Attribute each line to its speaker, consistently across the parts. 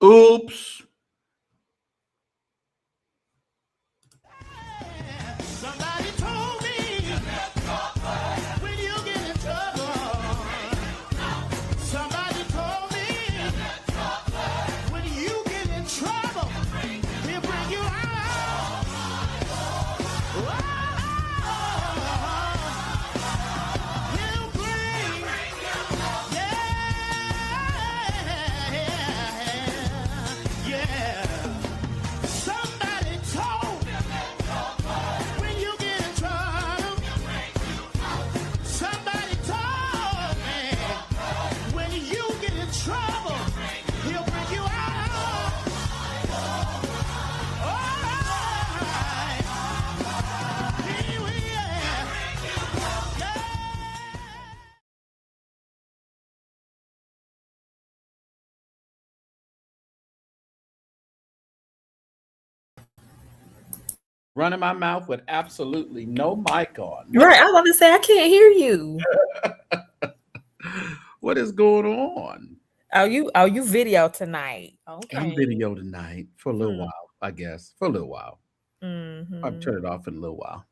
Speaker 1: Oops.
Speaker 2: Somebody told me when you get in trouble. Somebody told me when you get in trouble, he'll bring you out. He'll bring, yeah. Somebody told when you get in trouble. Somebody told me when you get in trouble, he'll bring you out. He will.
Speaker 1: Running my mouth with absolutely no mic on.
Speaker 3: Right. I was about to say, I can't hear you.
Speaker 1: What is going on?
Speaker 3: Are you video tonight? Okay.
Speaker 1: I'm video tonight for a little while, I guess. For a little while. I'll turn it off in a little while.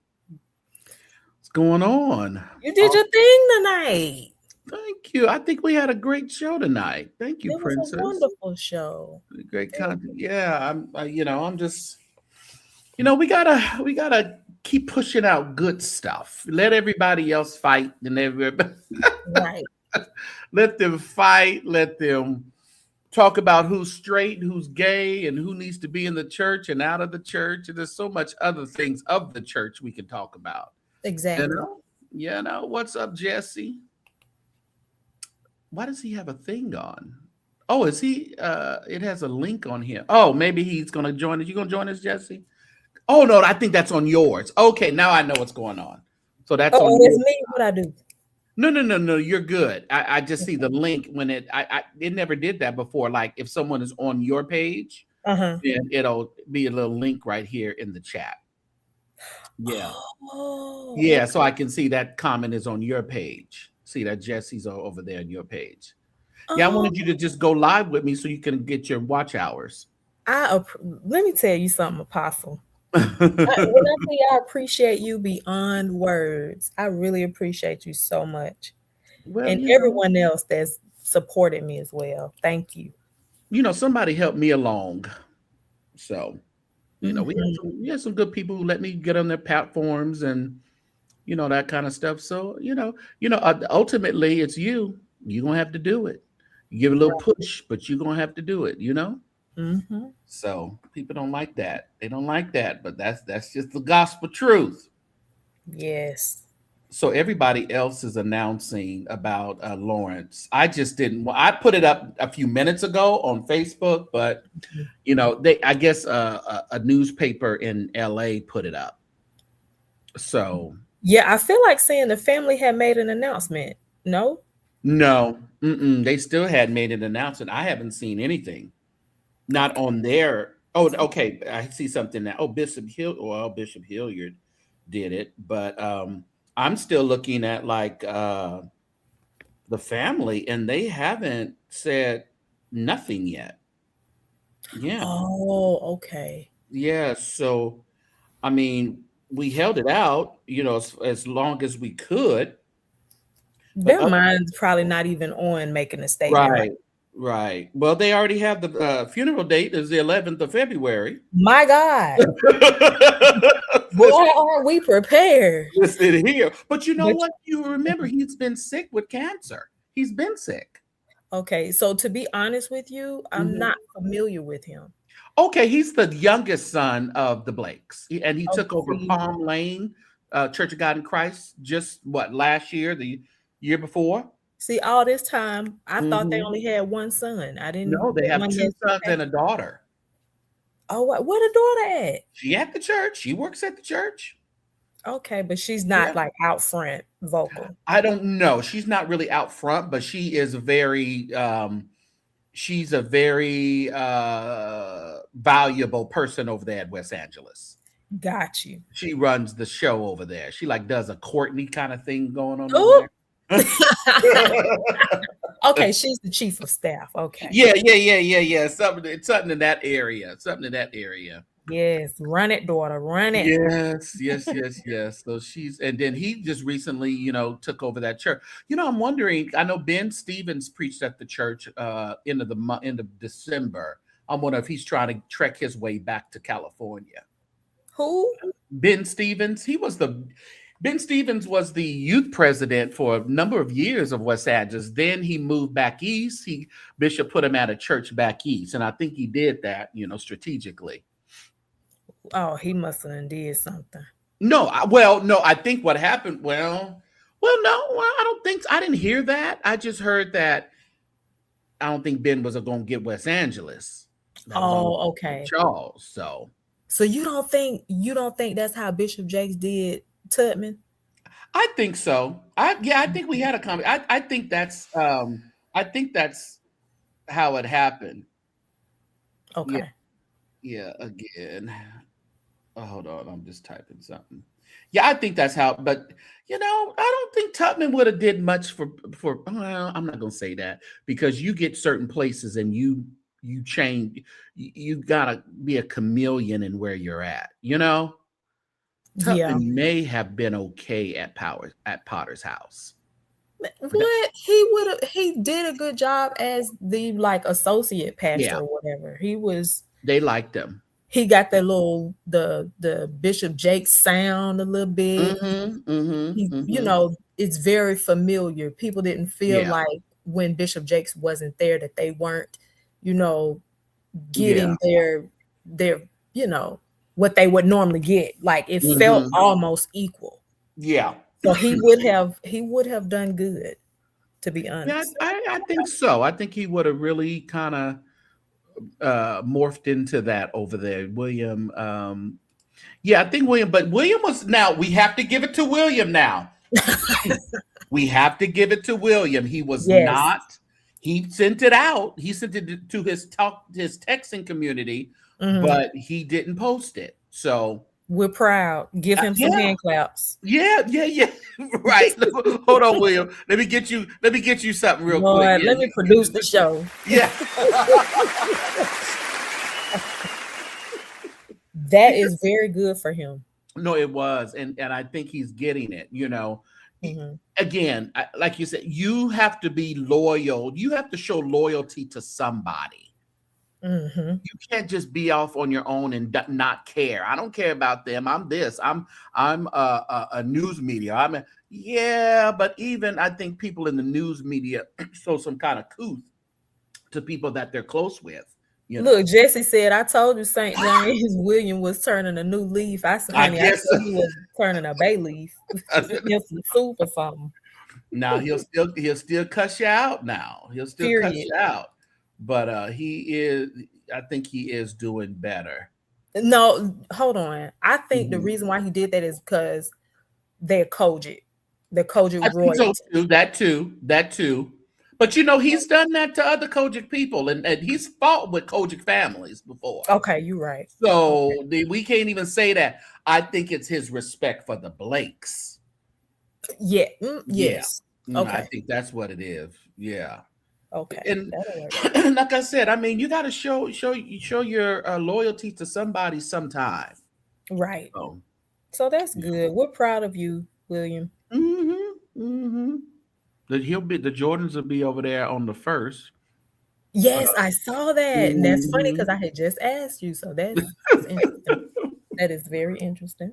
Speaker 1: What's going on?
Speaker 3: You did your thing tonight.
Speaker 1: Thank you. I think we had a great show tonight. Thank you,
Speaker 3: It
Speaker 1: Princess.
Speaker 3: was a wonderful show.
Speaker 1: Great content. Yeah, I'm just, we gotta keep pushing out good stuff. Let everybody else fight, and everybody
Speaker 3: Right.
Speaker 1: let them fight. Let them talk about who's straight, who's gay, and who needs to be in the church and out of the church. And there's so much other things of the church we can talk about.
Speaker 3: Exactly.
Speaker 1: What's up, Jesse? Why does he have a thing on? Oh, is he? It has a link on here. Oh, maybe he's gonna join us. You gonna join us, Jesse? Oh no, I think that's on yours. Okay, now I know what's going on. So that's on.
Speaker 3: It's me. What I do?
Speaker 1: No. You're good. I just see the link when it never did that before. Like if someone is on your page, then it'll be a little link right here in the chat. Yeah.
Speaker 3: Oh.
Speaker 1: Yeah. So I can see that comment is on your page. See that Jesse's over there on your page. Yeah, I wanted you to just go live with me so you can get your watch hours.
Speaker 3: Let me tell you something, Apostle. When I say I appreciate you beyond words, I really appreciate you so much.
Speaker 1: Well,
Speaker 3: and everyone else that's supported me as well. Thank you.
Speaker 1: Somebody helped me along. So, we had some good people who let me get on their platforms and, that kind of stuff. So, ultimately it's you. You're going to have to do it. You give a little push, but you're going to have to do it, So people don't like that. They don't like that, but that's just the gospel truth.
Speaker 3: Yes. So
Speaker 1: everybody else is announcing about Lawrence. I just didn't. I put it up a few minutes ago on Facebook, but I guess a newspaper in LA put it up. So
Speaker 3: yeah, I feel like saying the family had made an announcement. No.
Speaker 1: They still hadn't made an announcement. I haven't seen anything. Not on their. Oh, okay. I see something now. Oh, Bishop Hilliard did it, but I'm still looking at the family, and they haven't said nothing yet. Yeah.
Speaker 3: Oh, okay.
Speaker 1: Yeah. So, I mean, we held it out, as long as we could.
Speaker 3: Their mind's probably not even on making a statement.
Speaker 1: Right. Well, they already have the funeral date is the 11th of February.
Speaker 3: My God. Boy, are we prepared?
Speaker 1: Listen here. But you know what? You remember he's been sick with cancer. He's been sick.
Speaker 3: Okay. So to be honest with you, I'm not familiar with him.
Speaker 1: Okay. He's the youngest son of the Blakes. And he took over Palm Lane, Church of God in Christ, just last year, the year before?
Speaker 3: See, all this time, I thought they only had one son. I didn't know.
Speaker 1: They have two sons and a daughter.
Speaker 3: Oh, where the daughter at?
Speaker 1: She at the church. She works at the church.
Speaker 3: Okay, but she's not out front vocal.
Speaker 1: I don't know. She's not really out front, but she is she's a very valuable person over there at West Angeles.
Speaker 3: Got you.
Speaker 1: She runs the show over there. She does a Courtney kind of thing going on over there.
Speaker 3: Okay, she's the chief of staff. Okay.
Speaker 1: Yeah. Something in that area. Something in that area.
Speaker 3: Yes, run it, daughter, run it.
Speaker 1: Yes. So and then he just recently, took over that church. I'm wondering. I know Ben Stevens preached at the church end of December. I'm wondering if he's trying to trek his way back to California.
Speaker 3: Who?
Speaker 1: Ben Stevens. Ben Stevens was the youth president for a number of years of West Angeles. Then he moved back east. Bishop put him at a church back east, and I think he did that, strategically.
Speaker 3: Oh, he must have did something.
Speaker 1: No, I think what happened. I don't think I didn't hear that. I just heard that I don't think Ben was going to get West Angeles.
Speaker 3: Okay.
Speaker 1: Charles.
Speaker 3: So you don't think that's how Bishop Jakes did Tubman?
Speaker 1: I think so. I think we had a comment. I think that's how it happened.
Speaker 3: Okay.
Speaker 1: Yeah. Again. Oh, hold on. I'm just typing something. Yeah, I think that's how. But I don't think Tubman would have did much for. Well, I'm not gonna say that, because you get certain places and you change. You gotta be a chameleon in where you're at. Tubman may have been okay at Potter's house.
Speaker 3: What? He did a good job as the associate pastor or whatever.
Speaker 1: They liked him.
Speaker 3: He got that little the Bishop Jakes sound a little bit. It's very familiar. People didn't feel like when Bishop Jakes wasn't there that they weren't, getting their what they would normally get. Like it felt almost equal.
Speaker 1: Yeah.
Speaker 3: So he would have done good, to be honest.
Speaker 1: Yeah, I think so. I think he would have really kind of morphed into that over there. William. I think William, but William was, now we have to give it to William now. We have to give it to William. He was not, he sent it out. He sent it to his texting community, but he didn't post it. So
Speaker 3: we're proud. Give him some hand claps.
Speaker 1: Yeah. Right. Hold on, William. Let me get you something real quick.
Speaker 3: Let me produce the show.
Speaker 1: Yeah.
Speaker 3: That is very good for him.
Speaker 1: No, it was. And I think he's getting it, Again, like you said, you have to be loyal. You have to show loyalty to somebody. You can't just be off on your own and not care. I don't care about them. I'm this. I'm a news media. But even I think people in the news media show some kind of couth to people that they're close with.
Speaker 3: Look, Jesse said, "I told you St. James William was turning a new leaf." I said, "Honey, I thought he was turning a bay leaf, some soup or something."
Speaker 1: Now he'll still cuss you out. Now he'll still cuss you out. But I think he is doing better.
Speaker 3: No, hold on. I think the reason why he did that is because they're cogic. They're cogic royalty.
Speaker 1: So that too. But he's done that to other cogic people, and he's fought with cogic families before.
Speaker 3: Okay, you're right.
Speaker 1: So we can't even say that. I think it's his respect for the Blakes.
Speaker 3: Yeah. Yes. Okay.
Speaker 1: I think that's what it is. Yeah.
Speaker 3: Okay.
Speaker 1: And like I said, I mean, you got to show your loyalty to somebody sometime.
Speaker 3: Right. So that's good. We're proud of you, William.
Speaker 1: The Jordans will be over there on the 1st.
Speaker 3: Yes, I saw that. And that's funny because I had just asked you. So that's interesting. That is very interesting.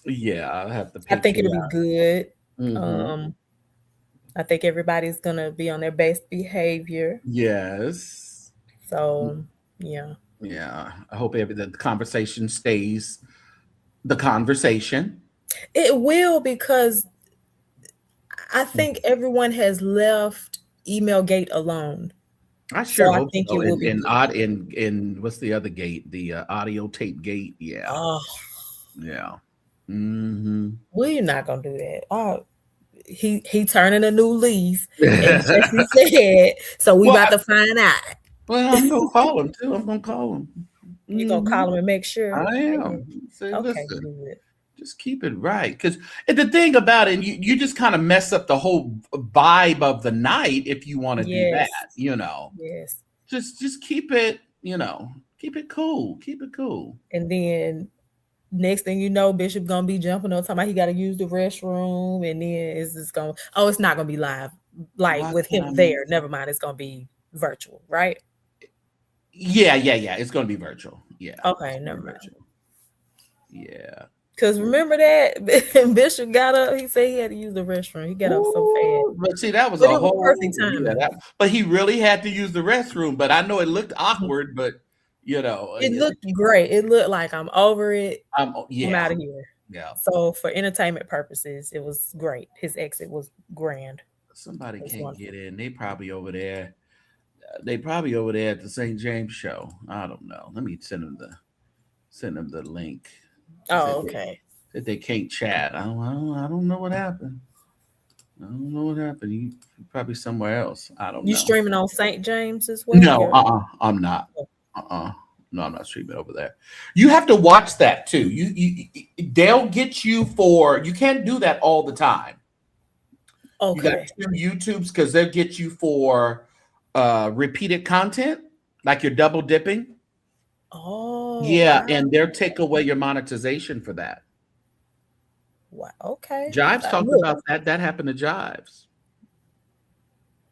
Speaker 1: Yeah, I'll have to.
Speaker 3: I think it'll be good. I think everybody's gonna be on their best behavior.
Speaker 1: Yes.
Speaker 3: So yeah.
Speaker 1: I hope the conversation stays the conversation.
Speaker 3: It will, because I think everyone has left email gate alone.
Speaker 1: I sure hope so. It will be in what's the other gate? The audio tape gate. Yeah.
Speaker 3: Oh.
Speaker 1: Yeah.
Speaker 3: Well, you're not gonna do that. Oh. He turning a new leaf, and Jesse said, so we about to find out.
Speaker 1: Well, I'm gonna call him too. I'm gonna call him.
Speaker 3: You gonna call him and make sure?
Speaker 1: I am.
Speaker 3: Okay, good.
Speaker 1: Just keep it right. Because the thing about it, you just kind of mess up the whole vibe of the night if you want to do that,
Speaker 3: Yes.
Speaker 1: you know.
Speaker 3: Yes.
Speaker 1: Just keep it, you know, keep it cool. Keep it cool.
Speaker 3: And then next thing you know, Bishop gonna be jumping on talking about he gotta use the restroom, and then it's just gonna it's not gonna be live like
Speaker 1: Why
Speaker 3: with
Speaker 1: can't
Speaker 3: him
Speaker 1: I
Speaker 3: there.
Speaker 1: miss it?
Speaker 3: Never mind, it's gonna be virtual, right?
Speaker 1: Yeah. It's gonna be virtual. Yeah.
Speaker 3: Okay,
Speaker 1: It's gonna
Speaker 3: never
Speaker 1: be
Speaker 3: mind.
Speaker 1: virtual. Yeah.
Speaker 3: Because remember that Bishop got up, he said he had to use the restroom. He got up so fast.
Speaker 1: Ooh, but see, that was
Speaker 3: But
Speaker 1: a
Speaker 3: it was perfect
Speaker 1: whole
Speaker 3: timing.
Speaker 1: but he really had to use the restroom. But I know it looked awkward, but you know,
Speaker 3: It looked great. It looked like I'm over it. I'm
Speaker 1: yeah,
Speaker 3: out of here.
Speaker 1: yeah.
Speaker 3: So for entertainment purposes, it was great. His exit was grand.
Speaker 1: Somebody
Speaker 3: It's
Speaker 1: can't
Speaker 3: wonderful.
Speaker 1: get in. They probably over there. They probably over there at the St. James show. I don't know. Let me send them the link.
Speaker 3: Oh, okay.
Speaker 1: That they can't chat. I don't know what happened. I don't know what happened. You probably somewhere else. I don't
Speaker 3: You
Speaker 1: know.
Speaker 3: streaming on St. James as well?
Speaker 1: No, I'm not. No, I'm not streaming over there. You have to watch that too. They'll get you for. You can't do that all the time. You got
Speaker 3: Okay.
Speaker 1: two YouTubes because they'll get you for repeated content, like you're double dipping.
Speaker 3: Oh,
Speaker 1: Yeah,
Speaker 3: wow.
Speaker 1: and they'll take away your monetization for that.
Speaker 3: Wow. Okay.
Speaker 1: Jives talked
Speaker 3: Look.
Speaker 1: about that. That happened to Jives. It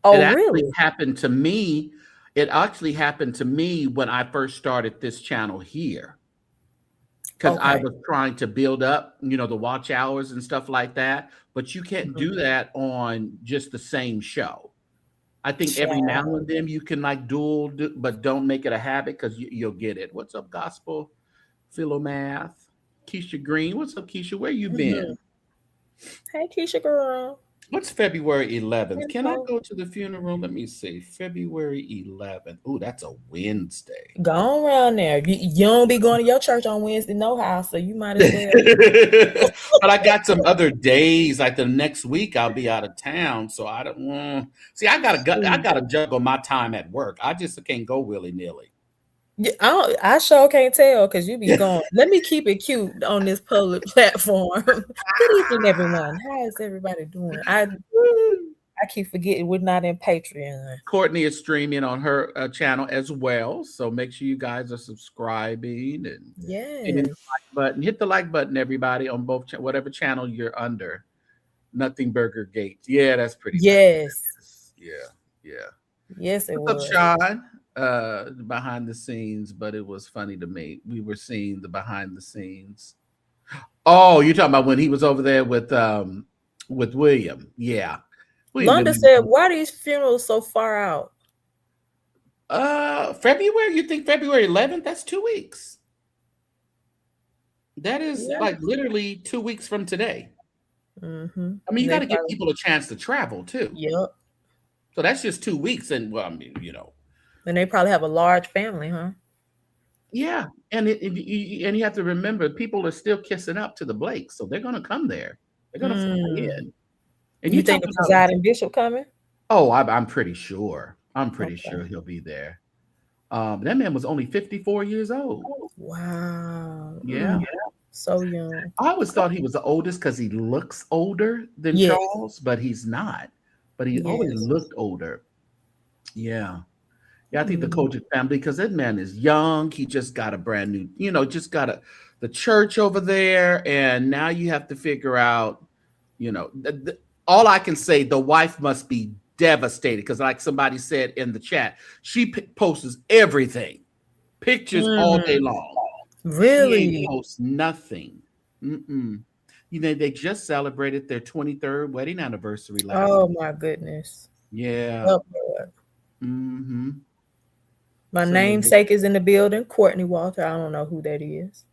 Speaker 3: Oh,
Speaker 1: actually
Speaker 3: really?
Speaker 1: happened to me. It actually happened to me when I first started this channel here. Because I
Speaker 3: Okay.
Speaker 1: was trying to build up, you know, the watch hours and stuff like that. But you can't do that on just the same show. I think every now
Speaker 3: Child.
Speaker 1: and then you can like but don't make it a habit because you'll get it. What's up, Gospel? Philomath. Keisha Green. What's up, Keisha? Where you been?
Speaker 3: Hey, Keisha girl.
Speaker 1: What's February 11th? Can I
Speaker 3: Hello.
Speaker 1: go to the funeral? Let me see. February 11th. Oh, that's a Wednesday.
Speaker 3: Go on around there. You don't be going to your church on Wednesday, no how, so you might as well.
Speaker 1: But I got some other days. Like the next week, I'll be out of town, so I don't want. See, I gotta juggle my time at work. I just can't go willy nilly.
Speaker 3: Yeah, I sure can't tell because you be going. Let me keep it cute on this public platform. Good evening, everyone. How is everybody doing? I keep forgetting we're not in Patreon.
Speaker 1: Courtney is streaming on her channel as well, so make sure you guys are subscribing and hitting the like button. Hit the like button, everybody, on both whatever channel you're under. Nothing Burger Gate. Yeah, that's pretty.
Speaker 3: Yes.
Speaker 1: Yeah.
Speaker 3: Yes, it
Speaker 1: What's
Speaker 3: was.
Speaker 1: up, Sean? Behind the scenes, but it was funny to me. We were seeing the behind the scenes. Oh, you're talking about when he was over there with William. Yeah.
Speaker 3: Londa said, why are these funerals so far out?
Speaker 1: February? You think February 11th? That's 2 weeks. That is like literally 2 weeks from today.
Speaker 3: Mm-hmm.
Speaker 1: I mean, you got to give people a chance to travel too.
Speaker 3: Yep.
Speaker 1: So that's just 2 weeks, and well, I mean, you know.
Speaker 3: And they probably have a large family, huh?
Speaker 1: Yeah, and you have to remember, people are still kissing up to the Blakes, so they're going to come there. They're going to fly in. And
Speaker 3: you think the presiding bishop coming?
Speaker 1: Oh, I'm pretty sure. I'm pretty sure he'll be there. That man was only 54 years old.
Speaker 3: Wow.
Speaker 1: Yeah.
Speaker 3: So young.
Speaker 1: I always thought he was the oldest because he looks older than Charles, but he's not. But he always looked older. Yeah. Yeah, I think the cogic family, because that man is young. He just got a brand new, just got the church over there. And now you have to figure out, all I can say, the wife must be devastated because, like somebody said in the chat, she posts everything, pictures all day long.
Speaker 3: Really?
Speaker 1: She posts nothing. They just celebrated their 23rd wedding anniversary last
Speaker 3: night. Oh my goodness.
Speaker 1: Yeah.
Speaker 3: Oh, my namesake is in the building, Courtney Walker. I don't know who that is.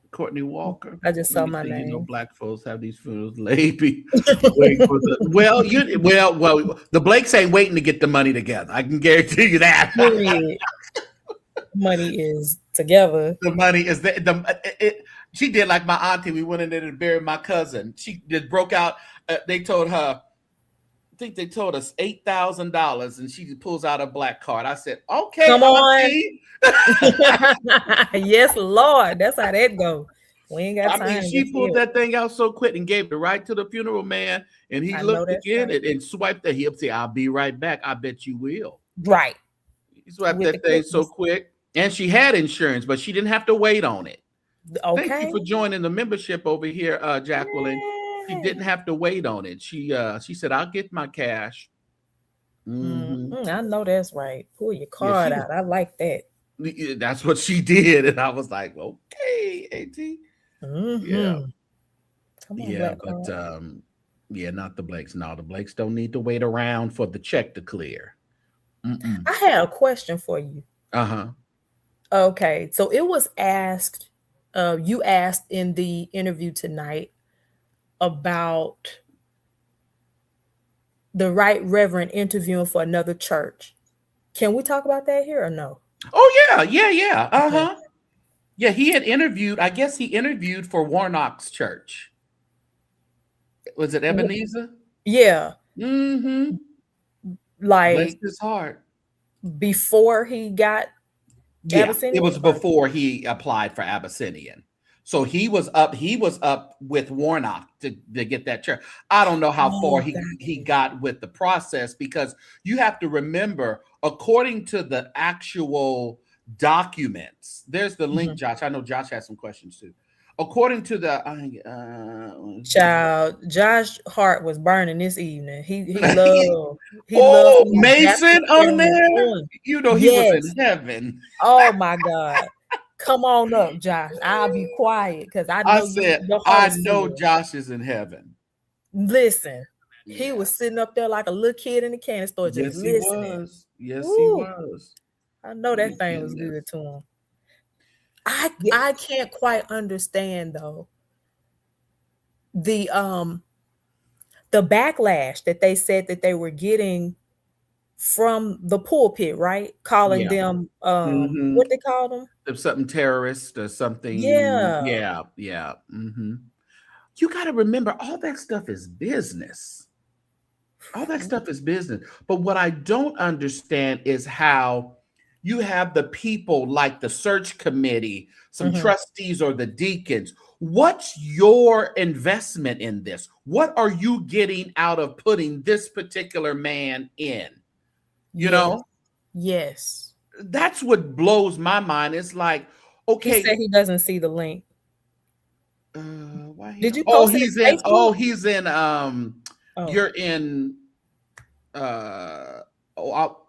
Speaker 1: Courtney Walker.
Speaker 3: I just saw my name.
Speaker 1: Black folks have these funerals late. Well, the Blakes ain't waiting to get the money together. I can guarantee you that.
Speaker 3: Money is together.
Speaker 1: The money is she did like my auntie. We went in there to bury my cousin. She just broke out. They told her, I think they told us $8,000, and she pulls out a black card. I said, "Okay,
Speaker 3: come on." Yes, Lord, that's how that go. We ain't got
Speaker 1: I mean,
Speaker 3: time to
Speaker 1: she
Speaker 3: get
Speaker 1: pulled
Speaker 3: filled.
Speaker 1: that thing out so quick and gave it right to the funeral man. And he
Speaker 3: I know
Speaker 1: looked
Speaker 3: that's
Speaker 1: again
Speaker 3: right.
Speaker 1: and swiped that. He'll say, "I'll be right back. I bet you will."
Speaker 3: Right.
Speaker 1: He swiped
Speaker 3: With the
Speaker 1: that thing so
Speaker 3: quickness.
Speaker 1: quick. And she had insurance, but she didn't have to wait on it. Thank you
Speaker 3: Okay.
Speaker 1: for joining the membership over here, Jacqueline. She didn't
Speaker 3: Yeah.
Speaker 1: have to wait on it. She said, "I'll get my cash." Hmm.
Speaker 3: I know that's right. Pull your
Speaker 1: Yeah,
Speaker 3: card out. I like that.
Speaker 1: that's what she did, and I was like, "Okay, At." Yeah,
Speaker 3: Mm-hmm. Come on,
Speaker 1: yeah,
Speaker 3: black
Speaker 1: but
Speaker 3: card.
Speaker 1: yeah, not the Blakes. No, the Blakes don't need to wait around for the check to clear. Mm-mm.
Speaker 3: I had a question for you.
Speaker 1: Uh-huh.
Speaker 3: Okay, so it was asked, you asked in the interview tonight about the right reverend interviewing for another church. Can we talk about that here or no?
Speaker 1: Oh yeah.
Speaker 3: Okay.
Speaker 1: Uh-huh. Yeah, he had interviewed. I guess he interviewed for Warnock's church. Was it Ebenezer?
Speaker 3: Yeah,
Speaker 1: Mm-hmm. Bless
Speaker 3: like
Speaker 1: his heart.
Speaker 3: before he got
Speaker 1: Yeah, it
Speaker 3: Abyssinian.
Speaker 1: was before he applied for Abyssinian. So he was up with Warnock to get that chair. I don't know how far
Speaker 3: Oh,
Speaker 1: he
Speaker 3: got
Speaker 1: got with the process because you have to remember, according to the actual documents, there's the link,
Speaker 3: you.
Speaker 1: Josh. I know Josh has some questions too. According to the
Speaker 3: Child, Josh Hart was burning this evening. He loved
Speaker 1: oh,
Speaker 3: some of the
Speaker 1: Mason
Speaker 3: Baptist
Speaker 1: on
Speaker 3: ceremony.
Speaker 1: there, he was in
Speaker 3: Yes.
Speaker 1: heaven.
Speaker 3: Oh my God. Come on up, Josh. I'll be quiet because I
Speaker 1: I
Speaker 3: know
Speaker 1: said,
Speaker 3: your heart
Speaker 1: I
Speaker 3: is
Speaker 1: know
Speaker 3: full.
Speaker 1: Josh is in heaven.
Speaker 3: Listen, he
Speaker 1: Yeah.
Speaker 3: was sitting up there like a little kid in the candy store just
Speaker 1: Yes, he
Speaker 3: listening.
Speaker 1: was. Yes, he
Speaker 3: Ooh,
Speaker 1: was.
Speaker 3: I know
Speaker 1: My
Speaker 3: that thing was
Speaker 1: goodness.
Speaker 3: good to him. I
Speaker 1: Yeah.
Speaker 3: I can't quite understand though the um the backlash that they said that they were getting from the pulpit, right? Calling
Speaker 1: Yeah.
Speaker 3: them
Speaker 1: Hmm.
Speaker 3: what they call them?
Speaker 1: If something terrorist or something.
Speaker 3: Yeah.
Speaker 1: Yeah. Yeah. You got to remember, all that stuff is business. All that stuff is business. But what I don't understand is how you have the people like the search committee, some
Speaker 3: Hmm.
Speaker 1: trustees or the deacons. What's your investment in this? What are you getting out of putting this particular man in? You
Speaker 3: Yes.
Speaker 1: know,
Speaker 3: Yes.
Speaker 1: that's what blows my mind. It's like,
Speaker 3: He said
Speaker 1: okay,
Speaker 3: he doesn't see the link.
Speaker 1: why he?
Speaker 3: Did you post it in Facebook?
Speaker 1: He's in.
Speaker 3: Oh.
Speaker 1: You're in. Uh, oh,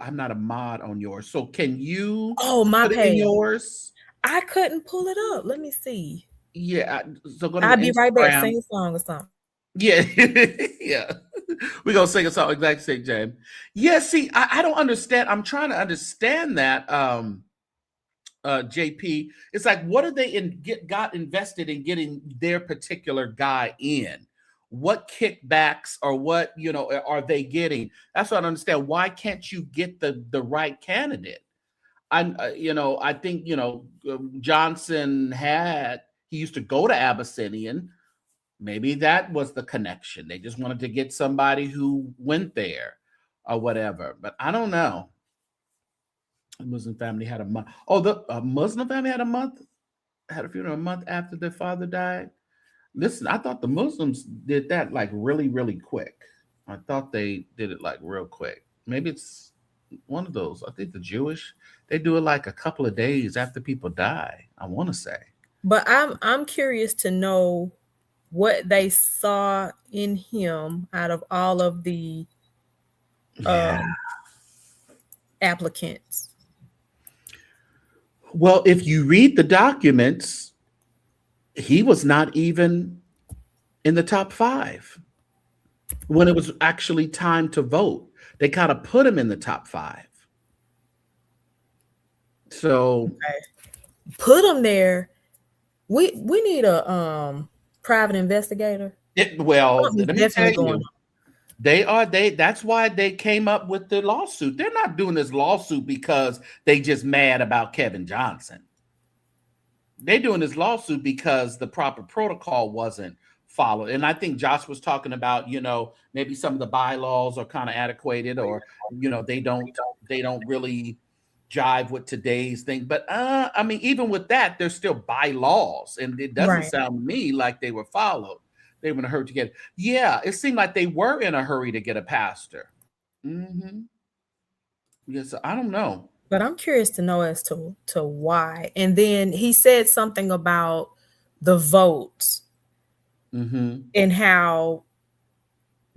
Speaker 1: I'm not a mod on yours. So can you
Speaker 3: Oh, my
Speaker 1: put it in
Speaker 3: page.
Speaker 1: yours?
Speaker 3: I couldn't pull it up. Let me see.
Speaker 1: Yeah. So go to the
Speaker 3: I'll be right back.
Speaker 1: Instagram.
Speaker 3: Sing a song or something.
Speaker 1: Yeah, yeah. We're gonna sing a song exactly, St. James. Yeah, see, I don't understand. I'm trying to understand that. JP. It's like, what are they got invested in getting their particular guy in? What kickbacks or what are they getting? That's what I don't understand. Why can't you get the right candidate? I think Johnson he used to go to Abyssinian. Maybe that was the connection. They just wanted to get somebody who went there or whatever. But I don't know. The Muslim family had a month. Oh, the Muslim family had a funeral a month after their father died. Listen, I thought the Muslims did that like really, really quick. I thought they did it like real quick. Maybe it's one of those. I think the Jewish, they do it like a couple of days after people die, I want to say.
Speaker 3: But I'm curious to know what they saw in him out of all of the
Speaker 1: Yeah.
Speaker 3: um applicants.
Speaker 1: Well, if you read the documents, he was not even in the top 5 when it was actually time to vote. They kind of put him in the top 5. So
Speaker 3: Put him there. We need a private investigator.
Speaker 1: well,
Speaker 3: Something's
Speaker 1: let me tell
Speaker 3: definitely going
Speaker 1: you, that's why they came up with the lawsuit. They're not doing this lawsuit because they just mad about Kevin Johnson. They're doing this lawsuit because the proper protocol wasn't followed. And I think Josh was talking about, maybe some of the bylaws are kind of adequated, or they don't really jive with today's thing. But I mean, even with that, there's still bylaws, and it doesn't
Speaker 3: Right.
Speaker 1: sound to me like they were followed. They were in a hurry to get. Yeah, it seemed like they were in a hurry to get a pastor. Mm-hmm. Yes, I don't know.
Speaker 3: But I'm curious to know as to why. And then he said something about the votes
Speaker 1: Mm-hmm.
Speaker 3: and how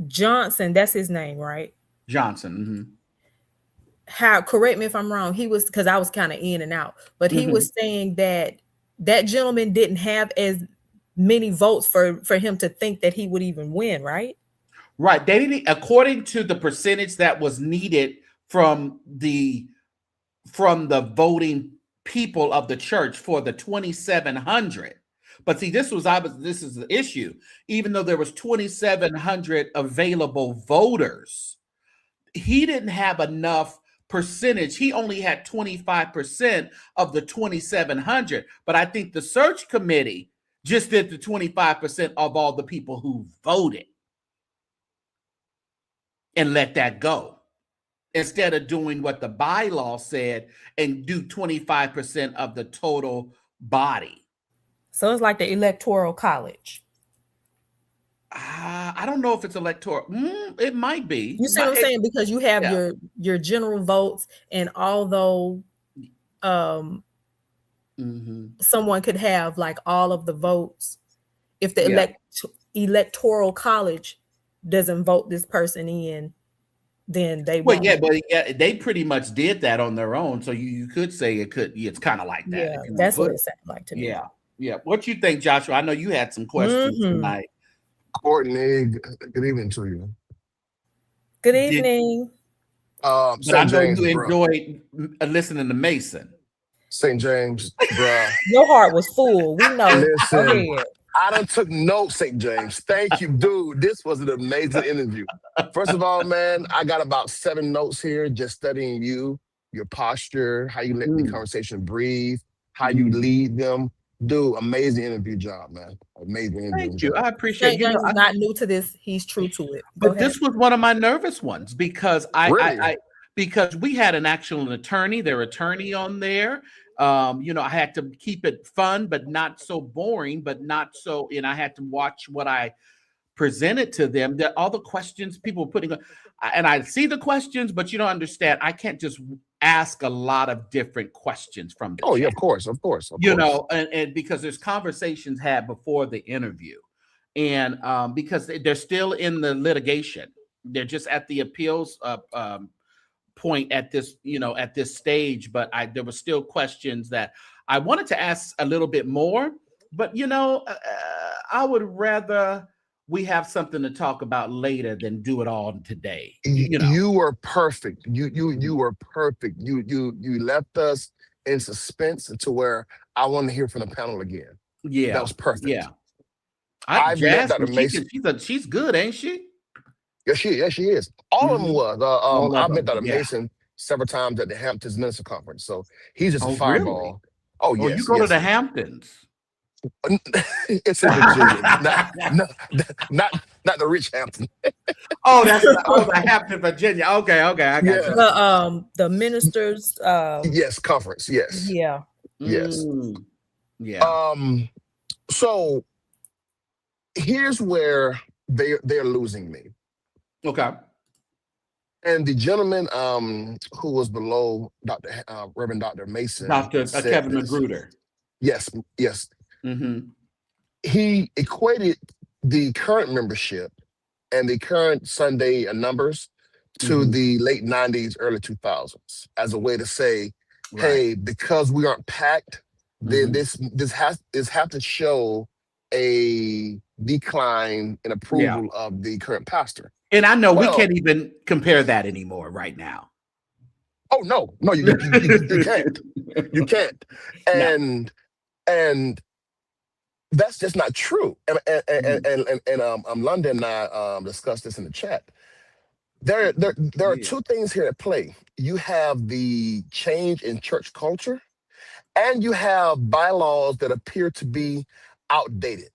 Speaker 3: Johnson, that's his name, right?
Speaker 1: Johnson.
Speaker 3: How, correct me if I'm wrong, he was, because I was kind of in and out, but he
Speaker 1: Mm-hmm.
Speaker 3: was saying that that gentleman didn't have as many votes for him to think that he would even win, right?
Speaker 1: Right. They didn't, according to the percentage that was needed from the voting people of the church for the 2,700. But see, this is the issue. Even though there was 2,700 available voters, he didn't have enough percentage. He only had 25% of the 2,700. But I think the search committee just did the 25% of all the people who voted and let that go, instead of doing what the bylaw said and do 25% of the total body.
Speaker 3: So it's like the electoral college.
Speaker 1: I don't know if it's electoral. It might be.
Speaker 3: You see what I'm saying? Because you have
Speaker 1: Yeah.
Speaker 3: your general votes, and although someone could have like all of the votes, if the electoral college doesn't vote this person in, then they won't.
Speaker 1: They pretty much did that on their own. So you could say it's kind of like that.
Speaker 3: Yeah, that's what it sounded like to me.
Speaker 1: Yeah. What you think, Joshua? I know you had some questions tonight.
Speaker 4: Courtney, good evening to you.
Speaker 3: Good evening.
Speaker 1: But I know you enjoyed listening to Mason.
Speaker 4: St. James, bruh.
Speaker 3: Your heart was full. We know.
Speaker 4: Listen, I done took notes, St. James. Thank you, dude. This was an amazing interview. First of all, man, I got about 7 notes here just studying you, your posture, how you let the conversation breathe, how you lead them. Dude, amazing interview job, man. Amazing interview.
Speaker 1: Thank you. I appreciate
Speaker 3: it. He's not new to this. He's true to it.
Speaker 1: But this was one of my nervous ones because because we had an actual attorney, their attorney on there. I had to keep it fun, but not so boring, but not so, and I had to watch what I presented to them. That all the questions people were putting, and I see the questions, but you don't understand. I can't just ask a lot of different questions from the chat.
Speaker 4: Yeah, of course.
Speaker 1: And because there's conversations had before the interview, and because they're still in the litigation, they're just at the appeals point at this stage, but there were still questions that I wanted to ask a little bit more, but I would rather we have something to talk about later than do it all today.
Speaker 4: You were perfect. You were perfect. You left us in suspense to where I want to hear from the panel again.
Speaker 1: Yeah,
Speaker 4: that was perfect.
Speaker 1: Yeah,
Speaker 4: I've met Dr. Mason.
Speaker 1: She's good, ain't she?
Speaker 4: Yes, she is. All of them was. I've met Dr. Mason several times at the Hamptons Minister Conference. So he's just a fireball.
Speaker 1: Really?
Speaker 4: Oh, yes.
Speaker 1: You go to the Hamptons.
Speaker 4: It's in Virginia. not the rich Hampton.
Speaker 1: The Hampton, Virginia. Okay, I got you.
Speaker 3: The ministers
Speaker 4: conference, yes.
Speaker 3: Yeah.
Speaker 4: Yes.
Speaker 1: Yeah.
Speaker 4: So here's where they're losing me.
Speaker 1: Okay.
Speaker 4: And the gentleman who was below Reverend Dr. Mason,
Speaker 1: Dr. Kevin Magruder.
Speaker 4: Yes.
Speaker 1: Mm-hmm.
Speaker 4: He equated the current membership and the current Sunday numbers to the late 90s, early 2000s as a way to say, hey, because we aren't packed, then this has to show a decline in approval of the current pastor.
Speaker 1: And I know we can't even compare that anymore right now.
Speaker 4: Oh no, you can't. You can't. And that's just not true. And London and I discussed this in the chat. There are 2 things here at play. You have the change in church culture, and you have bylaws that appear to be outdated.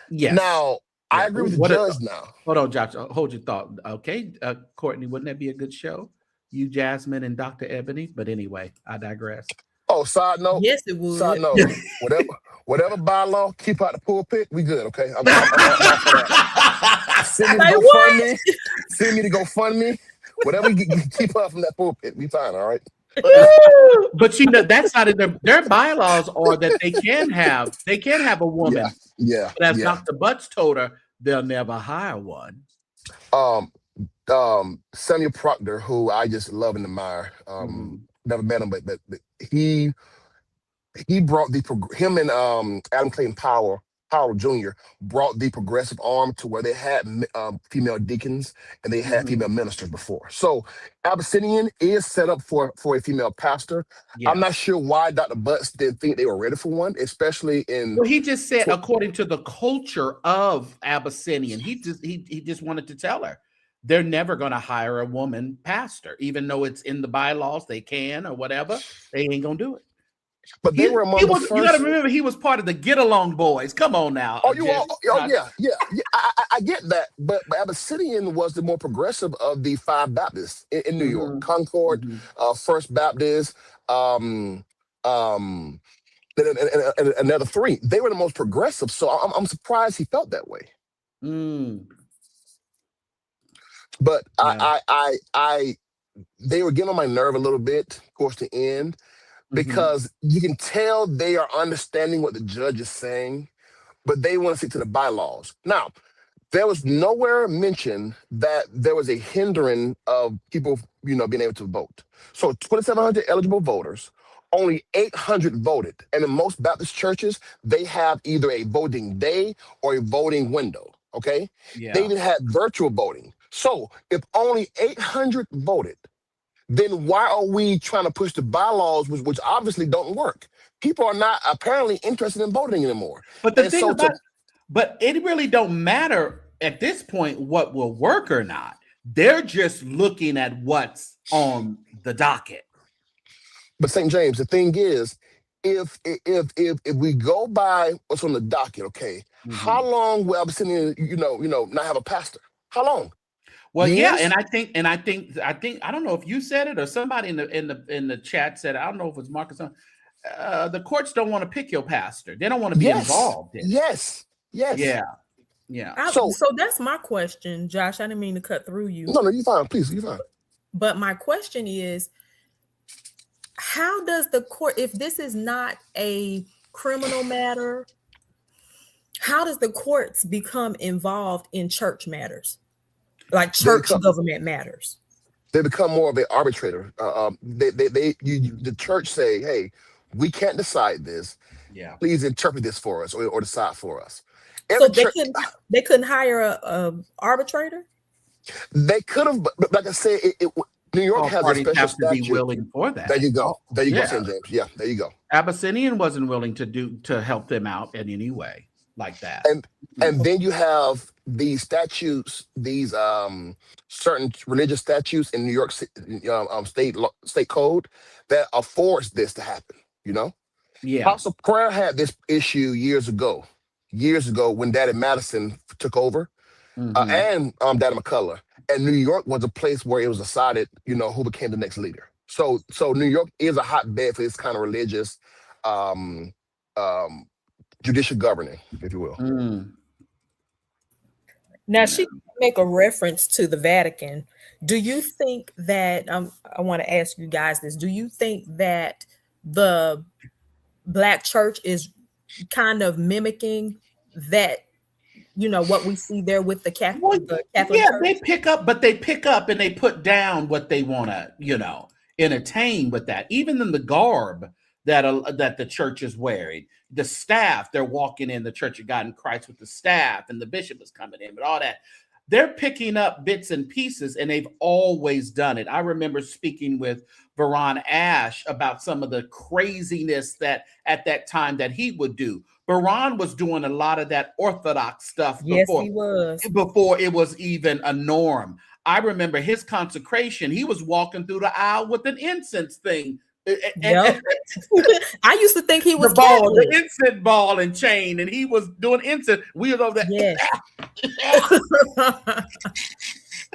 Speaker 1: Yes.
Speaker 4: Now, I agree with the judge now.
Speaker 1: Hold on, Josh. Hold your thought. Okay, Courtney, wouldn't that be a good show? you, Jasmine, and Dr. Ebony. But anyway, I digress.
Speaker 4: Oh, side note.
Speaker 3: Yes, it would.
Speaker 4: Side note. Whatever bylaw, keep out the pulpit. We good, okay? I'm all for that. Send me to
Speaker 3: Like
Speaker 4: go
Speaker 3: what?
Speaker 4: fund me. Send me to go fund me. Whatever you keep her from that pulpit, we fine, all right?
Speaker 1: But you know, that's not in their bylaws, or that they can have a woman.
Speaker 4: Yeah.
Speaker 1: But as Dr. Butts told her, they'll never hire one.
Speaker 4: Samuel Proctor, who I just love and admire. Never met him, but he brought him and Adam Clayton Powell Jr. brought the progressive arm to where they had female deacons and they had female ministers before. So Abyssinian is set up for a female pastor. Yes. I'm not sure why Dr. Butts didn't think they were ready for one, especially in.
Speaker 1: Well, he just said according to the culture of Abyssinian, he just wanted to tell her they're never going to hire a woman pastor, even though it's in the bylaws. They can or whatever. They ain't gonna do it.
Speaker 4: But they were among the first.
Speaker 1: You got to remember, he was part of the Get Along Boys. Come on now.
Speaker 4: Oh, yeah. I get that. But Abyssinian was the more progressive of the 5 Baptists in New York. Concord, First Baptist, and another 3. They were the most progressive. So I'm surprised he felt that way. But they were getting on my nerve a little bit towards the end. Because you can tell they are understanding what the judge is saying, but they want to stick to the bylaws. Now, there was nowhere mentioned that there was a hindering of people, being able to vote. So 2,700 eligible voters, only 800 voted. And in most Baptist churches, they have either a voting day or a voting window, okay? Yeah. They even had virtual voting. So if only 800 voted, then why are we trying to push the bylaws, which obviously don't work? People are not apparently interested in voting anymore.
Speaker 1: But the thing but it really don't matter at this point what will work or not. They're just looking at what's on the docket.
Speaker 4: But St. James, the thing is, if we go by what's on the docket, okay, how long will Abyssinian, not have a pastor? How long?
Speaker 1: Well, years? Yeah, and I think I don't know if you said it or somebody in the chat said it. I don't know if it's Marcus. The courts don't want to pick your pastor. They don't want to be involved in it.
Speaker 4: Yes.
Speaker 1: Yeah.
Speaker 3: So that's my question, Josh. I didn't mean to cut through you.
Speaker 4: No, you're fine. Please, you're fine.
Speaker 3: But my question is, how does the court, if this is not a criminal matter, how does the courts become involved in church matters? Like church government matters.
Speaker 4: They become more of an arbitrator. The church say, hey, we can't decide this. Yeah. Please interpret this for us or decide for us.
Speaker 3: So they couldn't hire a arbitrator?
Speaker 4: They could have, but like I said, New York has a special statute.
Speaker 1: To be willing for that.
Speaker 4: There you go. There you go, St. James. Yeah, there you go.
Speaker 1: Abyssinian wasn't willing to help them out in any way like that.
Speaker 4: And then you have these statutes, these certain religious statutes in New York state code that affords this to happen. Yeah. House of Prayer had this issue years ago when Daddy Madison took over, and Daddy McCullough. And New York was a place where it was decided, who became the next leader. So New York is a hotbed for this kind of religious judicial governing, if you will.
Speaker 3: Now, she make a reference to the Vatican. Do you think that, I want to ask you guys this, do you think that the Black church is kind of mimicking that, what we see there with the Catholic church?
Speaker 1: They pick up and they put down what they want to, entertain with that. Even in the garb that the church is wearing, the staff, they're walking in the Church of God in Christ with the staff, and the bishop is coming in, but all that. They're picking up bits and pieces, and they've always done it. I remember speaking with Baron Ash about some of the craziness that at that time that he would do. Baron was doing a lot of that Orthodox stuff before it was even a norm. I remember his consecration. He was walking through the aisle with an incense thing.
Speaker 3: Yep. I used to think he was
Speaker 1: the incense ball and chain, and he was doing incense. We was over there.
Speaker 3: Yes.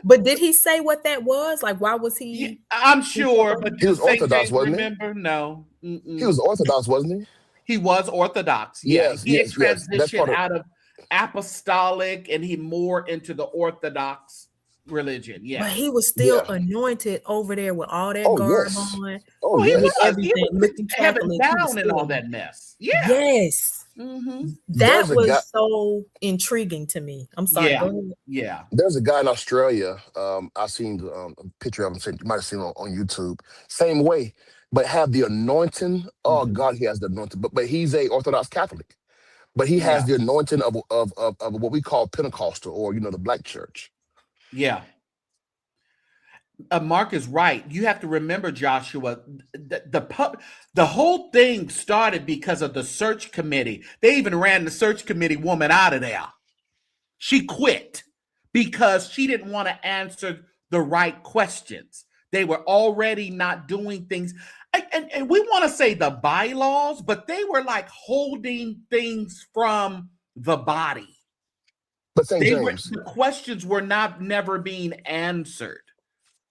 Speaker 3: But did he say what that was? Like, why was
Speaker 1: Yeah,
Speaker 3: he?
Speaker 1: I'm sure, but
Speaker 4: He
Speaker 1: does
Speaker 4: was
Speaker 1: St.
Speaker 4: Orthodox,
Speaker 1: James
Speaker 4: wasn't he?
Speaker 1: remember? No.
Speaker 4: He was Orthodox, wasn't he?
Speaker 1: He was Orthodox. Yeah.
Speaker 4: Yes,
Speaker 1: He had
Speaker 4: yes, yes. That's
Speaker 1: transitioned
Speaker 4: part of.
Speaker 1: out of apostolic and he more into the Orthodox religion.
Speaker 3: But
Speaker 1: Yeah.
Speaker 3: he was still
Speaker 4: Yeah.
Speaker 3: anointed over there with all that
Speaker 4: Oh
Speaker 3: garb
Speaker 4: yes.
Speaker 3: on,
Speaker 4: Oh
Speaker 1: Oh, he
Speaker 3: with
Speaker 4: yes.
Speaker 1: was. He
Speaker 3: everything,
Speaker 1: was
Speaker 3: looking
Speaker 1: heaven
Speaker 3: Catholic. He was
Speaker 1: bound and all
Speaker 3: still
Speaker 1: that mess. Yeah.
Speaker 3: yes.
Speaker 1: Mm-hmm.
Speaker 3: That
Speaker 4: There's a guy.
Speaker 3: was so intriguing to me. I'm sorry.
Speaker 1: Yeah.
Speaker 3: Go ahead.
Speaker 1: Yeah.
Speaker 4: There's a guy in Australia. I seen a picture of him. You might have seen him on YouTube. Same way, but have the anointing. Oh
Speaker 1: Mm-hmm.
Speaker 4: God, he has the anointing. But he's a Orthodox Catholic. But he has
Speaker 1: Yeah.
Speaker 4: the anointing of what we call Pentecostal, or the Black church.
Speaker 1: Yeah. Mark is right. You have to remember, Joshua, the whole thing started because of the search committee. They even ran the search committee woman out of there. She quit because she didn't want to answer the right questions. They were already not doing things. And we want to say the bylaws, but they were like holding things from the body.
Speaker 4: But St. James,
Speaker 1: The questions were never being answered.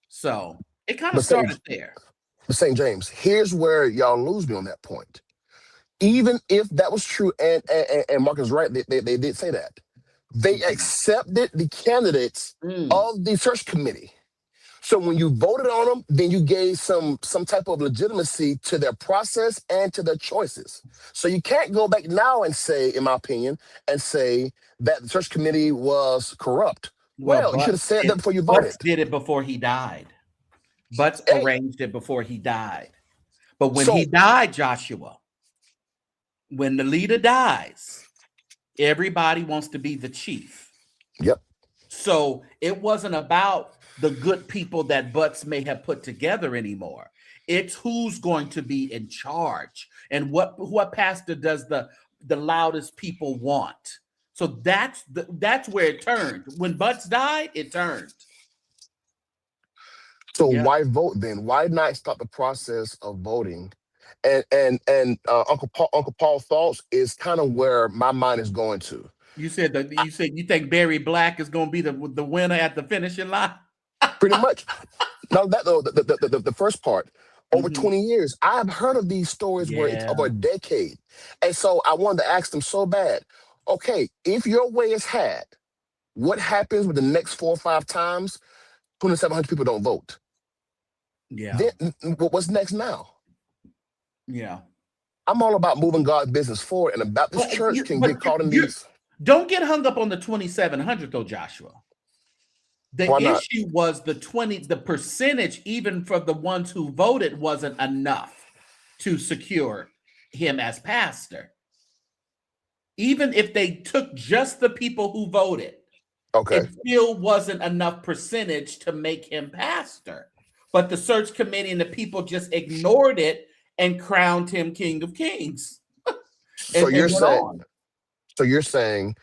Speaker 1: So it kind of
Speaker 4: but St.
Speaker 1: started there.
Speaker 4: but St. James, here's where y'all lose me on that point. Even if that was true, and Mark is right, they did say that. They accepted the candidates
Speaker 1: Mm.
Speaker 4: of the search committee. So when you voted on them, then you gave some type of legitimacy to their process and to their choices. So you can't go back now and say, in my opinion, and say that the search committee was corrupt.
Speaker 1: Well,
Speaker 4: Well, you should have said that before you
Speaker 1: Butts
Speaker 4: voted.
Speaker 1: did it before he died. Butts
Speaker 4: Hey,
Speaker 1: arranged it before he died. But when he
Speaker 4: so
Speaker 1: died, Joshua, when the leader dies, everybody wants to be the chief.
Speaker 4: yep.
Speaker 1: So it wasn't about the good people that Butts may have put together anymore. It's who's going to be in charge and what pastor does the loudest people want. So that's where it turned. When Butts died, it turned.
Speaker 4: So
Speaker 1: Yeah.
Speaker 4: why vote then? Why not start the process of voting? And Uncle Paul thoughts is kind of where my mind is going to.
Speaker 1: You said you think Barry Black is going to be the winner at the finishing line.
Speaker 4: Pretty much. Now that though, the first part, over
Speaker 1: Mhm.
Speaker 4: 20 years, I've heard of these stories where it's
Speaker 1: Yeah.
Speaker 4: over a decade. And so I wanted to ask them so bad, okay, if your way is had, what happens with the next 4 or 5 times 2,700 people don't vote?
Speaker 1: Yeah.
Speaker 4: Then what's next now?
Speaker 1: Yeah.
Speaker 4: I'm all about moving God's business forward, and a Baptist church can get caught in these.
Speaker 1: Don't get hung up on the 2,700 though, Joshua. The
Speaker 4: Why not?
Speaker 1: issue was the percentage, even for the ones who voted, wasn't enough to secure him as pastor. Even if they took just the people who voted,
Speaker 4: Okay.
Speaker 1: it still wasn't enough percentage to make him pastor. But the search committee and the people just ignored it and crowned him King of Kings.
Speaker 4: So
Speaker 1: and
Speaker 4: you're
Speaker 1: went
Speaker 4: saying
Speaker 1: on.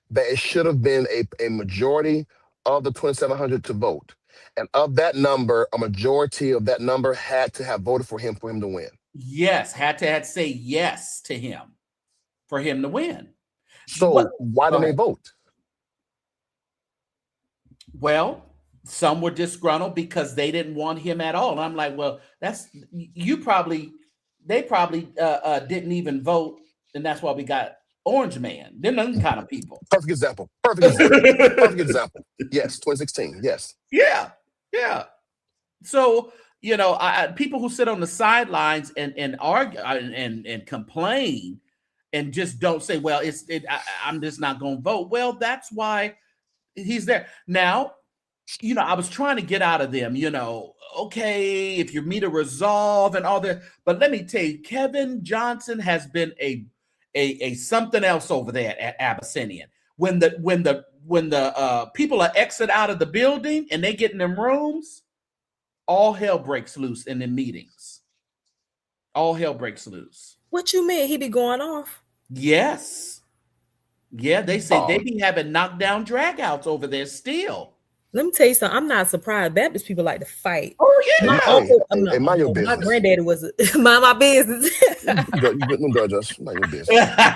Speaker 4: that it should have been a majority of the 2,700 to vote. And of that number, a majority of that number had to have voted for him to win.
Speaker 1: Yes, had to say yes to him for him to win.
Speaker 4: So why didn't they vote?
Speaker 1: Well, some were disgruntled because they didn't want him at all. And I'm like, well, they probably didn't even vote, and that's why we got Orange Man. They're them kind of people.
Speaker 4: Perfect example. Perfect example. Perfect example. Yes, 2016. Yes.
Speaker 1: Yeah, yeah. So people who sit on the sidelines and argue and complain and just don't say, well, I'm just not going to vote. Well, that's why he's there now. I was trying to get out of them, okay, if you meet a resolve and all that. But let me tell you, Kevin Johnson has been a something else over there at Abyssinian. When the people are exit out of the building and they get in them rooms, all hell breaks loose in the meetings. All hell breaks loose.
Speaker 3: What you mean? He be going off?
Speaker 1: Yes. Yeah, they say they be having knockdown dragouts over there still.
Speaker 3: Let me tell you something. I'm not surprised. Baptist people like to fight.
Speaker 1: Oh yeah.
Speaker 3: My uncle,
Speaker 4: mind your
Speaker 3: my
Speaker 4: business.
Speaker 3: granddaddy was mind my business.
Speaker 4: You judge us. Mind your business.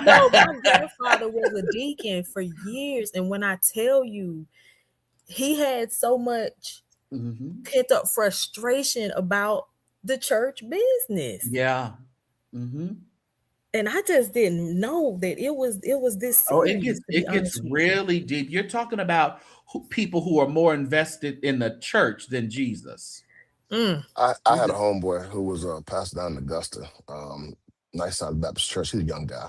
Speaker 3: No, my grandfather was a deacon for years, and when I tell you, he had so much pent up frustration about the church business.
Speaker 1: Yeah.
Speaker 3: And I just didn't know that it was this
Speaker 1: Oh,
Speaker 3: serious, to be
Speaker 1: it gets
Speaker 3: honest with you.
Speaker 1: really deep. You're talking about people who are more invested in the church than Jesus.
Speaker 3: Mm.
Speaker 4: I had a homeboy who was a pastor down in Augusta, Nice Side Baptist Church. He's a young guy.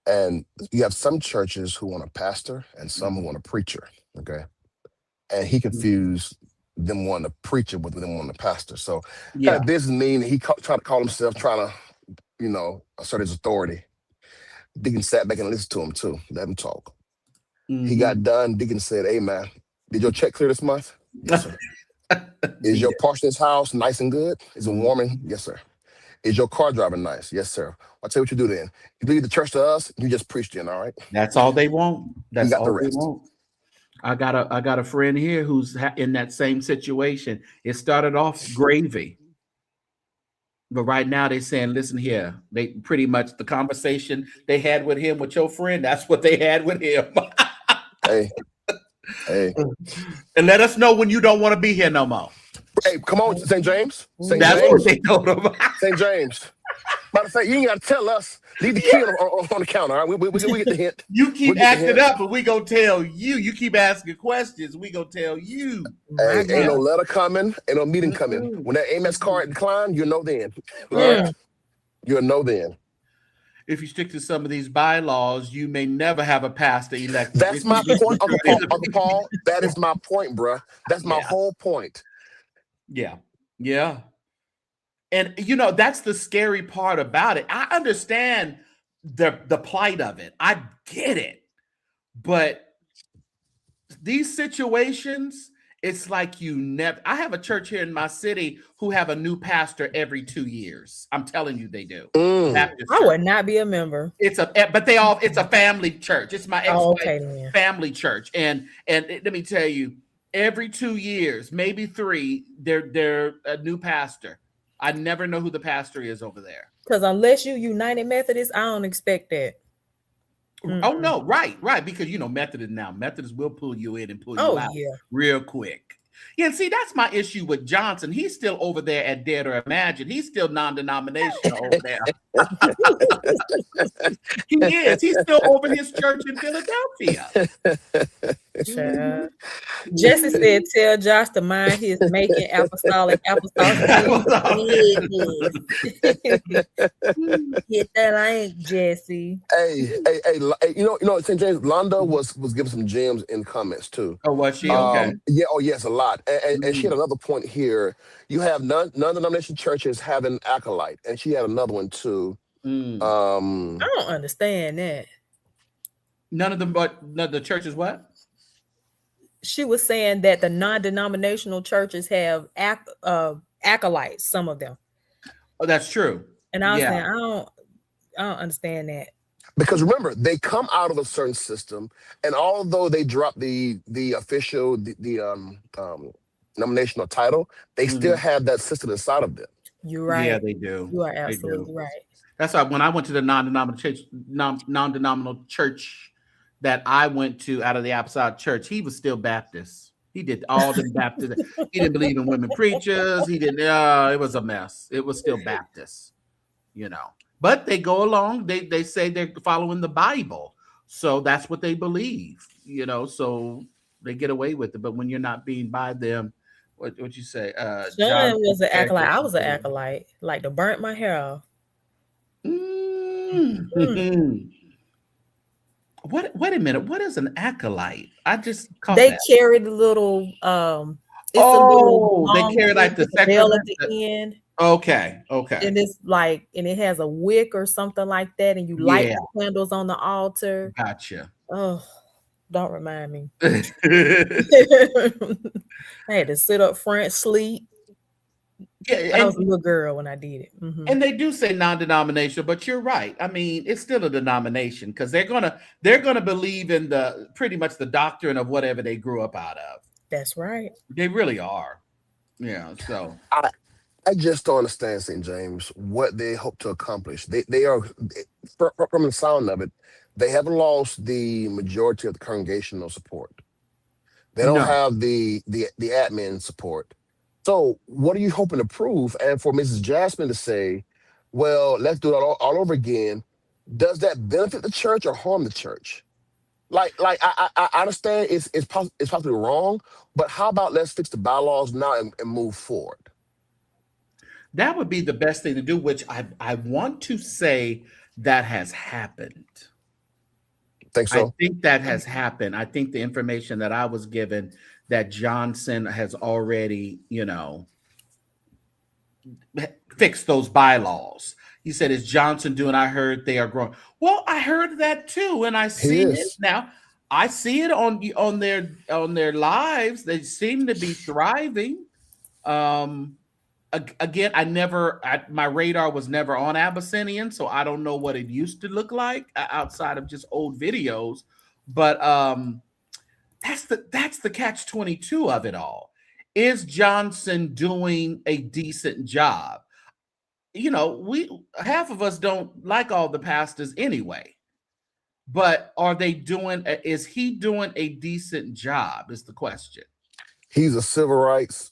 Speaker 4: And you have some churches who want a pastor and some who want a preacher. Okay. And he confused them wanting a preacher with them wanting a pastor. So kind
Speaker 1: Yeah.
Speaker 4: of business mean he tried to call himself trying to, assert his authority. Deacon sat back and listened to him too. Let him talk. He got done. Deacon said, "Hey man, did your check clear this month?" "Yes, sir." "Is your parsonage house nice and good? Is it warming?" "Yes, sir." "Is your car driving nice?" "Yes, sir." "I'll tell you what you do then. You leave the church to us, you just preach then, all right?"
Speaker 1: That's all they want.
Speaker 4: You
Speaker 1: That's
Speaker 4: got the
Speaker 1: all they
Speaker 4: rest.
Speaker 1: want. I got a friend here who's in that same situation. It started off gravy, but right now they're saying, "Listen here." They pretty much the conversation they had with him with your friend. That's what they had with him.
Speaker 4: Hey, hey,
Speaker 1: And let us know when you don't want to be here no more.
Speaker 4: hey, come on, St. James. St.
Speaker 1: That's what
Speaker 4: James.
Speaker 1: they told him.
Speaker 4: St. James. Matter of fact, you ain't got to tell us. Leave the key on the counter. All right? We get the hint.
Speaker 1: You keep
Speaker 4: get the
Speaker 1: acting
Speaker 4: hint.
Speaker 1: up, and we gonna tell you. You keep asking questions, we gonna tell you.
Speaker 4: Hey, ain't no letter coming, ain't no meeting coming. When that Amex card decline, you know then. All right? You'll know then.
Speaker 1: If you stick to some of these bylaws, you may never have a pastor elected.
Speaker 4: That's my point, Uncle Paul. That is my point, bruh. That's my whole point.
Speaker 1: Yeah. And that's the scary part about it. I understand the plight of it. I get it. But these situations, it's like you never. I have a church here in my city who have a new pastor every 2 years. I'm telling you, they do.
Speaker 3: I would not be a member.
Speaker 1: It's a family church. It's my ex-wife family church, and let me tell you, every 2 years, maybe 3, they're a new pastor. I never know who the pastor is over there.
Speaker 3: Because unless you United Methodist, I don't expect that.
Speaker 1: Oh no, right, because Methodists will pull you in and pull you out real quick. Yeah, and see, that's my issue with Johnson. He's still over there at Dare to Imagine. He's still non-denominational over there. He is. He's still over his church in Philadelphia.
Speaker 3: Jesse said, "Tell Josh to mind his making apostolic applesauce." Get that ain't Jesse.
Speaker 4: Hey, St. James, Londa was giving some gems in comments too.
Speaker 1: Oh, was she? Okay.
Speaker 4: Yeah, yes, a lot. And she had another point here. You have non-denomination churches having acolyte, and she had another one too.
Speaker 3: I don't understand that.
Speaker 1: None of them, but the churches what?
Speaker 3: She was saying that the non-denominational churches have acolytes, some of them.
Speaker 1: Oh, that's true.
Speaker 3: And I was saying, I don't understand that.
Speaker 4: Because remember, they come out of a certain system, and although they drop the official, the nominational title, they still have that system inside of them.
Speaker 3: You're right.
Speaker 1: Yeah, they do.
Speaker 3: You are absolutely right.
Speaker 1: That's why when I went to the non-denominational church that I went to out of the Apostolic Church, he was still Baptist. He did all the Baptist. He didn't believe in women preachers. He didn't. It was a mess. It was still Baptist, But they go along. They say they're following the Bible, so that's what they believe. So they get away with it. But when you're not being by them, what you say?
Speaker 3: John was an acolyte. I was an acolyte. Like to burnt my hair off.
Speaker 1: Wait a minute. What is an acolyte? I just caught
Speaker 3: they
Speaker 1: that.
Speaker 3: carry the little
Speaker 1: they carry like the
Speaker 3: bell at the end.
Speaker 1: Okay.
Speaker 3: And it's like, and it has a wick or something like that, and you light the candles on the altar.
Speaker 1: Gotcha.
Speaker 3: Oh, don't remind me. I had to sit up front, sleep. Yeah, I was a little girl when I did it.
Speaker 1: And they do say non-denominational, but you're right. I mean, it's still a denomination because they're gonna believe in pretty much the doctrine of whatever they grew up out of.
Speaker 3: That's right.
Speaker 1: They really are. Yeah. So
Speaker 4: I just don't understand, St. James, what they hope to accomplish. They are, from the sound of it, they haven't lost the majority of the congregational support. They don't
Speaker 1: No,
Speaker 4: have the admin support. So what are you hoping to prove? And for Mrs. Jasmine to say, well, let's do it all over again. Does that benefit the church or harm the church? I understand it's possibly wrong, but how about let's fix the bylaws now and move forward?
Speaker 1: that would be the best thing to do, which I want to say that has happened.
Speaker 4: Think
Speaker 1: I
Speaker 4: so?
Speaker 1: think that has happened. I think the information that I was given that Johnson has already, fixed those bylaws. He said, "Is Johnson doing?" I heard they are growing. Well, I heard that too, and I
Speaker 4: He
Speaker 1: see it
Speaker 4: is.
Speaker 1: now. I see it on their lives. They seem to be thriving. Um, Again, my radar was never on Abyssinian, so I don't know what it used to look like outside of just old videos. But that's the catch-22 of it all. Is Johnson doing a decent job? We half of us don't like all the pastors anyway. But is he doing a decent job is the question.
Speaker 4: He's a civil rights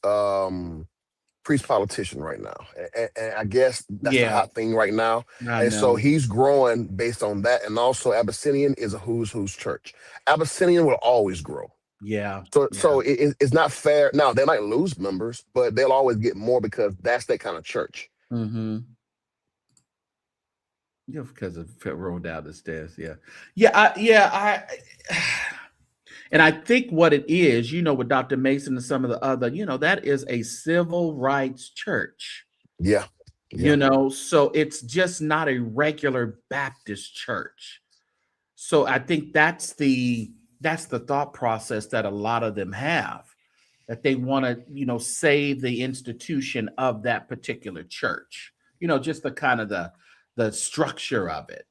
Speaker 4: priest politician right now. And I guess that's the
Speaker 1: Yeah,
Speaker 4: hot thing right now.
Speaker 1: I
Speaker 4: And so
Speaker 1: know.
Speaker 4: he's growing based on that. And also Abyssinian is a who's church. Abyssinian will always grow.
Speaker 1: Yeah,
Speaker 4: So
Speaker 1: yeah.
Speaker 4: it's not fair. Now they might lose members, but they'll always get more because that's that kind of church.
Speaker 1: Mm-hmm. Yeah, because of rolled down the stairs. Yeah, and I think what it is, with Dr. Mason and some of the other, that is a civil rights church.
Speaker 4: Yeah. Yeah.
Speaker 1: So it's just not a regular Baptist church. So I think that's the thought process that a lot of them have, that they want to, save the institution of that particular church. Just the kind of the structure of it.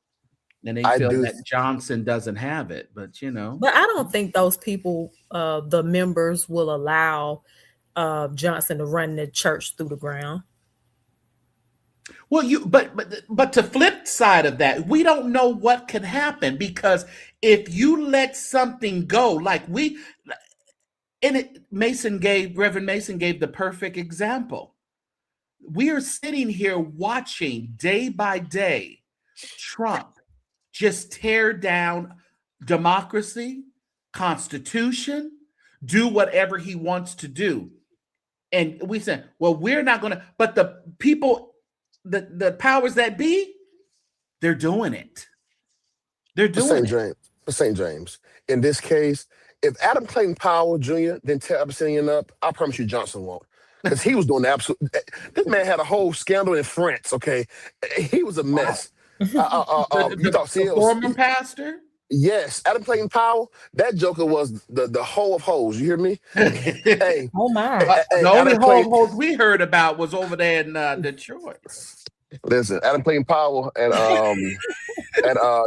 Speaker 1: And they
Speaker 4: I
Speaker 1: feel
Speaker 4: do.
Speaker 1: that Johnson doesn't have it, but
Speaker 3: But I don't think those people, the members, will allow Johnson to run the church through the ground.
Speaker 1: well, but to flip side of that, we don't know what can happen, because if you let something go, Reverend Mason gave the perfect example. We are sitting here watching day by day Trump just tear down democracy, constitution, do whatever he wants to do. And we said, well, we're not going to, but the people, the powers that be, they're doing it. They're
Speaker 4: For
Speaker 1: doing
Speaker 4: St.
Speaker 1: it.
Speaker 4: James. For St. James. In this case, if Adam Clayton Powell Jr. didn't tear Abyssinian up, I promise you Johnson won't. Because he was doing the absolute. This man had a whole scandal in France. Okay, he was a mess. You thought
Speaker 1: The
Speaker 4: CL?
Speaker 1: former pastor.
Speaker 4: Yes, Adam Clayton Powell. That joker was the hoe of hoes. You hear me? Hey,
Speaker 3: Oh my!
Speaker 1: The only
Speaker 4: Adam
Speaker 1: whole
Speaker 4: Clayton.
Speaker 1: host we heard about was over there in Detroit.
Speaker 4: Listen, Adam Clayton Powell and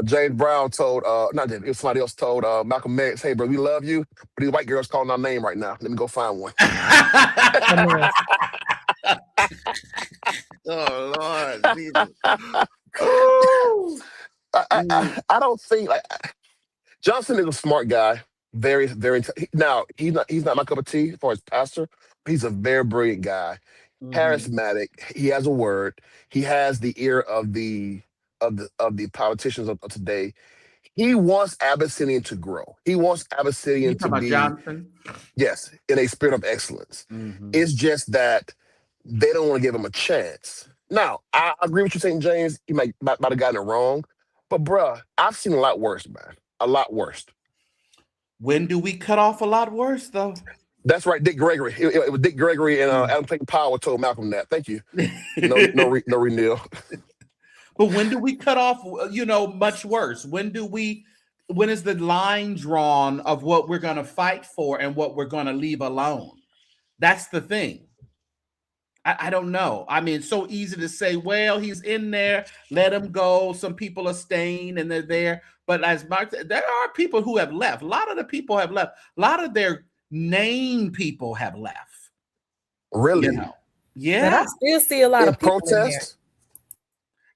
Speaker 4: James Brown told not James, it was somebody else told Malcolm X, hey bro, we love you, but these white girls calling our name right now. Let me go find one.
Speaker 1: Oh Lord, Jesus.
Speaker 4: I don't think Johnson is a smart guy. Very, very. Now he's not my cup of tea as far as pastor. But he's a very brilliant guy, charismatic. He has a word. He has the ear of the politicians of today. He wants Abyssinian to grow. He wants
Speaker 1: You
Speaker 4: Abyssinian
Speaker 1: talking
Speaker 4: to
Speaker 1: about
Speaker 4: be,
Speaker 1: Johnson?
Speaker 4: yes, in a spirit of excellence.
Speaker 1: Mm-hmm.
Speaker 4: It's just that they don't want to give him a chance. Now, I agree with you, St. James. You might have gotten it wrong. But, bruh, I've seen a lot worse, man. A lot worse.
Speaker 1: When do we cut off a lot worse, though?
Speaker 4: That's right, Dick Gregory. It was Dick Gregory and Adam Clayton Powell told Malcolm that. Thank you. No renewal.
Speaker 1: But when do we cut off, much worse? When is the line drawn of what we're going to fight for and what we're going to leave alone? That's the thing. I don't know. I mean, it's so easy to say, well, he's in there, let him go. Some people are staying and they're there. But as Mark said, there are people who have left. A lot of the people have left. A lot of their named people have left.
Speaker 4: Really?
Speaker 1: Yeah.
Speaker 3: But I still see a lot
Speaker 4: in
Speaker 3: of people
Speaker 4: protest?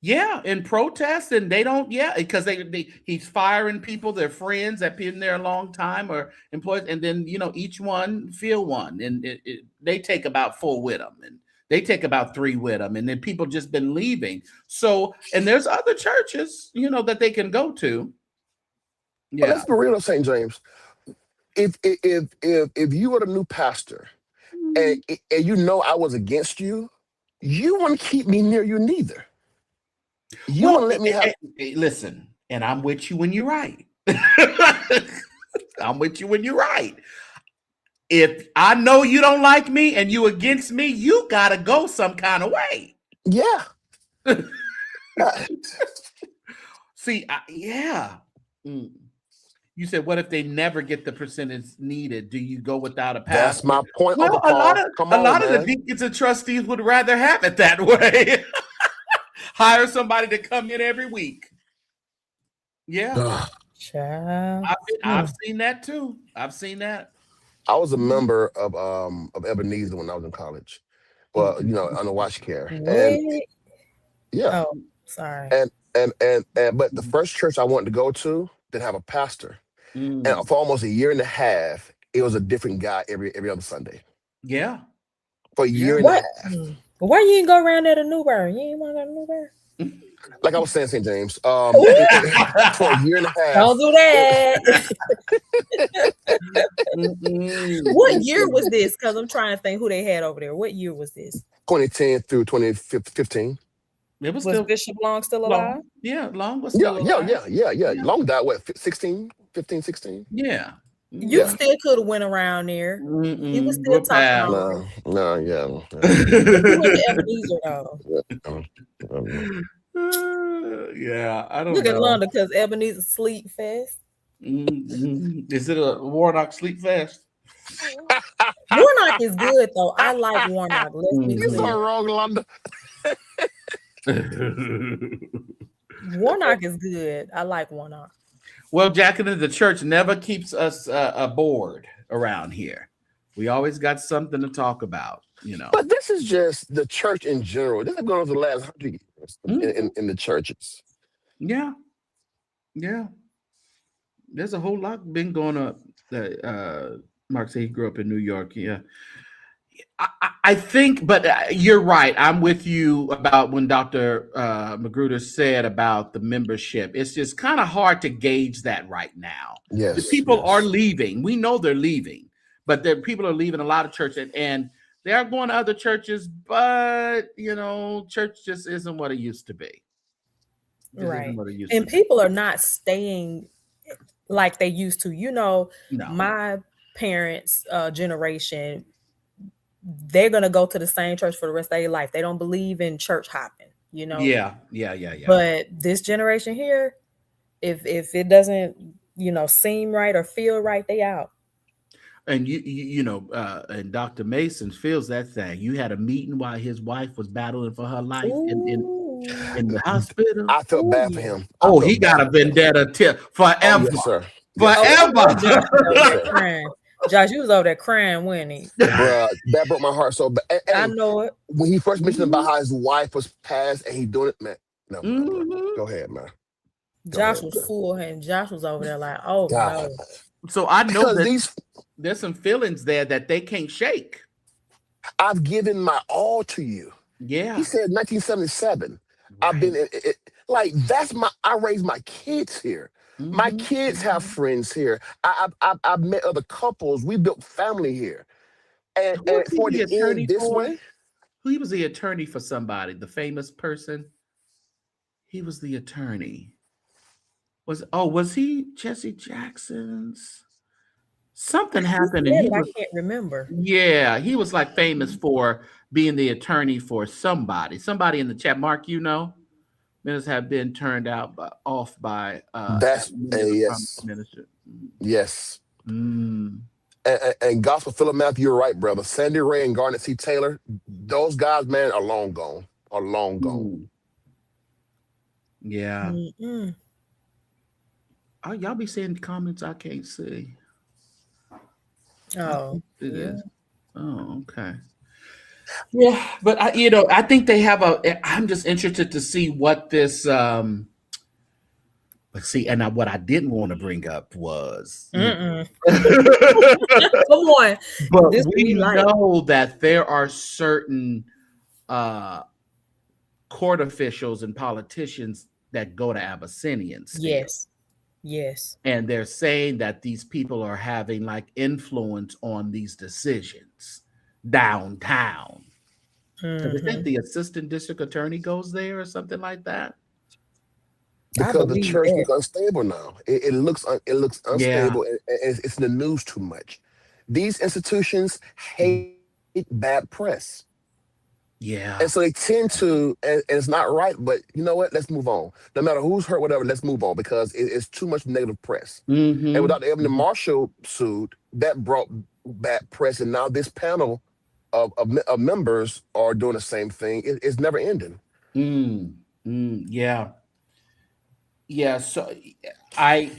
Speaker 1: Yeah, in protest, and they don't. Yeah, because he's firing people, their friends that been there a long time or employees, and then each one feel one, and they take about 4 with them, and they take about 3 with them, and then people just been leaving. So, and there's other churches, that they can go to.
Speaker 4: But
Speaker 1: Yeah.
Speaker 4: let's be real, St. James. If you were the new pastor and I was against you, you wouldn't keep me near you neither. You
Speaker 1: Well,
Speaker 4: wouldn't let me have.
Speaker 1: listen, and I'm with you when you're right. I'm with you when you're right. If I know you don't like me and you against me, you gotta go some kind of way.
Speaker 4: Yeah.
Speaker 1: See, yeah. You said, what if they never get the percentage needed? Do you go without a
Speaker 4: That's
Speaker 1: pastor?
Speaker 4: my point,
Speaker 1: Well,
Speaker 4: Uncle Paul. Come
Speaker 1: a
Speaker 4: on,
Speaker 1: lot of the
Speaker 4: man.
Speaker 1: deacons and trustees would rather have it that way. Hire somebody to come in every week. Yeah.
Speaker 3: Child.
Speaker 1: I've seen that too. I've seen that.
Speaker 4: I was a member of Ebenezer when I was in college. Well, under watch care. And
Speaker 3: Wait.
Speaker 4: yeah.
Speaker 3: Oh, sorry.
Speaker 4: And but the first church I wanted to go to didn't have a pastor. And
Speaker 1: Mm.
Speaker 4: for almost a year and a half, it was a different guy every other Sunday.
Speaker 1: Yeah.
Speaker 4: For a
Speaker 1: Yeah.
Speaker 4: year and a
Speaker 3: What?
Speaker 4: half.
Speaker 3: Why you ain't go around there to Newburgh? You ain't want to go to Newburgh?
Speaker 4: Like I was saying, St. James,
Speaker 3: Ooh,
Speaker 4: for a year and a
Speaker 3: don't
Speaker 4: half.
Speaker 3: do that. What year was
Speaker 4: It,
Speaker 3: this? Because I'm trying to think who they had over there. What year was this?
Speaker 4: 2010 through 2015.
Speaker 1: It was
Speaker 3: Was
Speaker 1: still
Speaker 3: Bishop Long still alive?
Speaker 1: long. Yeah, Long was
Speaker 4: Yeah,
Speaker 1: still
Speaker 4: yeah,
Speaker 1: alive.
Speaker 4: yeah.
Speaker 1: Yeah.
Speaker 4: Long died, what, 16, 15, 16?
Speaker 1: Yeah.
Speaker 3: You
Speaker 4: Yeah.
Speaker 3: still could have went around there. He was still
Speaker 1: What
Speaker 3: talking
Speaker 1: path?
Speaker 3: all right.
Speaker 4: No, yeah.
Speaker 3: But you went to Ebenezer though.
Speaker 1: Yeah, I don't
Speaker 3: Look at
Speaker 1: know.
Speaker 3: London because Ebenezer sleep fast.
Speaker 1: Is it a Warnock Sleep Fest?
Speaker 3: Warnock is good though. I like Warnock. Let's be
Speaker 4: You're so
Speaker 3: clear.
Speaker 4: wrong, Londa.
Speaker 3: Warnock is good. I like Warnock.
Speaker 1: Well, Jacqueline, the church never keeps us bored around here. We always got something to talk about,
Speaker 4: But this is just the church in general. This is going on for the last 100 years
Speaker 1: Mhm.
Speaker 4: in the churches.
Speaker 1: Yeah, yeah. There's a whole lot been going up. That Mark said he grew up in New York. Yeah, I think, but you're right. I'm with you about when Dr. Magruder said about the membership. It's just kind of hard to gauge that right now. The
Speaker 4: Yes,
Speaker 1: people are
Speaker 4: yes.
Speaker 1: leaving. We know they're leaving, but people are leaving a lot of churches, and they are going to other churches. But church just isn't what it used to be. Just isn't
Speaker 3: Right.
Speaker 1: what it used to
Speaker 3: And
Speaker 1: be.
Speaker 3: people are not staying like they used to.
Speaker 1: No.
Speaker 3: My parents' generation, they're gonna go to the same church for the rest of their life. They don't believe in church hopping.
Speaker 1: Yeah.
Speaker 3: But this generation here, if it doesn't, seem right or feel right, they out.
Speaker 1: And and Dr. Mason feels that thing. You had a meeting while his wife was battling for her life
Speaker 3: Ooh,
Speaker 1: in the hospital.
Speaker 4: I felt
Speaker 3: ooh,
Speaker 4: bad for
Speaker 3: yeah.
Speaker 4: him. I
Speaker 1: Oh,
Speaker 4: felt
Speaker 1: he got
Speaker 4: bad
Speaker 1: a
Speaker 4: for him.
Speaker 1: vendetta till
Speaker 4: Oh,
Speaker 1: forever.
Speaker 4: yes, sir. Yes,
Speaker 3: Oh,
Speaker 4: sir.
Speaker 3: I know
Speaker 1: Forever.
Speaker 3: Josh was over
Speaker 4: Yes,
Speaker 3: there
Speaker 4: sir.
Speaker 3: crying. Josh, you was over there crying, wasn't he?
Speaker 4: Bruh, that broke my heart so bad.
Speaker 3: I
Speaker 4: And
Speaker 3: know it.
Speaker 4: when he first mentioned about
Speaker 1: Mhm.
Speaker 4: how his wife was passed and he doing it, man. Never mind, bro.
Speaker 1: Mhm.
Speaker 4: Go ahead, man. Go
Speaker 3: Josh
Speaker 4: ahead,
Speaker 3: was
Speaker 4: man.
Speaker 3: full, and Josh was over there like, "Oh
Speaker 4: God.
Speaker 3: no."
Speaker 1: So I know
Speaker 4: Because
Speaker 1: that there's some feelings there that they can't shake.
Speaker 4: I've given my all to you. He
Speaker 1: Yeah.
Speaker 4: said 1977. I've
Speaker 1: Right.
Speaker 4: been like I raised my kids here. My kids have
Speaker 1: Mhm.
Speaker 4: friends here. I've met other couples. We built family here.
Speaker 1: Who
Speaker 4: And
Speaker 1: was he
Speaker 4: for
Speaker 1: the
Speaker 4: the end
Speaker 1: attorney
Speaker 4: this
Speaker 1: for?
Speaker 4: way,
Speaker 1: He was the attorney for somebody, the famous person. He was the attorney. Was he Jesse Jackson's? Something
Speaker 3: He
Speaker 1: happened and
Speaker 3: said
Speaker 1: he
Speaker 3: it. I
Speaker 1: was
Speaker 3: can't remember.
Speaker 1: yeah, he was like famous for being the attorney for somebody. Somebody in the chat, Mark, ministers have been turned out off by
Speaker 4: that's
Speaker 1: many
Speaker 4: a
Speaker 1: of the prominent
Speaker 4: yes.
Speaker 1: ministers.
Speaker 4: Yes.
Speaker 1: Mm.
Speaker 4: And Gospel Philip Matthew, you're right, brother. Sandy Ray and Garnet C. Taylor, those guys, man, are long gone. Are long gone.
Speaker 1: Mm. Yeah.
Speaker 3: Mm-mm.
Speaker 1: Oh, y'all be saying comments I can't see. I
Speaker 3: Oh
Speaker 1: can't see
Speaker 3: yeah.
Speaker 1: this. Oh, okay. Yeah, but I think they have I'm just interested to see what this. But see, and what I didn't want to bring up was,
Speaker 3: Mm-mm.
Speaker 1: but
Speaker 3: Come on, this we
Speaker 1: we
Speaker 3: like.
Speaker 1: know that there are certain uh, court officials and politicians that go to Abyssinian still.
Speaker 3: Yes, yes.
Speaker 1: And they're saying that these people are having like influence on these decisions downtown. Because I think
Speaker 3: Hmm.
Speaker 1: the assistant district attorney goes there or something like that.
Speaker 3: I
Speaker 4: Because the
Speaker 3: believe
Speaker 4: church
Speaker 3: that.
Speaker 4: looks unstable now. It looks
Speaker 1: Yeah.
Speaker 4: unstable, and it's in the news too much. These institutions hate bad press, and so
Speaker 1: Yeah.
Speaker 4: they tend to, and it's not right. But you know what? Let's move on. No matter who's hurt, whatever, let's move on because it's too much negative press. And
Speaker 1: Mm-hmm.
Speaker 4: without the Evan
Speaker 1: Mm-hmm.
Speaker 4: Marshall suit, that brought bad press, and now this panel of members are doing the same thing. It's never ending.
Speaker 1: Mm. Mm. Yeah. Yeah. So I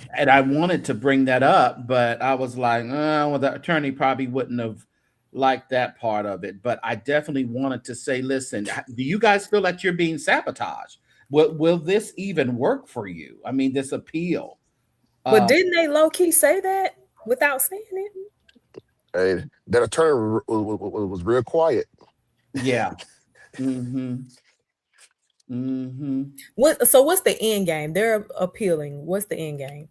Speaker 1: wanted to bring that up, but I was like, well, the attorney probably wouldn't have liked that part of it. But I definitely wanted to say, listen, do you guys feel like you're being sabotaged? Will this even work for you? I mean, this appeal.
Speaker 3: But
Speaker 1: Uh,
Speaker 3: didn't they low key say that without saying it?
Speaker 4: And that attorney was real quiet.
Speaker 1: yeah. Mm-hmm. Mm-hmm.
Speaker 3: What? So what's the end game? They're appealing. What's the end game?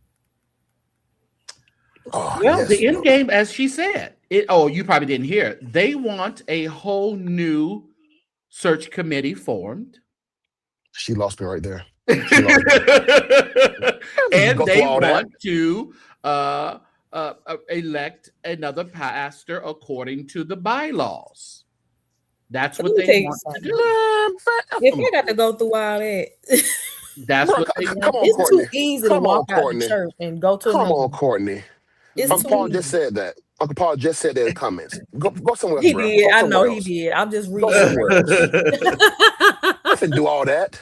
Speaker 4: Oh
Speaker 1: Well,
Speaker 4: yes,
Speaker 1: the end game, as she said, you probably didn't hear it. They want a whole new search committee formed.
Speaker 4: she lost me right there.
Speaker 1: And
Speaker 4: She lost me. Go through
Speaker 1: they
Speaker 4: all that.
Speaker 1: want to elect another pastor according to the bylaws. That's
Speaker 3: So let
Speaker 1: what
Speaker 3: me
Speaker 1: they
Speaker 3: tell you
Speaker 1: want to
Speaker 3: something.
Speaker 1: do.
Speaker 4: Man,
Speaker 3: If
Speaker 4: fam.
Speaker 3: I got to go through all that,
Speaker 1: That's
Speaker 4: Bro,
Speaker 1: what they
Speaker 4: come
Speaker 1: want
Speaker 4: on,
Speaker 1: to
Speaker 3: it's
Speaker 1: do.
Speaker 3: too
Speaker 4: Courtney.
Speaker 3: easy to
Speaker 4: Come
Speaker 3: walk
Speaker 4: on,
Speaker 3: out the
Speaker 4: Courtney.
Speaker 3: church and go to
Speaker 4: Come
Speaker 3: another
Speaker 4: on,
Speaker 3: one.
Speaker 4: Courtney.
Speaker 3: It's
Speaker 4: Uncle
Speaker 3: too
Speaker 4: Paul
Speaker 1: Mhm.
Speaker 4: just
Speaker 3: easy.
Speaker 4: said that. Uncle Paul just said that in the comments. Go somewhere else,
Speaker 3: He
Speaker 4: bro.
Speaker 3: did.
Speaker 4: Go
Speaker 3: I know
Speaker 4: somewhere
Speaker 3: he
Speaker 4: else.
Speaker 3: did. I'm just
Speaker 4: Go somewhere
Speaker 3: reiterating.
Speaker 4: else. I can do all that.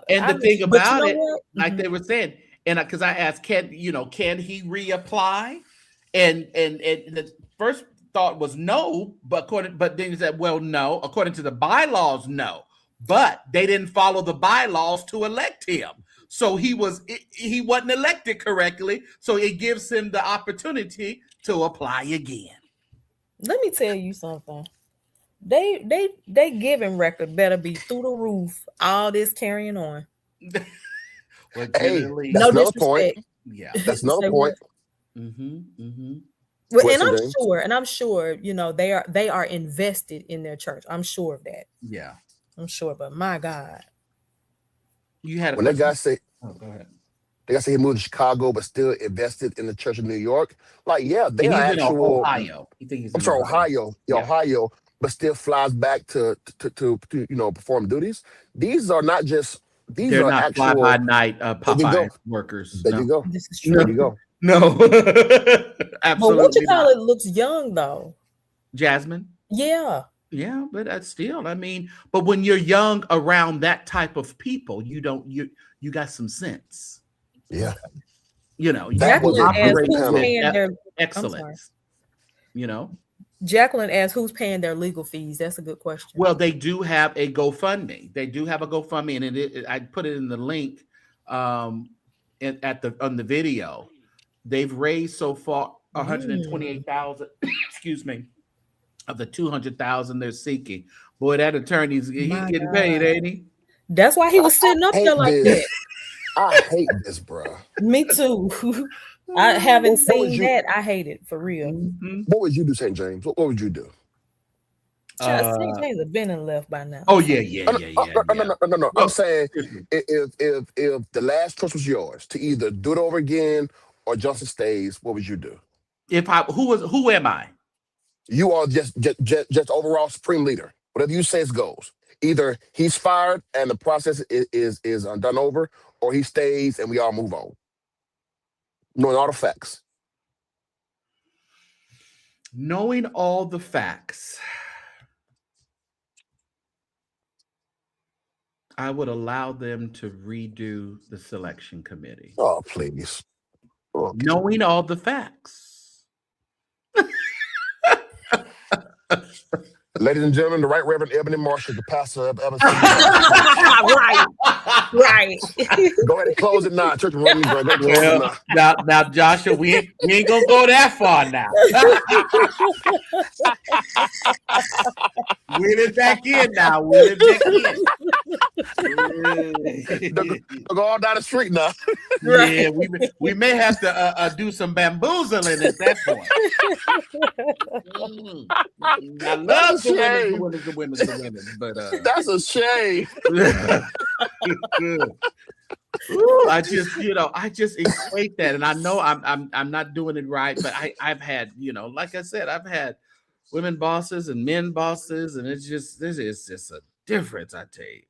Speaker 1: And the thing
Speaker 3: But you
Speaker 1: about
Speaker 3: know
Speaker 1: it,
Speaker 3: what?
Speaker 1: like they were saying, and because I asked, can he reapply? And the first thought was no, but then he said, well, no, according to the bylaws, no, but they didn't follow the bylaws to elect him, so he wasn't elected correctly, so it gives him the opportunity to apply again.
Speaker 3: Let me tell you something. They giving record better be through the roof. All this carrying on.
Speaker 1: Well,
Speaker 4: Hey,
Speaker 1: generally,
Speaker 4: that's
Speaker 3: No
Speaker 4: another point.
Speaker 3: disrespect.
Speaker 1: yeah.
Speaker 4: That's another
Speaker 3: Say what?
Speaker 4: point.
Speaker 1: Mm-hmm. Mm-hmm.
Speaker 3: Well,
Speaker 4: What's James?
Speaker 3: and I'm sure, they are invested in their church. I'm sure of that.
Speaker 1: Yeah.
Speaker 3: I'm sure, but my God.
Speaker 1: You had a
Speaker 4: When that guy
Speaker 1: question?
Speaker 4: say
Speaker 1: Oh, go ahead.
Speaker 4: the guy say he moved to Chicago but still invested in the Church of New York, like yeah, they are
Speaker 1: He's in
Speaker 4: actual.
Speaker 1: Ohio. You think he's
Speaker 4: I'm
Speaker 1: in
Speaker 4: sorry,
Speaker 1: Ohio?
Speaker 4: Ohio, yeah,
Speaker 1: Yeah.
Speaker 4: Ohio, but still flies back to perform duties. These are not just these
Speaker 1: They're
Speaker 4: are
Speaker 1: not fly by
Speaker 4: actual.
Speaker 1: night
Speaker 4: There you
Speaker 1: Popeye
Speaker 4: go.
Speaker 1: workers.
Speaker 4: There you
Speaker 1: No.
Speaker 4: go.
Speaker 3: This is
Speaker 4: There
Speaker 3: true.
Speaker 4: you
Speaker 1: No.
Speaker 4: go.
Speaker 1: No.
Speaker 3: But what you
Speaker 1: Absolutely
Speaker 3: call
Speaker 1: not.
Speaker 3: it looks young though.
Speaker 1: Jasmine.
Speaker 3: Yeah.
Speaker 1: Yeah, but that's still, I mean, but when you're young around that type of people, you got some sense.
Speaker 4: Yeah,
Speaker 3: Okay.
Speaker 1: You
Speaker 4: that was a
Speaker 3: Jacqueline asked
Speaker 4: great
Speaker 1: operate
Speaker 3: who's
Speaker 1: with
Speaker 4: panel.
Speaker 3: paying their I'm sorry.
Speaker 1: excellence, you know.
Speaker 3: Jacqueline asked who's paying their legal fees. That's a good question.
Speaker 1: Well, they do have a GoFundMe. They do have a GoFundMe, and I put it in the link um, at the on the video. They've raised so far
Speaker 3: Mm,
Speaker 1: 128,000. Excuse me, of the 200,000 they're seeking. Boy, that he's
Speaker 3: my
Speaker 1: getting paid,
Speaker 3: God.
Speaker 1: ain't he?
Speaker 3: That's why he was
Speaker 4: I
Speaker 3: sitting up there
Speaker 4: hate
Speaker 3: like that.
Speaker 4: this. I hate this, bro.
Speaker 3: Me too. I haven't
Speaker 4: What would
Speaker 3: seen
Speaker 4: you?
Speaker 3: that. I hate it for real.
Speaker 1: Mhm.
Speaker 4: What would you do, St. James? What would you do?
Speaker 3: St.
Speaker 1: Uh,
Speaker 3: James have been and left by now.
Speaker 1: oh
Speaker 3: I'm
Speaker 1: yeah,
Speaker 3: sorry.
Speaker 1: yeah,
Speaker 4: No,
Speaker 1: yeah,
Speaker 4: no,
Speaker 1: yeah,
Speaker 4: no, no,
Speaker 1: yeah.
Speaker 4: no, no, no, no. I'm
Speaker 1: Well,
Speaker 4: saying
Speaker 1: excuse me.
Speaker 4: if the last choice was yours to either do it over again or Johnson stays, what would you do?
Speaker 1: If I who am I?
Speaker 4: You are just overall supreme leader. Whatever you say goes. Either he's fired and the process is done over, or he stays and we all move on, knowing all the facts.
Speaker 1: Knowing all the facts, I would allow them to redo the selection committee.
Speaker 4: Oh, please. Okay.
Speaker 1: Knowing all the facts.
Speaker 4: Ladies and gentlemen, the Right Reverend Ebony Marshall, the pastor of Evans.
Speaker 3: Right.
Speaker 4: Go ahead and close it now. Church running, bro. Go ahead and close it
Speaker 1: now, Joshua, we ain't gonna go that far now. Wheel it back in now. Wheel it back in.
Speaker 4: Go all down the street now.
Speaker 1: Yeah, we may have to do some bamboozling at that point. I love the women, but
Speaker 4: that's a shame.
Speaker 1: I just equate that, and I know I'm not doing it right, but I've had, like I said, I've had women bosses and men bosses, and this is just a difference, I tell you.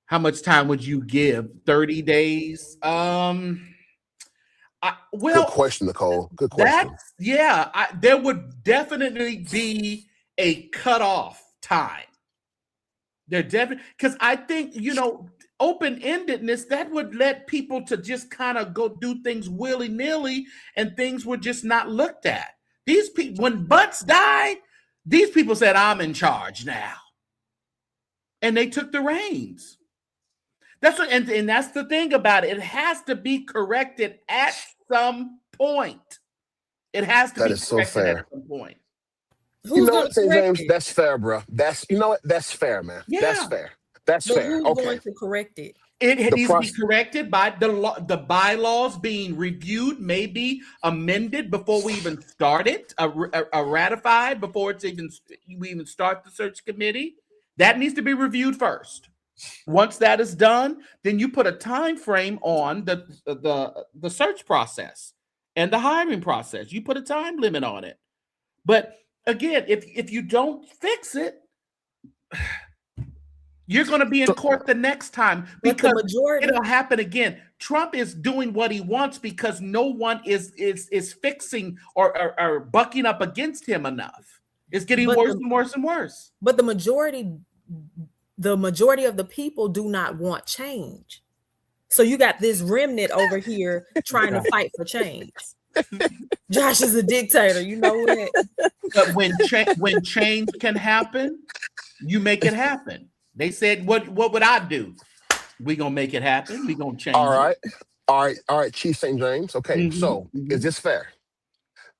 Speaker 1: How much time would you give? 30 days? Good
Speaker 4: question, Nicole. Good question.
Speaker 1: There would definitely be a cutoff time. There definitely, because I think, open-endedness, that would let people to just kind of go do things willy-nilly, and things were just not looked at. These people, when Butts died, these people said, I'm in charge now. And they took the reins. That's what, and that's the thing about it. It has to be corrected at some point. It has to be corrected
Speaker 4: so fair.
Speaker 1: At some point.
Speaker 3: Who's going to correct
Speaker 4: James,
Speaker 3: it?
Speaker 4: that's fair, bro. That's fair, man.
Speaker 1: Yeah.
Speaker 4: That's fair. That's fair.
Speaker 3: Who's going to correct it?
Speaker 1: It needs to be corrected by the bylaws being reviewed, maybe amended before we even start it, ratified before we even start the search committee. That needs to be reviewed first. Once that is done, then you put a time frame on the search process and the hiring process. You put a time limit on it. But again, if you don't fix it, you're going to be in court the next time, because it'll happen again. Trump is doing what he wants because no one is fixing or bucking up against him enough. It's getting worse and worse and worse.
Speaker 3: But the majority of the people do not want change. So you got this remnant over here trying to fight for change. Josh is a dictator, you know what?
Speaker 1: But when change can happen, you make it happen. They said, what would I do? We're going to make it happen. We're going to change.
Speaker 4: All right, Chief St. James. Okay, so is this fair?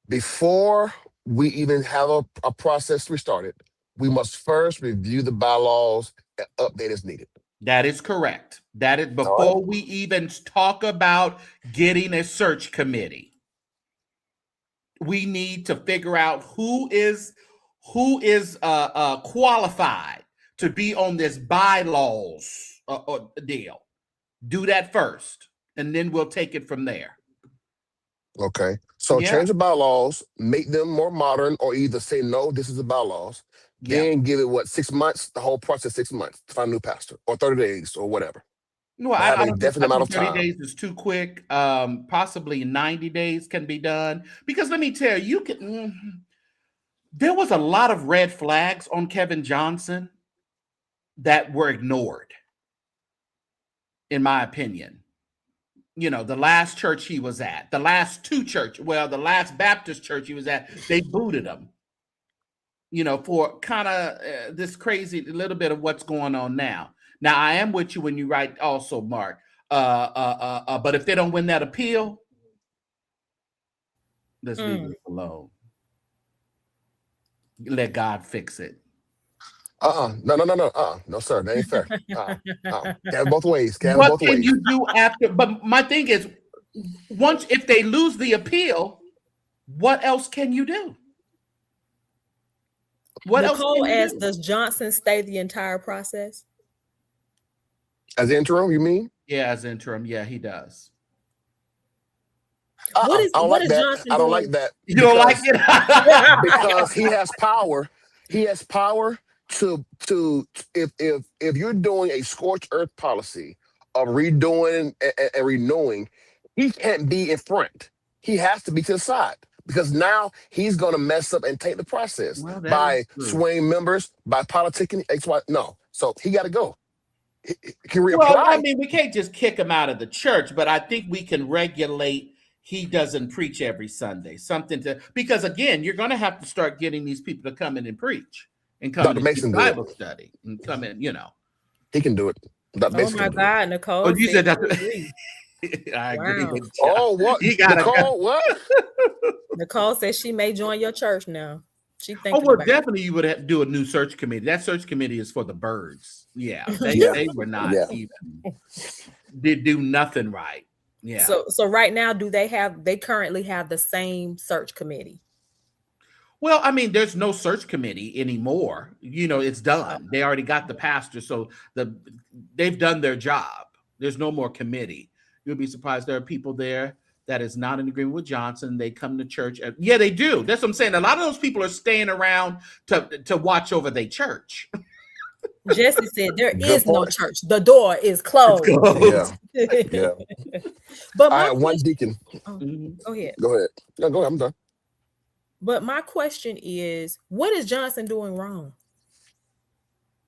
Speaker 4: Before we even have a process restarted, we must first review the bylaws and update as needed.
Speaker 1: That is correct. That is before we even talk about getting a search committee. We need to figure out who is qualified to be on this bylaws deal. Do that first, and then we'll take it from there.
Speaker 4: Okay. So change the bylaws, make them more modern, or either say, no, this is the bylaws. Then give it, 6 months? The whole process, 6 months to find a new pastor, or 30 days, or whatever.
Speaker 1: No, I don't think 30 days is too quick. Possibly 90 days can be done. Because let me tell you, there was a lot of red flags on Kevin Johnson that were ignored, in my opinion. The last church he was at, the last the last Baptist church he was at, they booted him, for kind of this crazy little bit of what's going on now. Now, I am with you when you write also, Mark, but if they don't win that appeal, let's leave it alone. Let God fix it.
Speaker 4: No. No, sir. That ain't fair. Can't have both ways.
Speaker 1: What can you do after? But my thing is, if they lose the appeal, what else can you do?
Speaker 3: Nicole asked, does Johnson stay the entire process?
Speaker 4: As interim, you mean?
Speaker 1: Yeah, as interim. Yeah, he does.
Speaker 3: What is Johnson doing?
Speaker 4: I don't like that.
Speaker 1: You don't like it?
Speaker 4: Because he has power. He has power to if you're doing a scorched earth policy of redoing and renewing, he can't be in front. He has to be to the side, because now he's going to mess up and take the process by swaying members, by politicking. No, so he got to go. He can reapply.
Speaker 1: Well, I mean, we can't just kick him out of the church, but I think we can regulate he doesn't preach every Sunday. Something to, because again, you're going to have to start getting these people to come in and preach and come in
Speaker 4: Dr.
Speaker 1: and do
Speaker 4: Mason do
Speaker 1: Bible
Speaker 4: it.
Speaker 1: study and come in,
Speaker 4: He can do it. Dr.
Speaker 3: Oh
Speaker 4: Mason
Speaker 3: my
Speaker 4: can do it.
Speaker 3: God,
Speaker 1: Oh,
Speaker 3: Nicole
Speaker 1: you
Speaker 3: said
Speaker 1: said that.
Speaker 3: she agree.
Speaker 1: I agree
Speaker 3: Wow.
Speaker 1: with you.
Speaker 4: Oh, what?
Speaker 1: You gotta
Speaker 4: Nicole, what?
Speaker 3: Nicole says she may join your church now. She
Speaker 1: Oh,
Speaker 3: thinking
Speaker 1: well,
Speaker 3: about
Speaker 1: definitely you would have to do a new search committee. That search committee is for the birds. Yeah,
Speaker 4: Yeah.
Speaker 1: they were not
Speaker 4: Yeah.
Speaker 1: even did do nothing right. Yeah.
Speaker 3: So right now, they currently have the same search committee?
Speaker 1: Well, I mean, there's no search committee anymore. It's done. They already got the pastor, so they've done their job. There's no more committee. You'll be surprised there are people there that is not in agreement with Johnson. They come to church. Yeah, they do. That's what I'm saying. A lot of those people are staying around to watch over their church.
Speaker 3: Jesse said there
Speaker 4: Good
Speaker 3: is no
Speaker 4: point.
Speaker 3: church. The door is closed.
Speaker 4: Yeah. Yeah.
Speaker 3: But
Speaker 4: I
Speaker 3: my
Speaker 4: had one
Speaker 3: question,
Speaker 4: deacon.
Speaker 3: go ahead.
Speaker 4: Go ahead. No, go ahead. I'm done.
Speaker 3: But my question is, what is Johnson doing wrong?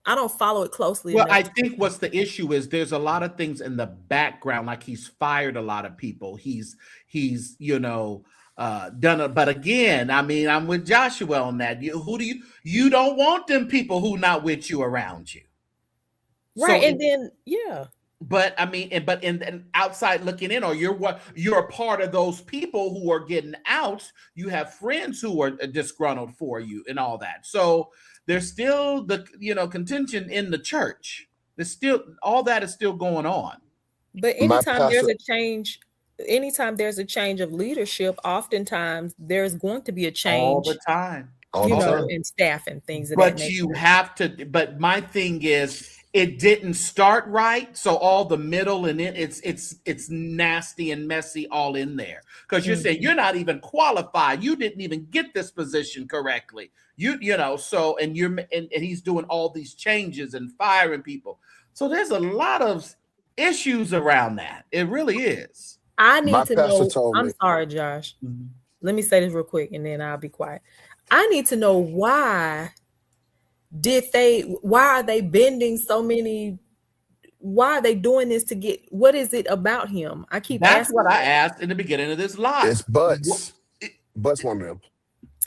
Speaker 3: I don't follow it closely
Speaker 1: Well,
Speaker 3: enough.
Speaker 1: I think what's the issue is there's a lot of things in the background, like he's fired a lot of people. He's done it. But again, I mean, I'm with Joshua on that. You don't want them people who not with you around you.
Speaker 3: Right.
Speaker 1: So
Speaker 3: And then, yeah.
Speaker 1: but I mean, and outside looking in, or you're a part of those people who are getting out. You have friends who are disgruntled for you and all that. So there's still the contention in the church. There's still all that is still going on.
Speaker 3: But anytime there's a change of leadership, oftentimes there's going to be a
Speaker 1: All
Speaker 3: change,
Speaker 1: the time.
Speaker 4: All the time.
Speaker 3: in staff and things of that
Speaker 1: But
Speaker 3: nature.
Speaker 1: you have to. But my thing is, it didn't start right, so all the middle and it's nasty and messy all in there. Because you're saying you're not even qualified. You didn't even get this position correctly. So and he's doing all these changes and firing people. So there's a lot of issues around that. It really is.
Speaker 3: I need
Speaker 4: My
Speaker 3: to
Speaker 4: pastor
Speaker 3: know.
Speaker 4: told
Speaker 3: I'm
Speaker 4: me.
Speaker 3: sorry, Josh. Let me say this real quick, and then I'll be quiet. I need to know why are they bending so many? Why are they doing this to get? What is it about him? I keep
Speaker 1: That's
Speaker 3: asking.
Speaker 1: what I asked in the beginning of this live.
Speaker 4: It's Butts. Butts wanted him.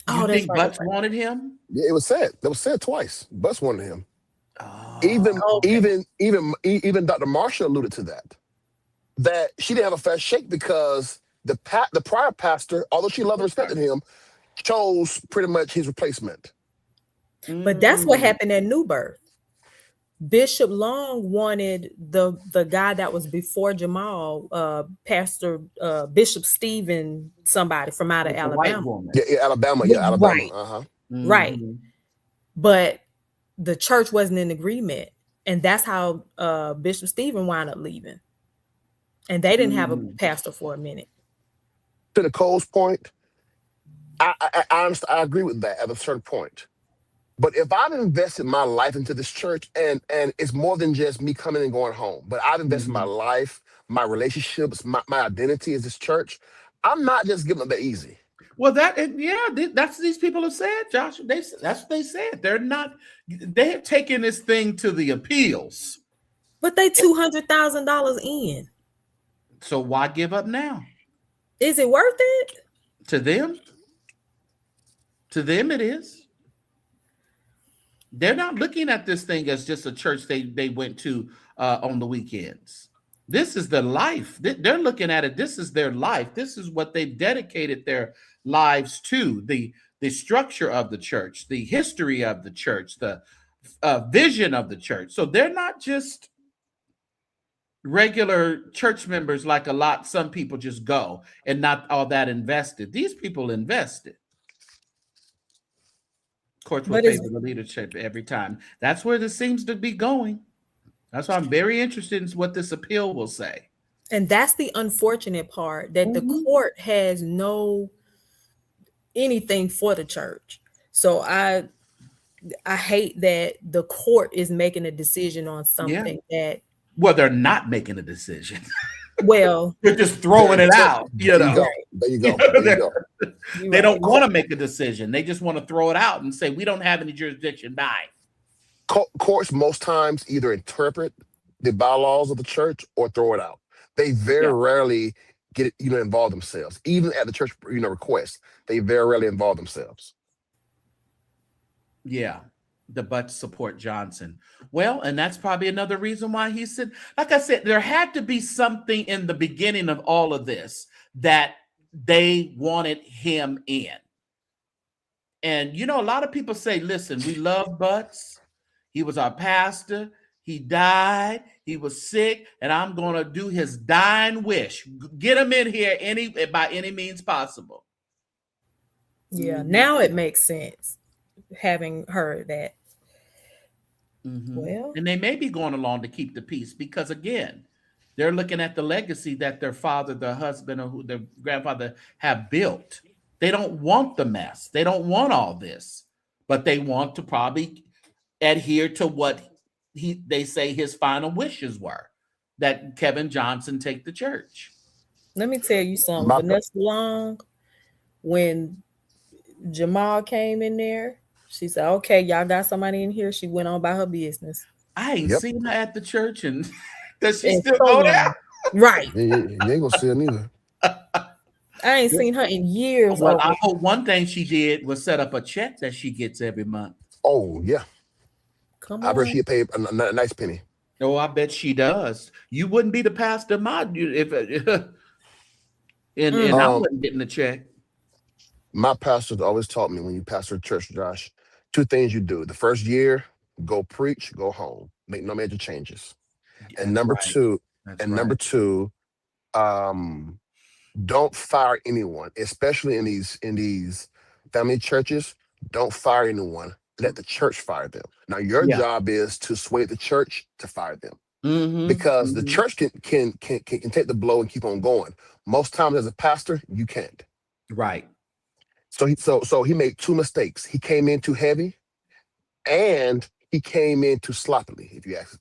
Speaker 1: You
Speaker 3: that's
Speaker 1: think
Speaker 3: right,
Speaker 1: Butts
Speaker 3: that's right.
Speaker 1: wanted him?
Speaker 4: Yeah, it was said. That was said twice. Butts wanted him.
Speaker 3: Okay.
Speaker 4: Even Dr. Marshall alluded to that. That she didn't have a fair shake because the prior pastor, although she loved and respected him, chose pretty much his replacement.
Speaker 3: But that's what happened at New Birth. Bishop Long wanted the guy that was before Jamal, Pastor Bishop Stephen, somebody from out of
Speaker 1: The white
Speaker 3: Alabama.
Speaker 1: woman.
Speaker 4: Yeah, Alabama. Yeah, Alabama.
Speaker 3: Right.
Speaker 4: Uh-huh.
Speaker 3: Right. But the church wasn't in agreement. And that's how Bishop Stephen wound up leaving. And they didn't have a pastor for a minute.
Speaker 4: To Nicole's point, I agree with that at a certain point. But if I've invested my life into this church, and it's more than just me coming and going home, but I've invested my life, my relationships, my identity as this church, I'm not just giving up that easy.
Speaker 1: Well, that's these people have said, Josh. That's what they said. They have taken this thing to the appeals.
Speaker 3: But they $200,000 in.
Speaker 1: So why give up now?
Speaker 3: Is it worth it?
Speaker 1: To them? To them it is. They're not looking at this thing as just a church they went to on the weekends. This is their life. They're looking at it. This is their life. This is what they've dedicated their lives to. The structure of the church, the history of the church, the vision of the church. So they're not just regular church members like some people just go and not all that invested. These people invested. Of course, we'll favor the leadership every time. That's where this seems to be going. That's why I'm very interested in what this appeal will say.
Speaker 3: And that's the unfortunate part, that the court has no anything for the church. So I hate that the court is making a decision on something that.
Speaker 1: Well, they're not making a decision.
Speaker 3: Well,
Speaker 1: they're just throwing it out.
Speaker 4: There you go.
Speaker 1: They don't want to make a decision. They just want to throw it out and say, we don't have any jurisdiction. Bye.
Speaker 4: Courts most times either interpret the bylaws of the church or throw it out. They very rarely involve themselves. Even at the church, request, they very rarely involve themselves.
Speaker 1: Yeah, the Butts support Johnson. Well, and that's probably another reason why he said, like I said, there had to be something in the beginning of all of this that they wanted him in. And a lot of people say, listen, we love Butts. He was our pastor. He died. He was sick, and I'm going to do his dying wish. Get him in here by any means possible.
Speaker 3: Yeah, now it makes sense having heard that. Well,
Speaker 1: And they may be going along to keep the peace because, again, they're looking at the legacy that their father, their husband, or their grandfather have built. They don't want the mess. They don't want all this, but they want to probably adhere to what they say his final wishes were, that Kevin Johnson take the church.
Speaker 3: let me tell you something. Vanessa Long, when Jamal came in there, she said, "Okay, y'all got somebody in here." She went on by her business.
Speaker 1: I ain't seen her at the church, and does she
Speaker 3: And
Speaker 1: still
Speaker 3: so
Speaker 1: go
Speaker 3: long.
Speaker 1: there?
Speaker 3: Right.
Speaker 4: You ain't gonna see her neither.
Speaker 3: I ain't seen her in years.
Speaker 1: Well, I hope one thing she did was set up a check that she gets every month.
Speaker 4: Oh yeah,
Speaker 3: Come
Speaker 4: I
Speaker 3: on.
Speaker 4: bet she get paid a nice penny.
Speaker 1: Oh, I bet she does. You wouldn't be the pastor if and I wasn't getting the check.
Speaker 4: My pastor always taught me, when you pastor a church, Josh, two things you do. The first year, go preach, go home, make no major changes. And number two, don't fire anyone, especially in these family churches. Don't fire anyone. Let the church fire them. Now, your job is to sway the church to fire them, because the church can take the blow and keep on going. Most times, as a pastor, you can't.
Speaker 1: Right.
Speaker 4: So he made two mistakes. He came in too heavy, and he came in too sloppily. If you ask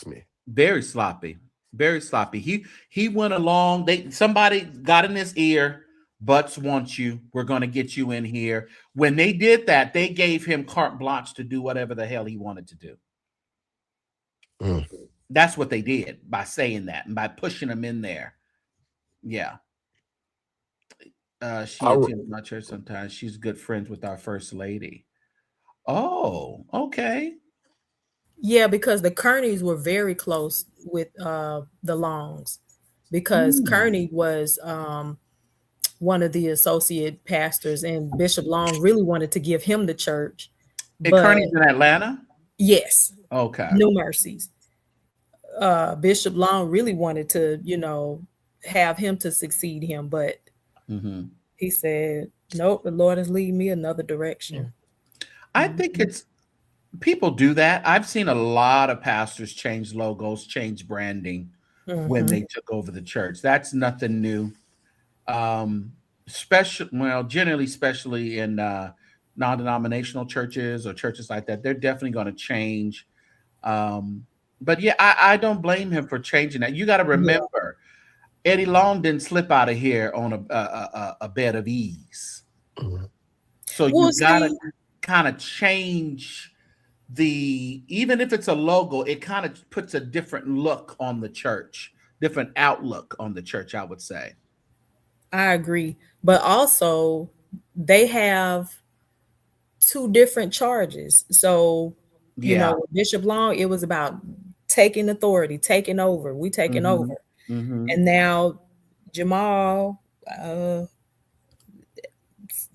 Speaker 4: me,
Speaker 1: Very sloppy. Very sloppy. He went along. Somebody got in his ear. Butts wants you. We're going to get you in here. When they did that, they gave him carte blanche to do whatever the hell he wanted to do. That's what they did by saying that and by pushing him in there. Yeah. She attends my church sometimes. She's good friends with our first lady. Oh, okay.
Speaker 3: Yeah, because the Carnys were very close with the Longs, because Carny was one of the associate pastors, and Bishop Long really wanted to give him the church.
Speaker 1: And Carney's in Atlanta?
Speaker 3: Yes.
Speaker 1: Okay.
Speaker 3: New Mercies. Bishop Long really wanted to, have him to succeed him, but he said, nope, the Lord is leading me another direction.
Speaker 1: I think people do that. I've seen a lot of pastors change logos, change branding when they took over the church. That's nothing new. Generally, especially in non-denominational churches or churches like that, they're definitely going to change. But yeah, I don't blame him for changing that. You got to remember, Eddie Long didn't slip out of here on a bed of ease. So you got to kind of change even if it's a logo, it kind of puts a different look on the church, different outlook on the church, I would say.
Speaker 3: I agree. But also, they have two different charges. So, with Bishop Long, it was about taking authority, taking over. We taking over. And now Jamal,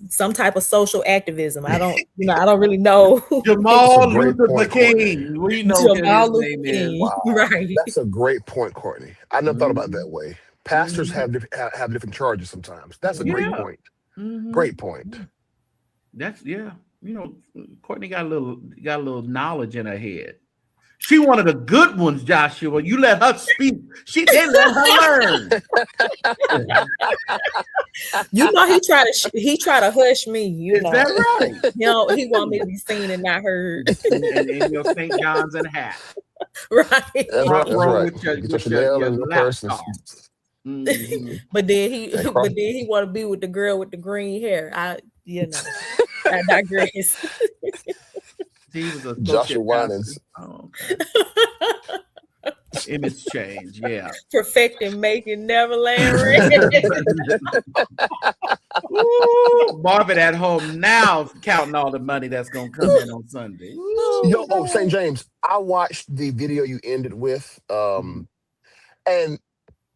Speaker 3: some type of social activism. I don't really know.
Speaker 1: Jamal Luther King. We know
Speaker 3: Jamal
Speaker 1: his name is.
Speaker 4: Wow.
Speaker 3: Right.
Speaker 4: That's a great point, Courtney. I never thought about it that way. Pastors have different charges sometimes. That's a great point. Great point.
Speaker 1: That's Courtney got a little knowledge in her head. She one of the good ones, Joshua. You let her speak. They let her learn.
Speaker 3: He tried to hush me.
Speaker 1: Is that right?
Speaker 3: He want me to be seen and not heard.
Speaker 1: in your St. John's and hat.
Speaker 3: Right.
Speaker 4: That's right.
Speaker 1: Get your Chanel
Speaker 4: in your purse.
Speaker 3: But then he want to be with the girl with the green hair. I digress.
Speaker 1: He was a
Speaker 4: Joshua Winans.
Speaker 1: Oh, okay. Image change, yeah.
Speaker 3: Perfecting making Neverland Red.
Speaker 1: Ooh, Marvin at home now counting all the money that's gonna come in on Sunday.
Speaker 4: Yo,
Speaker 3: Oh,
Speaker 4: St.
Speaker 3: God.
Speaker 4: James, I watched the video you ended with,
Speaker 1: Mhm.
Speaker 4: and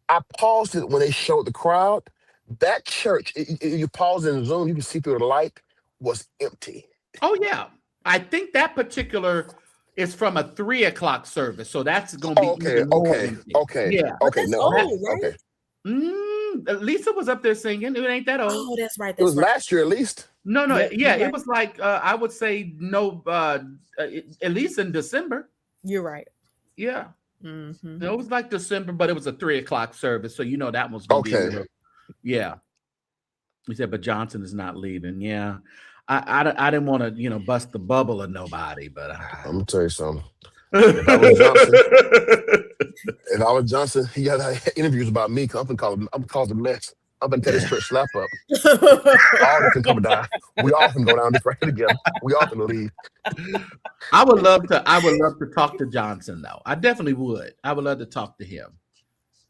Speaker 4: I paused it when they showed the crowd. That church, you pause in the Zoom, you can see through the light, was empty.
Speaker 1: Oh yeah, I think that particular is from a 3 o'clock service, so that's gonna
Speaker 4: Oh,
Speaker 1: be
Speaker 4: okay,
Speaker 1: even more
Speaker 4: okay,
Speaker 1: empty.
Speaker 4: okay,
Speaker 1: Yeah,
Speaker 3: But
Speaker 4: okay.
Speaker 3: that's
Speaker 4: No,
Speaker 1: that.
Speaker 3: old, right?
Speaker 4: okay.
Speaker 1: Lisa was up there singing. It ain't that old.
Speaker 3: Oh, that's right.
Speaker 4: It was
Speaker 3: That's right.
Speaker 4: last year at least.
Speaker 1: No, no,
Speaker 3: Yep,
Speaker 1: yeah,
Speaker 3: you're
Speaker 1: it
Speaker 3: right.
Speaker 1: was like I would say no, at least in December.
Speaker 3: You're right.
Speaker 1: Yeah,
Speaker 3: Mm-hmm.
Speaker 1: it was like December, but it was a 3 o'clock service, so that one's gonna be a
Speaker 4: Okay,
Speaker 1: little. Yeah, he said, but Johnson is not leaving. Yeah, I didn't want to bust the bubble of nobody, but
Speaker 4: I'm gonna tell you something. If I was Johnson, he got interviews about me. 'Cause I'm causing a mess. I'm gonna tell this church slap up. All can come and die. We all can go down this right together. We all can leave.
Speaker 1: I would love to. I would love to talk to Johnson, though. I definitely would. I would love to talk to him.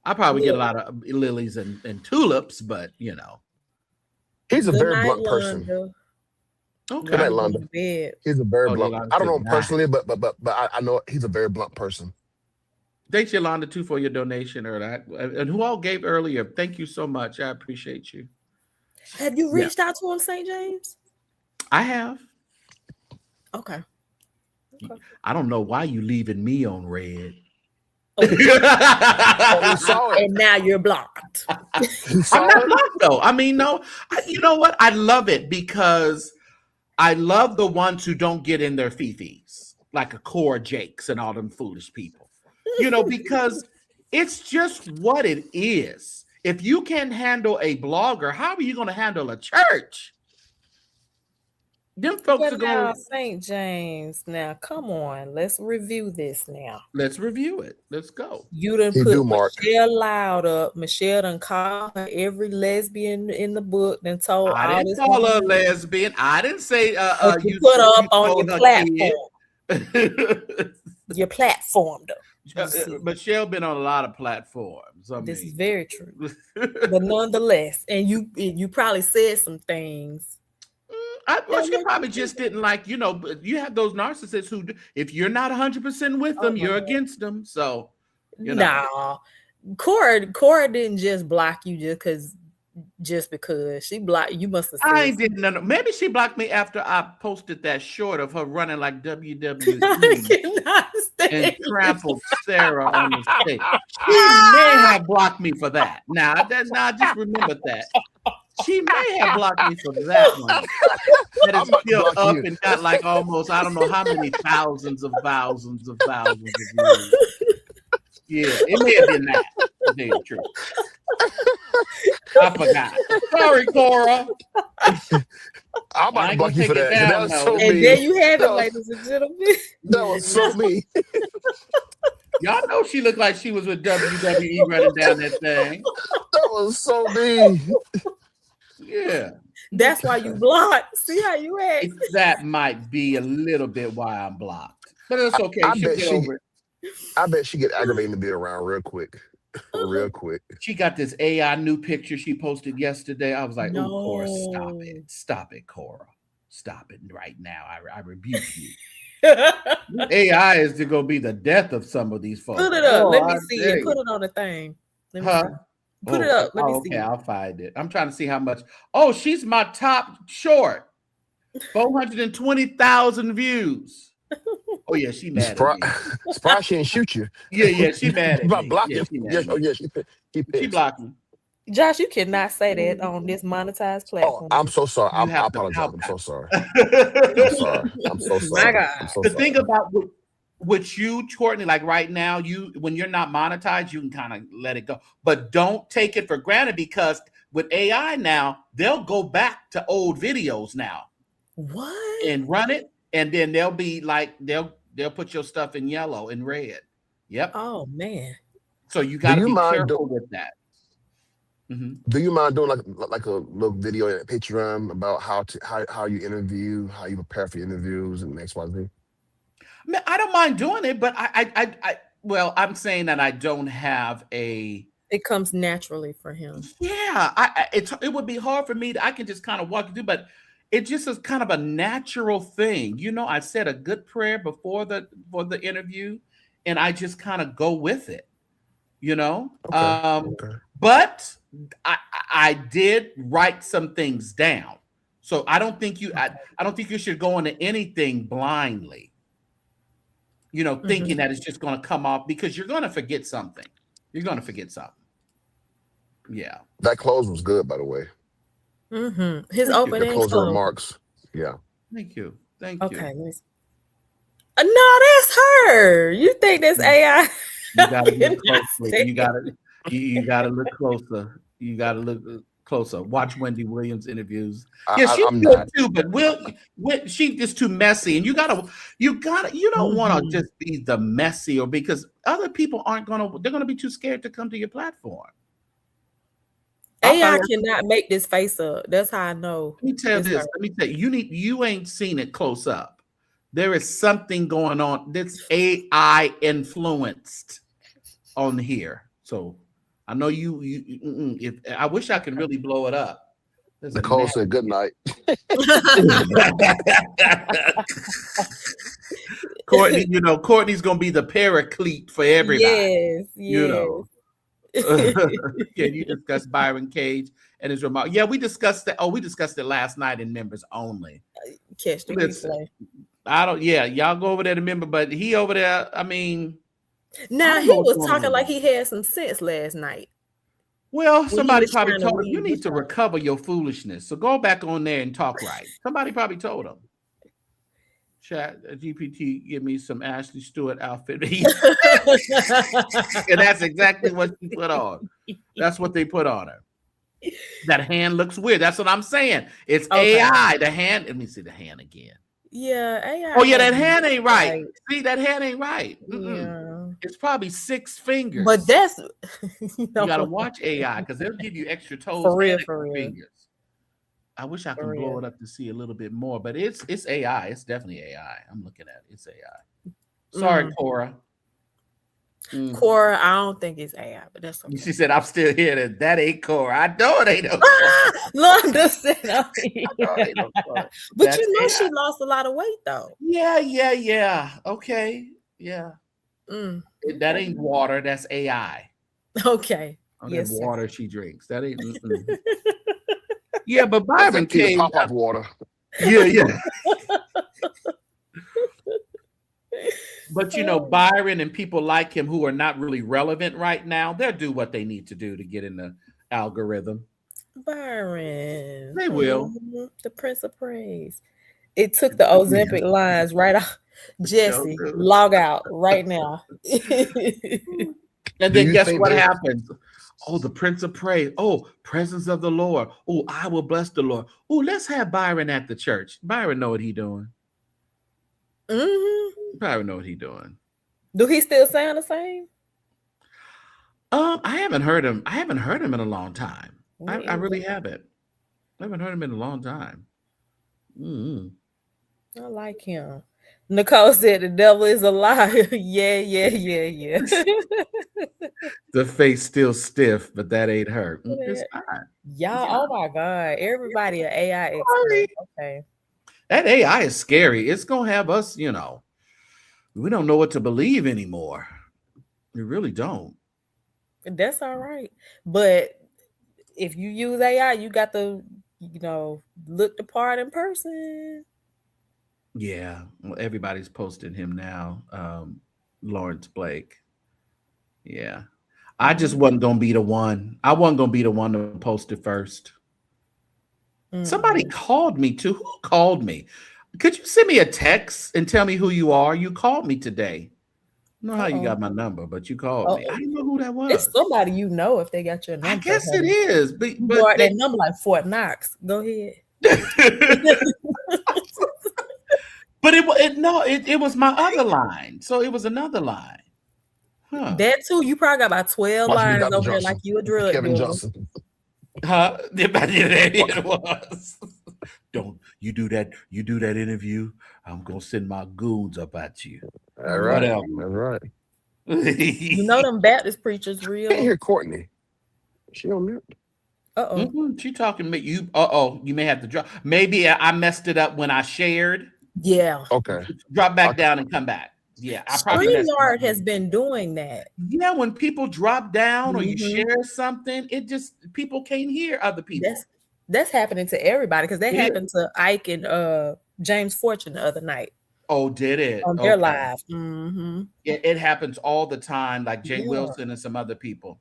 Speaker 1: I probably get a
Speaker 3: Look,
Speaker 1: lot of lilies and tulips, but
Speaker 4: He's a
Speaker 3: good
Speaker 4: very
Speaker 3: night,
Speaker 4: blunt person.
Speaker 3: Londa.
Speaker 4: Good
Speaker 1: okay.
Speaker 4: night,
Speaker 3: Londa going
Speaker 4: Londa.
Speaker 3: to bed.
Speaker 4: He's a very
Speaker 1: Oh,
Speaker 4: blunt.
Speaker 1: Yolanda
Speaker 4: I don't
Speaker 1: said
Speaker 4: know him
Speaker 1: night.
Speaker 4: personally, but I know he's a very blunt person.
Speaker 1: Thanks, Yolanda, too, for your donation earlier. And who all gave earlier. Thank you so much. I appreciate you.
Speaker 3: Have you
Speaker 1: Yeah,
Speaker 3: reached out to him, St. James?
Speaker 1: I have.
Speaker 3: Okay. Okay.
Speaker 1: I don't know why you leaving me on red.
Speaker 3: Oh,
Speaker 4: Oh, he saw it.
Speaker 3: and now you're blocked.
Speaker 4: He
Speaker 1: I'm
Speaker 4: saw
Speaker 1: not
Speaker 4: it.
Speaker 1: blocked though. I mean, no. You know what? I love it because I love the ones who don't get in their fifis, like a core Jakes and all them foolish people. Because it's just what it is. If you can handle a blogger, how are you going to handle a church? Them folks
Speaker 3: But
Speaker 1: are
Speaker 3: now,
Speaker 1: going.
Speaker 3: St. James, now come on, let's review this now.
Speaker 1: Let's review it. Let's go.
Speaker 3: You done
Speaker 4: He
Speaker 3: put
Speaker 4: do, Mark.
Speaker 3: Michelle Loud up. Michelle done called her every lesbian in the book, then told
Speaker 1: I
Speaker 3: all
Speaker 1: didn't
Speaker 3: this
Speaker 1: call her a
Speaker 3: woman,
Speaker 1: lesbian. I didn't say
Speaker 3: but you put her up
Speaker 1: you
Speaker 3: on your
Speaker 1: told her
Speaker 3: platform.
Speaker 1: kid.
Speaker 3: Your platform, though. You see,
Speaker 1: Michelle been on a lot of platforms. I
Speaker 3: this is
Speaker 1: mean,
Speaker 3: very true. But nonetheless, and you probably said some things.
Speaker 1: well,
Speaker 3: that
Speaker 1: she
Speaker 3: were
Speaker 1: probably just didn't like, but you have those narcissists who, if you're not 100% with
Speaker 3: Oh
Speaker 1: them,
Speaker 3: my
Speaker 1: you're
Speaker 3: God.
Speaker 1: against them. So,
Speaker 3: Nah. Cora didn't just block you just because she blocked you. Must have
Speaker 1: I
Speaker 3: said
Speaker 1: ain't did none. Maybe she blocked me after I posted that short of her running like
Speaker 3: something. I
Speaker 1: WWE
Speaker 3: cannot
Speaker 1: and
Speaker 3: stand
Speaker 1: trampled Sarah on the stage. She may have blocked me for that. Now, just remember that. She may have blocked me for that one. That
Speaker 4: I'm
Speaker 1: is
Speaker 4: about to
Speaker 1: still
Speaker 4: block
Speaker 1: up
Speaker 4: you.
Speaker 1: and got like almost, I don't know how many thousands of views. Yeah, it may have been that. To tell you the truth. I forgot. Sorry, Cora.
Speaker 4: I'm about
Speaker 1: I
Speaker 4: to
Speaker 1: ain't
Speaker 4: block
Speaker 1: gonna
Speaker 4: you for
Speaker 1: take it
Speaker 4: that. 'Cause that
Speaker 1: down
Speaker 4: was
Speaker 1: though.
Speaker 4: so
Speaker 3: And
Speaker 4: mean.
Speaker 3: there you have it,
Speaker 4: That was,
Speaker 3: ladies and gentlemen.
Speaker 4: that was so mean.
Speaker 1: Y'all know she looked like she was with WWE running down that thing.
Speaker 4: That was so mean.
Speaker 1: Yeah.
Speaker 3: That's why you blocked. See how you act.
Speaker 1: That might be a little bit why I'm blocked. But it's okay.
Speaker 4: I
Speaker 1: She'll
Speaker 4: bet
Speaker 1: get
Speaker 4: she
Speaker 1: over it.
Speaker 4: I bet she get aggravating to be around real quick. Real quick.
Speaker 1: She got this AI new picture she posted yesterday. I was like, oh, Cora, stop
Speaker 3: No.
Speaker 1: it. Stop it, Cora. Stop it right now. I rebuke you. AI is going to be the death of some of these folks.
Speaker 3: Put it up. Let me
Speaker 1: I
Speaker 3: see
Speaker 1: tell
Speaker 3: it.
Speaker 1: you.
Speaker 3: Put it on the thing. Let me
Speaker 1: Huh?
Speaker 3: see. Put it up. Let me see
Speaker 1: Okay,
Speaker 3: it.
Speaker 1: I'll find it. I'm trying to see how much. Oh, she's my top short. 420,000 views. Oh yeah, she mad at me.
Speaker 4: Surprised she didn't shoot you.
Speaker 1: Yeah, she mad at
Speaker 4: About
Speaker 1: me.
Speaker 4: blocking.
Speaker 1: Yeah, she mad
Speaker 4: Yes,
Speaker 1: at me.
Speaker 4: oh yeah, she
Speaker 1: She
Speaker 4: pissed.
Speaker 1: blocked me.
Speaker 3: Josh, you cannot say that on this monetized
Speaker 4: Oh,
Speaker 3: platform.
Speaker 4: I'm so sorry.
Speaker 1: You
Speaker 4: I
Speaker 1: have to
Speaker 4: apologize.
Speaker 1: pout
Speaker 4: I'm so sorry.
Speaker 1: that.
Speaker 4: I'm sorry. I'm so
Speaker 3: My
Speaker 4: sorry.
Speaker 3: God.
Speaker 4: I'm so
Speaker 1: The
Speaker 4: sorry.
Speaker 1: thing about with you, Courtney, like right now, when you're not monetized, you can kind of let it go, but don't take it for granted because with AI now, they'll go back to old videos now
Speaker 3: What?
Speaker 1: and run it, and then they'll be like they'll put your stuff in yellow and red. Yep.
Speaker 3: Oh man.
Speaker 1: So you
Speaker 4: Do
Speaker 1: got to
Speaker 4: you
Speaker 1: be
Speaker 4: mind
Speaker 1: careful with that.
Speaker 4: do you mind doing like a little video in Patreon about how you interview, how you prepare for interviews and XYZ?
Speaker 1: I mean, I don't mind doing it, but Well, I'm saying that I don't have a.
Speaker 3: It comes naturally for him.
Speaker 1: Yeah, it would be hard for me. I can just kind of walk you through, but it just is kind of a natural thing. I said a good prayer before the interview, and I just kind of go with it. You know,
Speaker 4: Okay.
Speaker 1: um,
Speaker 4: Okay.
Speaker 1: but I did write some things down, so I don't think I don't think you should go into anything blindly. Thinking that it's just going to come off because you're going to forget something. You're going to forget something. Yeah.
Speaker 4: That close was good, by the way.
Speaker 3: His
Speaker 1: Thank you.
Speaker 3: open
Speaker 4: The
Speaker 3: and
Speaker 4: closing
Speaker 3: close.
Speaker 4: remarks. Yeah.
Speaker 1: Thank you. Thank you.
Speaker 3: Okay. No, that's her. You think that's AI?
Speaker 1: You gotta
Speaker 3: You're
Speaker 1: look
Speaker 3: not
Speaker 1: closely.
Speaker 3: saying-
Speaker 1: You gotta look closer. You gotta look closer. Watch Wendy Williams interviews.
Speaker 4: I,
Speaker 1: Yeah,
Speaker 4: I,
Speaker 1: she's
Speaker 4: I'm
Speaker 1: good
Speaker 4: not.
Speaker 1: too, but she's just too messy, and you don't want to just be the messy, or because other people they're gonna be too scared to come to your platform.
Speaker 3: AI cannot make this face up. That's how I know.
Speaker 1: Let me tell this. Let me tell you, you ain't seen it close up. There is something going on that's AI influenced on here. So I know if I wish I could really blow it up.
Speaker 4: Nicole said good night.
Speaker 1: Courtney, Courtney's gonna be the paraclete for everybody.
Speaker 3: Yes.
Speaker 1: Can you discuss Byron Cage and his remark? Yeah, we discussed that. Oh, we discussed it last night in members only.
Speaker 3: Catch the replay.
Speaker 1: Y'all go over there to member, but he over there, I mean.
Speaker 3: Now he was talking like he had some sense last night.
Speaker 1: Well, somebody probably told him, you need to recover your foolishness. So go back on there and talk right. Somebody probably told him. Chat GPT, give me some Ashley Stewart outfit. And that's exactly what she put on. That's what they put on her. That hand looks weird. That's what I'm saying. It's AI. The hand. Let me see the hand again.
Speaker 3: Yeah, AI.
Speaker 1: Oh yeah, that hand ain't right. See, that hand ain't right.
Speaker 3: Yeah.
Speaker 1: It's probably 6 fingers.
Speaker 3: But that's
Speaker 1: you gotta watch AI because they'll give you extra toes
Speaker 3: for real,
Speaker 1: and
Speaker 3: for real.
Speaker 1: fingers. I wish I could blow it up to see a little bit more, but it's AI. It's definitely AI. I'm looking at it. It's AI. Sorry, Cora.
Speaker 3: Cora, I don't think it's AI, but that's okay.
Speaker 1: She said, "I'm still here." That ain't Cora. I know it ain't no
Speaker 3: Londa said, but
Speaker 1: That's
Speaker 3: AI.
Speaker 1: She
Speaker 3: lost a lot of weight though.
Speaker 1: Yeah. Okay. Yeah. That ain't water. That's AI.
Speaker 3: Okay.
Speaker 1: Yes, water she drinks. That ain't. Yeah, but Byron
Speaker 4: Cage pop-up water.
Speaker 1: Yeah. But Byron and people like him who are not really relevant right now, they'll do what they need to do to get in the algorithm.
Speaker 3: Byron.
Speaker 1: They will.
Speaker 3: The Prince of Praise. It took the Ozempic lines right off. Jesse, log out right now.
Speaker 1: And then guess what happens? Oh, the Prince of Praise. Oh, presence of the Lord. Oh, I will bless the Lord. Oh, let's have Byron at the church. Byron know what he doing. Byron know what he doing.
Speaker 3: Do he still sound the same?
Speaker 1: I haven't heard him. I haven't heard him in a long time. I really haven't. I haven't heard him in a long time.
Speaker 3: I like him. Nicole said the devil is a liar. Yeah.
Speaker 1: The face still stiff, but that ain't her. It's fine.
Speaker 3: Y'all, oh my God. Everybody an AI expert. Okay.
Speaker 1: That AI is scary. It's gonna have us, we don't know what to believe anymore. We really don't.
Speaker 3: That's all right. But if you use AI, you got to, look the part in person.
Speaker 1: Yeah. Well, everybody's posting him now. Lawrence Blake. Yeah. I just wasn't gonna be the one. I wasn't gonna be the one to post it first. Somebody called me too. Who called me? Could you send me a text and tell me who you are? You called me today. I don't know how you got my number, but you called me. I didn't know who that was.
Speaker 3: It's somebody if they got your number.
Speaker 1: I guess it is. But
Speaker 3: that number like Fort Knox. Go ahead.
Speaker 1: But it was my other line. So it was another line. Huh.
Speaker 3: That too, you probably got about 12 lines over there like you a drug
Speaker 4: Kevin
Speaker 3: dealer.
Speaker 4: Johnson.
Speaker 1: Huh? It was. Don't you do that? You do that interview, I'm gonna send my goons up at you.
Speaker 4: All right. All right.
Speaker 3: You know them Baptist preachers
Speaker 4: Can't
Speaker 3: real.
Speaker 4: hear Courtney. She on mute.
Speaker 3: Uh-oh.
Speaker 1: She talking to you. You may have to drop. Maybe I messed it up when I shared.
Speaker 3: Yeah.
Speaker 4: Okay.
Speaker 1: Drop back
Speaker 4: Okay.
Speaker 1: down and come back. Yeah, I probably messed it up.
Speaker 3: StreamYard has been doing that.
Speaker 1: Yeah, when people drop down or you
Speaker 3: Mhm.
Speaker 1: share something, it just people can't hear other people.
Speaker 3: That's happening to everybody because that
Speaker 1: It is.
Speaker 3: happened to Ike and James Fortune the other night
Speaker 1: Oh, did it?
Speaker 3: on their
Speaker 1: Okay.
Speaker 3: live. Mm-hmm.
Speaker 1: It happens all the time, like Jay
Speaker 3: Yeah.
Speaker 1: Wilson and some other people.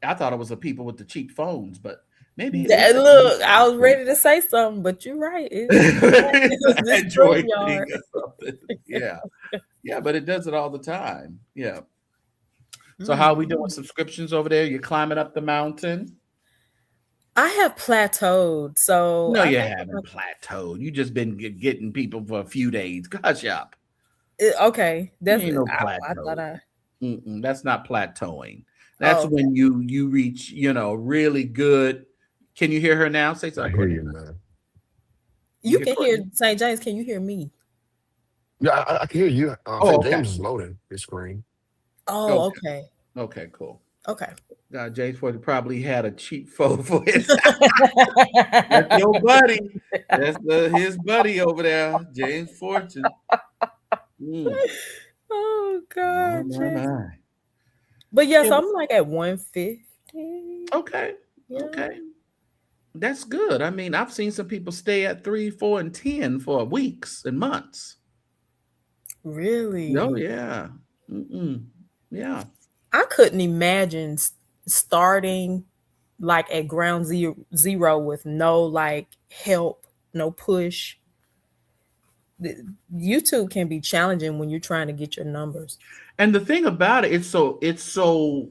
Speaker 1: I thought it was the people with the cheap phones, but maybe it is.
Speaker 3: Look, I was ready to say something, but you're right. It's this
Speaker 1: Android thing
Speaker 3: StreamYard.
Speaker 1: or something. Yeah. Yeah, but it does it all the time. Yeah. So how are we doing
Speaker 3: Mhm.
Speaker 1: subscriptions over there? You're climbing up the mountain?
Speaker 3: I have plateaued, so
Speaker 1: No,
Speaker 3: I
Speaker 1: you
Speaker 3: think
Speaker 1: haven't plateaued. You just been getting people for a few days. Gosh, up.
Speaker 3: okay.
Speaker 1: You
Speaker 3: That's
Speaker 1: ain't no
Speaker 3: I thought
Speaker 1: plateau.
Speaker 3: I.
Speaker 1: That's not plateauing. That's
Speaker 3: Oh, okay.
Speaker 1: when you reach, really good. Can you hear her now? Say
Speaker 4: I
Speaker 1: something,
Speaker 4: hear
Speaker 1: Courtney.
Speaker 4: you, man.
Speaker 1: You
Speaker 3: You
Speaker 1: hear
Speaker 3: can hear
Speaker 1: Courtney?
Speaker 3: St. James. Can you hear me?
Speaker 4: Yeah, I can hear you.
Speaker 1: Oh,
Speaker 4: St.
Speaker 1: okay.
Speaker 4: James is loading his screen.
Speaker 3: Oh,
Speaker 1: Okay.
Speaker 3: okay.
Speaker 1: Okay, cool.
Speaker 3: Okay.
Speaker 1: James Ford probably had a cheap phone for his. That's your buddy. That's his buddy over there, James Fortune. Mm.
Speaker 3: Oh
Speaker 1: My,
Speaker 3: God,
Speaker 1: my,
Speaker 3: Jesus.
Speaker 1: my.
Speaker 3: But yes,
Speaker 1: Yeah.
Speaker 3: I'm like at 150.
Speaker 1: Okay.
Speaker 3: Yeah.
Speaker 1: Okay. That's good. I mean, I've seen some people stay at 3, 4, and 10 for weeks and months.
Speaker 3: Really?
Speaker 1: Oh yeah. Yeah.
Speaker 3: I couldn't imagine starting like at ground zero with no like help, no push. YouTube can be challenging when you're trying to get your numbers.
Speaker 1: And the thing about it, it's so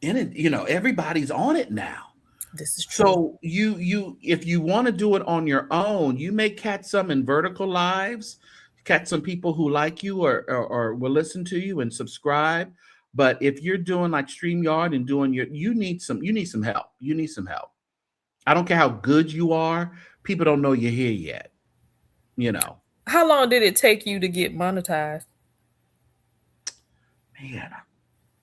Speaker 1: in it, everybody's on it now.
Speaker 3: This is true.
Speaker 1: So you if you want to do it on your own, you may catch some in vertical lives, catch some people who like you or will listen to you and subscribe. But if you're doing like StreamYard and doing you need some help. You need some help. I don't care how good you are, people don't know you're here yet. You know.
Speaker 3: How long did it take you to get monetized?
Speaker 1: Man,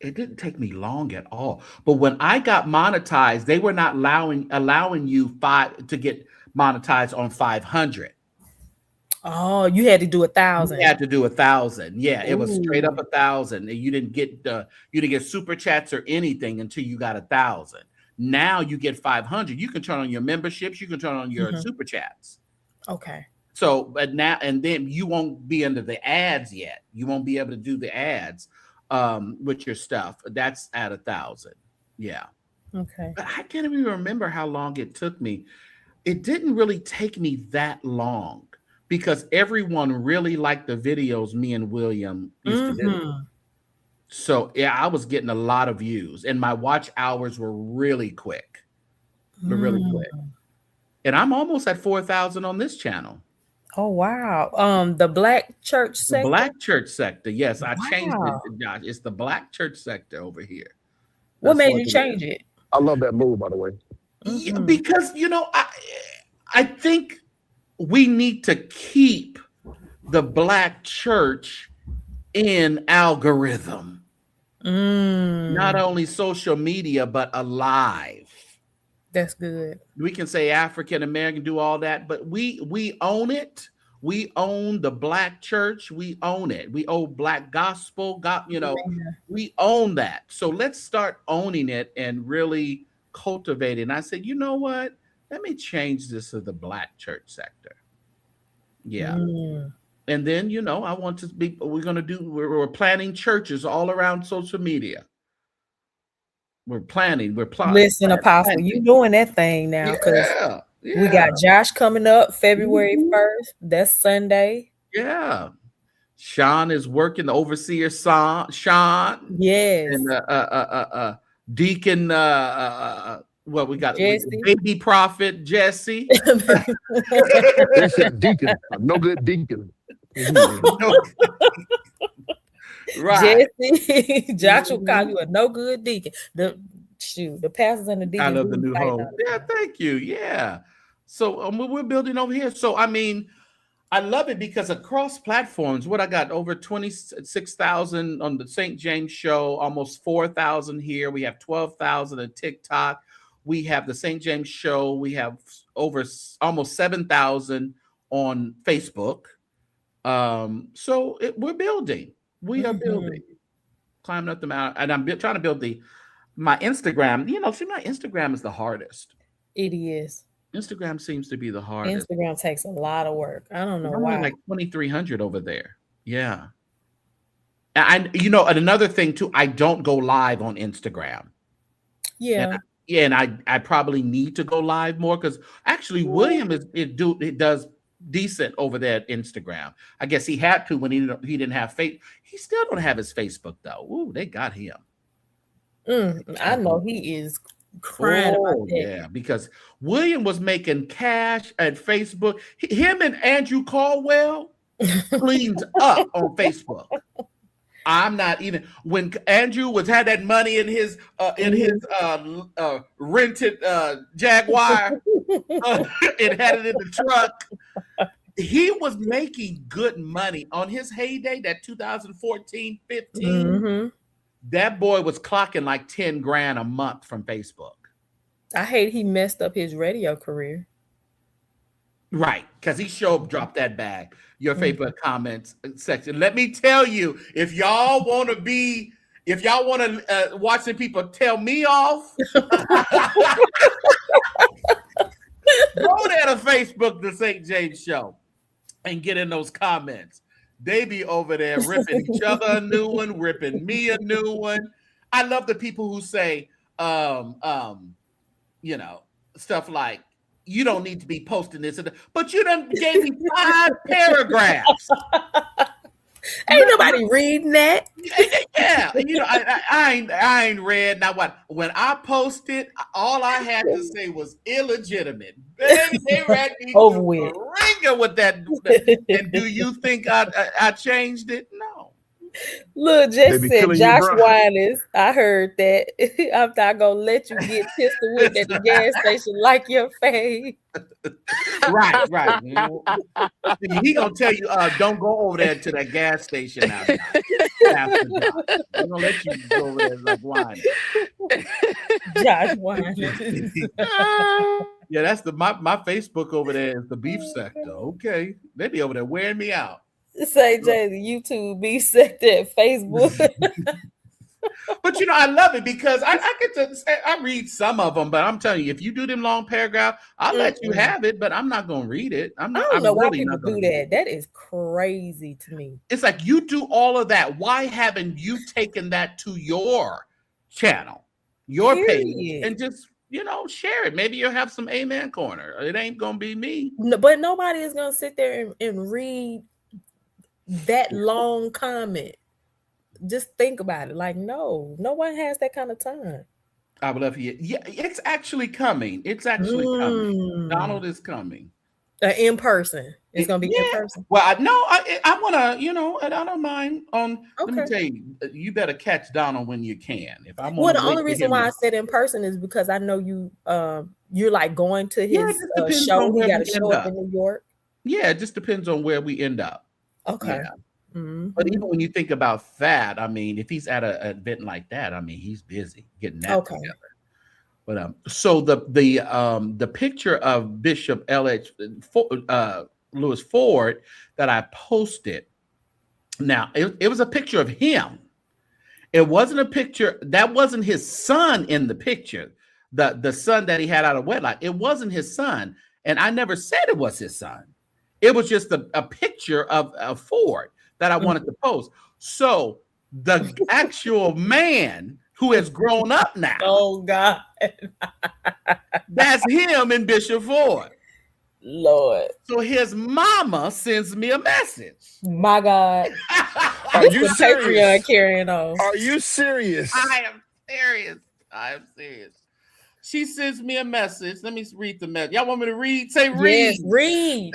Speaker 1: it didn't take me long at all. But when I got monetized, they were not allowing you to get monetized on 500.
Speaker 3: Oh, you had to do
Speaker 1: You
Speaker 3: 1,000.
Speaker 1: had to do 1,000. Yeah, it was straight up
Speaker 3: Ooh.
Speaker 1: 1,000. And you didn't get super chats or anything until you got 1,000. Now you get 500. You can turn on your memberships. You can turn on your
Speaker 3: Mhm.
Speaker 1: super chats.
Speaker 3: Okay.
Speaker 1: So, but now and then you won't be under the ads yet. You won't be able to do the ads with your stuff. That's at 1,000. Yeah.
Speaker 3: Okay.
Speaker 1: But I can't even remember how long it took me. It didn't really take me that long because everyone really liked the videos me and William used to do.
Speaker 3: Mm-hmm.
Speaker 1: So yeah, I was getting a lot of views and my watch hours were really quick. Were really quick. And I'm almost at 4,000 on this channel.
Speaker 3: Oh wow. The Black Church
Speaker 1: The
Speaker 3: sector.
Speaker 1: Black Church Sector. Yes, I changed it,
Speaker 3: Wow.
Speaker 1: Josh. It's the Black Church Sector over here.
Speaker 3: What
Speaker 1: That's
Speaker 3: made
Speaker 1: what
Speaker 3: you
Speaker 1: it is.
Speaker 3: change it?
Speaker 4: I love that move, by the way.
Speaker 1: Yeah,
Speaker 3: Mhm.
Speaker 1: because I think we need to keep the Black church in algorithm, not
Speaker 3: Mm,
Speaker 1: only social media but alive.
Speaker 3: that's good.
Speaker 1: We can say African American, do all that, but we own it. We own the Black church. We own it. We own Black gospel.
Speaker 3: Man.
Speaker 1: We own that. So let's start owning it and really cultivate it. And I said, you know what? Let me change this to the Black church sector. Yeah.
Speaker 3: Mm.
Speaker 1: And then, I want to be, we're planning churches all around social media. We're planning, we're
Speaker 3: Listen, Apostle, you
Speaker 1: planting.
Speaker 3: doing that thing now because
Speaker 1: Yeah.
Speaker 3: we
Speaker 1: Yeah.
Speaker 3: got Josh coming up February
Speaker 1: Mhm.
Speaker 3: 1st. That's Sunday.
Speaker 1: Yeah. Sean is working, the overseer Sean
Speaker 3: Yes.
Speaker 1: and Deacon we got
Speaker 3: Jesse.
Speaker 1: baby prophet Jesse.
Speaker 4: They said deacon, no good deacon.
Speaker 1: No, right.
Speaker 3: Jesse. Josh will call
Speaker 1: Mhm.
Speaker 3: you a no good deacon. The pastors and the
Speaker 1: I
Speaker 3: deacons.
Speaker 1: love
Speaker 3: We
Speaker 1: the
Speaker 3: be
Speaker 1: new
Speaker 3: fighting
Speaker 1: home.
Speaker 3: on it.
Speaker 1: Yeah, thank you. Yeah. So we're building over here. So I mean, I love it because across platforms, what I got over 26,000 on the St. James Show, almost 4,000 here. We have 12,000 on TikTok. We have the St. James Show. We have over almost 7,000 on Facebook. We're building. We are building, climbing up the mountain, and I'm trying to build my Instagram. See, my Instagram is the hardest.
Speaker 3: It is.
Speaker 1: Instagram seems to be the hardest.
Speaker 3: Instagram takes a lot of work. I don't know
Speaker 1: I'm
Speaker 3: why.
Speaker 1: only like 2,300 over there. Yeah. And another thing too, I don't go live on Instagram.
Speaker 3: Yeah.
Speaker 1: And I probably need to go live more because actually William it does decent over there at Instagram. I guess he had to when he didn't have he still don't have his Facebook though. Ooh, they got him.
Speaker 3: I know he is crying about that.
Speaker 1: Yeah, because William was making cash at Facebook. Him and Andrew Caldwell cleaned up on Facebook. I'm not even when Andrew had that money in his rented Jaguar and had it in the truck. He was making good money on his heyday, that 2014, 15. That boy was clocking like 10 grand a month from Facebook.
Speaker 3: I hate he messed up his radio career.
Speaker 1: Right, because he dropped that bag. Your favorite comments section. Let me tell you, if y'all want to watch the people tell me off, go there to Facebook, the St. James Show, and get in those comments. They be over there ripping each other a new one, ripping me a new one. I love the people who say, stuff like, you don't need to be posting this, but you done gave me 5 paragraphs.
Speaker 3: Ain't nobody reading that.
Speaker 1: Yeah, I ain't read. Now what? When I posted, all I had to say was illegitimate. They read me
Speaker 3: over with.
Speaker 1: Ringer with that. And do you think I changed it? No.
Speaker 3: Look, Jess said Josh Wireless. I heard that. I'm not gonna let you get pistol whipped at the gas station like your face.
Speaker 1: Right. He gonna tell you, don't go over there to that gas station now. We're gonna let you go over there like wine.
Speaker 3: Josh Wireless.
Speaker 1: Yeah, that's my Facebook over there is the beef sector. Okay, they be over there wearing me out.
Speaker 3: Say Jay, the YouTube beef sector at Facebook.
Speaker 1: But I love it because I get to say, I read some of them, but I'm telling you, if you do them long paragraph, I'll let you have it, but I'm not gonna read it. I don't
Speaker 3: know why people do that. That is crazy to me.
Speaker 1: It's like you do all of that. Why haven't you taken that to your channel, your page, and just share it? Maybe you'll have some amen corner. It ain't gonna be me.
Speaker 3: No, but nobody is gonna sit there and read that long comment. Just think about it. Like, no one has that kind of time.
Speaker 1: I would love for you. Yeah, it's actually coming. Coming. Donald is coming.
Speaker 3: In person. It's gonna be in person.
Speaker 1: Well, I want to, and I don't mind. Let me tell you, you better catch Donald when you can. If I'm
Speaker 3: the only reason why I said in person is because I know you. You're like going to his show. He got a show up in New York.
Speaker 1: Yeah, it just depends on where we end up.
Speaker 3: Okay.
Speaker 1: Yeah. But even when you think about that, I mean, if he's at an event like that, I mean, he's busy getting that together. But so the picture of Bishop L.H. Lewis Ford that I posted. Now it was a picture of him. It wasn't a picture. That wasn't his son in the picture. The son that he had out of wedlock. It wasn't his son, and I never said it was his son. It was just a picture of Ford that I wanted to post. So the actual man who has grown up now.
Speaker 3: Oh God.
Speaker 1: That's him and Bishop Ford.
Speaker 3: Lord.
Speaker 1: So his mama sends me a message.
Speaker 3: My God.
Speaker 4: Are you serious?
Speaker 3: Patreon carrying on.
Speaker 4: Are you serious?
Speaker 1: I am serious. She sends me a message. Let me read the message. Y'all want me to read? Say read.
Speaker 3: Yes, read.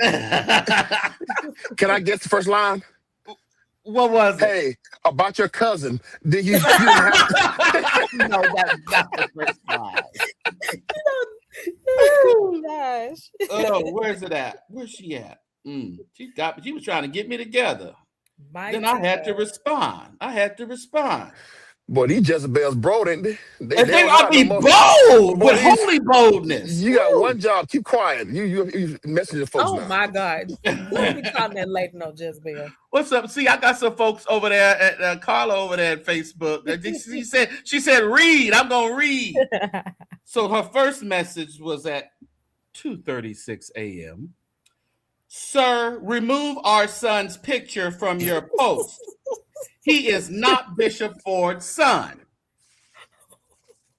Speaker 4: Can I guess the first line?
Speaker 1: What was it?
Speaker 4: Hey, about your cousin. Did you have
Speaker 1: No, that's not the first line.
Speaker 3: Oh gosh.
Speaker 1: Oh, where's it at? Where's she at? She was trying to get me together.
Speaker 3: Mighty
Speaker 1: Then I had to
Speaker 3: God.
Speaker 1: respond.
Speaker 4: Boy, these Jezebels broad, ain't they? They
Speaker 1: And
Speaker 4: don't
Speaker 1: I
Speaker 4: got no
Speaker 1: be
Speaker 4: more.
Speaker 1: bold
Speaker 4: Boy,
Speaker 1: with
Speaker 4: these
Speaker 1: holy boldness.
Speaker 4: you got one job. Keep quiet. You messaging folks
Speaker 3: Oh
Speaker 4: now.
Speaker 3: my God. Don't be calling that lady no Jezebel.
Speaker 1: What's up? See, I got some folks over there at Carla over there at Facebook. She said read. I'm gonna read. So her first message was at 2:36 a.m. Sir, remove our son's picture from your post. He is not Bishop Ford's son.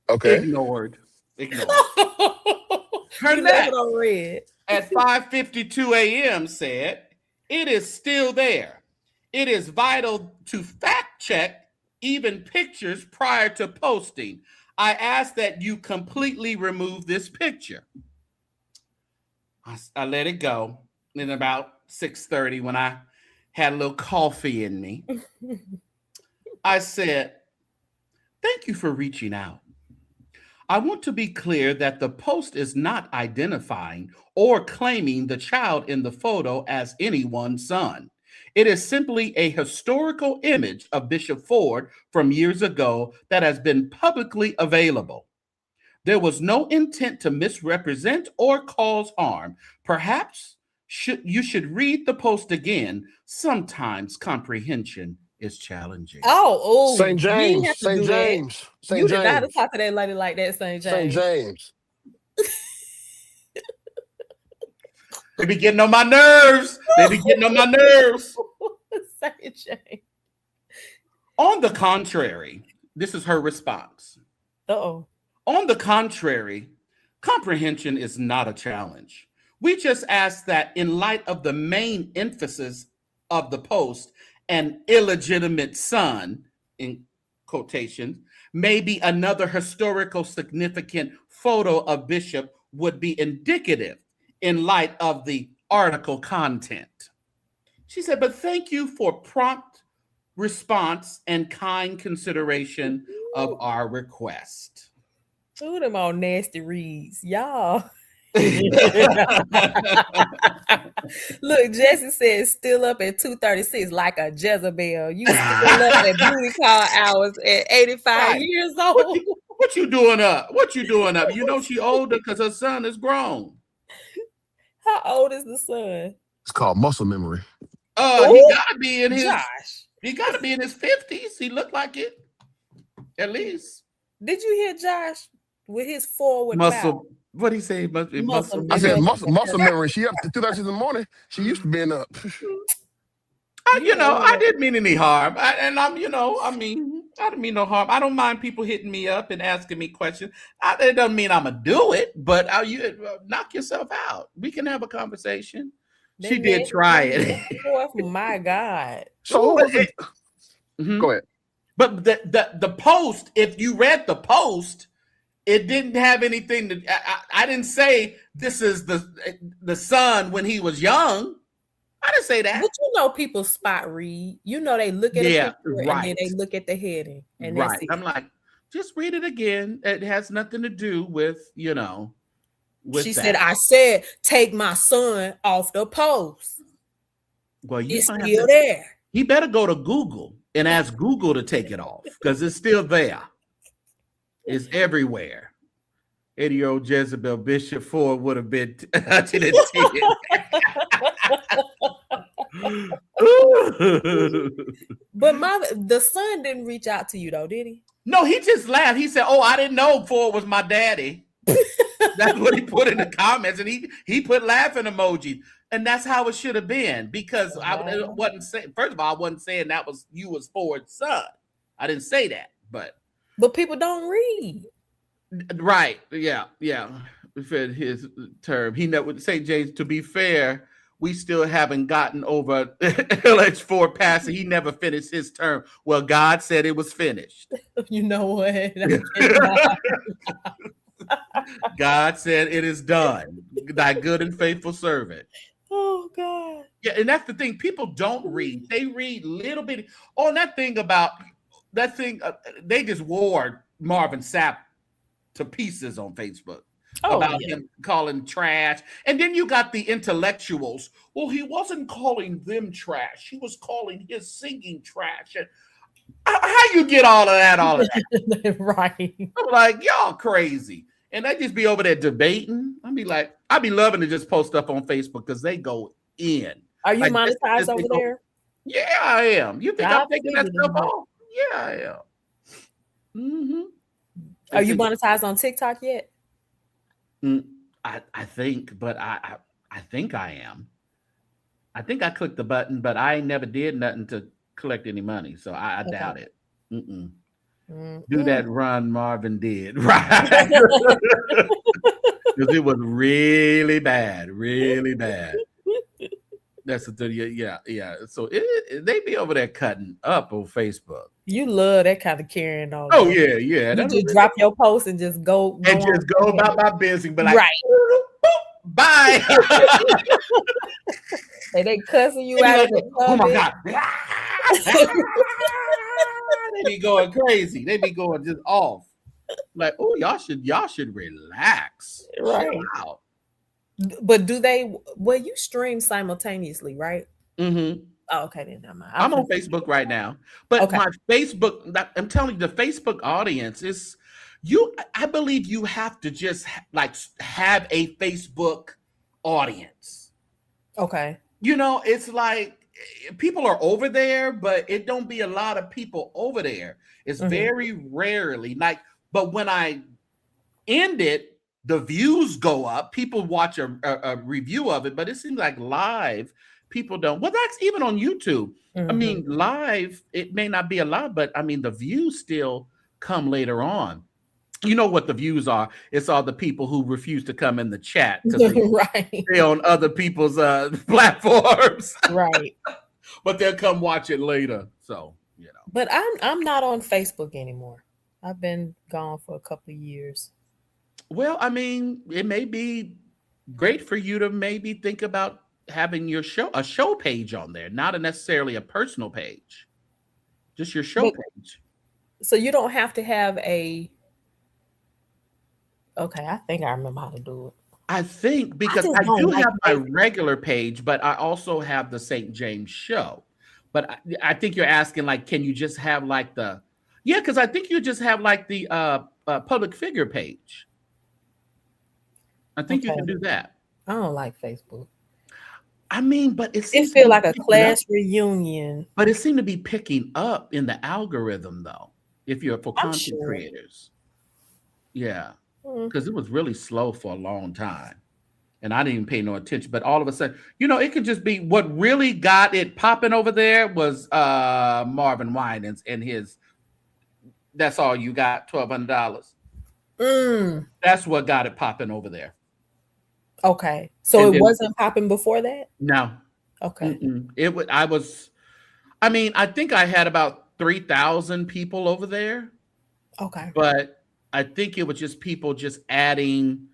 Speaker 4: Okay.
Speaker 1: Ignored. Her
Speaker 3: You left
Speaker 1: next
Speaker 3: it on red.
Speaker 1: at 5:52 a.m. said, it is still there. It is vital to fact check even pictures prior to posting. I ask that you completely remove this picture. I let it go. In about 6:30, when I had a little coffee in me, I said, thank you for reaching out. I want to be clear that the post is not identifying or claiming the child in the photo as anyone's son. It is simply a historical image of Bishop Ford from years ago that has been publicly available. There was no intent to misrepresent or cause harm. Perhaps you should read the post again. Sometimes comprehension is challenging.
Speaker 3: Oh,
Speaker 4: St.
Speaker 3: you didn't
Speaker 4: James,
Speaker 3: have to
Speaker 4: St.
Speaker 3: do that.
Speaker 4: James,
Speaker 3: You
Speaker 4: St.
Speaker 3: did not have to
Speaker 4: James,
Speaker 3: talk to that lady like that, St.
Speaker 4: St.
Speaker 3: James.
Speaker 4: James.
Speaker 1: They be getting on my nerves.
Speaker 3: St. James.
Speaker 1: On the contrary, this is her response.
Speaker 3: Uh-oh.
Speaker 1: On the contrary, comprehension is not a challenge. We just ask that, in light of the main emphasis of the post, an illegitimate son, in quotation, maybe another historical significant photo of Bishop would be indicative in light of the article content. She said, but thank you for prompt response and kind consideration of our request.
Speaker 3: Ooh, them all nasty reads. Y'all. Look, Jesse says still up at 2:36 like a Jezebel. You still up at booty call hours at 85
Speaker 1: Right.
Speaker 3: years old.
Speaker 1: What you doing up? You know she older because her son is grown.
Speaker 3: How old is the son?
Speaker 4: It's called muscle memory.
Speaker 1: He gotta be in his
Speaker 3: Josh.
Speaker 1: He gotta be in his 50s. He looked like it. At least.
Speaker 3: Did you hear Josh with his forward
Speaker 1: Muscle.
Speaker 3: bow?
Speaker 1: What he say? Muscle.
Speaker 4: I said
Speaker 3: memory.
Speaker 4: muscle memory. She up to 2:30 in the morning. She used to being up.
Speaker 1: I didn't mean any harm. I didn't mean no harm. I don't mind people hitting me up and asking me questions. It doesn't mean I'm gonna do it, but you knock yourself out. We can have a conversation. She did try it.
Speaker 3: My God.
Speaker 4: So who was it?
Speaker 1: Mhm.
Speaker 4: Go ahead.
Speaker 1: But the post, if you read the post, it didn't have anything to. I didn't say this is the son when he was young. I didn't say that.
Speaker 3: But you know, people spot read. You know, they look at a picture and then they look at the heading, and that's it.
Speaker 1: I'm like, just read it again. It has nothing to do with With
Speaker 3: she
Speaker 1: that.
Speaker 3: said, "I said take my son off the post.
Speaker 1: Well,
Speaker 3: It's still there.
Speaker 1: He better go to Google and ask Google to take it off because it's still there. It's everywhere. 80-year-old Jezebel Bishop Ford would have been touching it.
Speaker 3: But the son didn't reach out to you though, did he?
Speaker 1: No, he just laughed. He said, "Oh, I didn't know Ford was my daddy." That's what he put in the comments, and he put laughing emojis, and that's how it should have been. Because I wasn't saying. First of all, I wasn't saying that was you was Ford's son. I didn't say that, but
Speaker 3: people don't read.
Speaker 1: Right? Yeah. Fit his term. He never St. James. To be fair, we still haven't gotten over LH4 passing. He never finished his term. Well, God said it was finished.
Speaker 3: You know what?
Speaker 1: God said it is done. Thy good and faithful servant.
Speaker 3: Oh God.
Speaker 1: Yeah, and that's the thing. People don't read. They read little bit. Oh, and that thing about that thing. They just wore Marvin Sapp to pieces on Facebook.
Speaker 3: Oh
Speaker 1: about
Speaker 3: yeah.
Speaker 1: him calling trash. And then you got the intellectuals. Well, he wasn't calling them trash. He was calling his singing trash. And how you get all of that?
Speaker 3: Right.
Speaker 1: I'm like, y'all crazy. And they just be over there debating. I'd be loving to just post stuff on Facebook because they go in.
Speaker 3: Are you
Speaker 1: Like
Speaker 3: monetized over there?
Speaker 1: yeah, I am. You think
Speaker 3: I
Speaker 1: I'm taking that
Speaker 3: figured as
Speaker 1: stuff
Speaker 3: much.
Speaker 1: off? Yeah, I am. Mm-hmm.
Speaker 3: Are you monetized on TikTok yet?
Speaker 1: I think, but I think I am. I think I clicked the button, but I never did nothing to collect any money, so I
Speaker 3: Okay.
Speaker 1: doubt it. Mm-mm. Do
Speaker 3: Mm-mm.
Speaker 1: that run Marvin did, right? Because it was really bad, really bad. That's the thing. Yeah. So they be over there cutting up on Facebook.
Speaker 3: You love that kind of carrying on,
Speaker 1: Oh
Speaker 3: though.
Speaker 1: yeah.
Speaker 3: You just drop your post and just go
Speaker 1: And
Speaker 3: on.
Speaker 1: just go about my business, but like,
Speaker 3: Right.
Speaker 1: boop, bye.
Speaker 3: And they cussing you
Speaker 1: They be
Speaker 3: out
Speaker 1: like,
Speaker 3: in the
Speaker 1: oh my
Speaker 3: comments.
Speaker 1: god. They be going crazy. They be going just off. Like, oh, y'all should relax.
Speaker 3: Right.
Speaker 1: Chill out.
Speaker 3: But do they? Well, you stream simultaneously, right?
Speaker 1: Mm-hmm.
Speaker 3: Oh, okay, then never mind.
Speaker 1: I'm on Facebook right now, but
Speaker 3: Okay.
Speaker 1: my Facebook, I'm telling you, the Facebook audience is you. I believe you have to just like have a Facebook audience.
Speaker 3: Okay.
Speaker 1: It's like people are over there, but it don't be a lot of people over there. It's very rarely but when I end it, the views go up. People watch a review of it, but it seems like live people don't. Well, that's even on YouTube. I mean, live, it may not be a lot, but I mean, the views still come later on. You know what the views are? It's all the people who refuse to come in the chat because
Speaker 3: Right.
Speaker 1: they're on other people's platforms.
Speaker 3: Right.
Speaker 1: But they'll come watch it later. So,
Speaker 3: But I'm not on Facebook anymore. I've been gone for a couple of years.
Speaker 1: Well, I mean, it may be great for you to maybe think about having a show page on there, not necessarily a personal page, just your show page.
Speaker 3: So you don't have to have a. Okay, I think I remember how to do it.
Speaker 1: I think because I do have my regular page, but I also have the St. James Show. But I think you're asking, like, can you just have like because I think you just have like the public figure page. I think you can do that.
Speaker 3: I don't like Facebook.
Speaker 1: I mean, but it
Speaker 3: feels like a class reunion.
Speaker 1: But it seemed to be picking up in the algorithm, though, if you're for content creators. Yeah, because it was really slow for a long time. And I didn't even pay no attention. But all of a sudden, it could just be what really got it popping over there was Marvin Winans and his That's All You Got, $1,200. That's what got it popping over there.
Speaker 3: Okay. So it wasn't popping before that?
Speaker 1: No.
Speaker 3: Okay.
Speaker 1: I think I had about 3,000 people over there.
Speaker 3: Okay.
Speaker 1: But I think it was just people just adding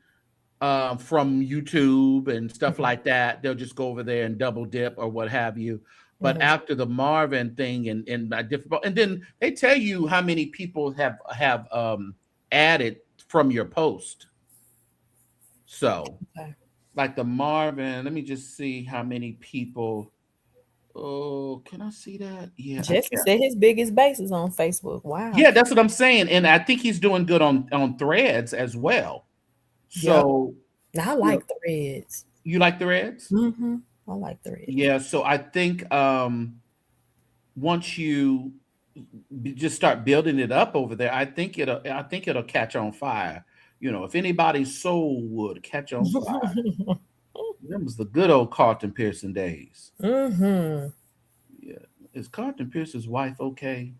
Speaker 1: from YouTube and stuff like that. They'll just go over there and double dip or what have you. But after the Marvin thing and then they tell you how many people have added from your post. So like the Marvin, let me just see how many people. Oh, can I see that? Yeah.
Speaker 3: Jesse said his biggest base is on Facebook. Wow.
Speaker 1: Yeah, that's what I'm saying. And I think he's doing good on Threads as well. So
Speaker 3: I like Threads.
Speaker 1: You like Threads?
Speaker 3: Mm-hmm. I like Threads.
Speaker 1: Yeah, so I think once you just start building it up over there, I think it'll catch on fire. If anybody's soul would catch on fire. That was the good old Carlton Pearson days.
Speaker 3: Mm-hmm.
Speaker 1: Yeah. Is Carlton Pearson's wife okay?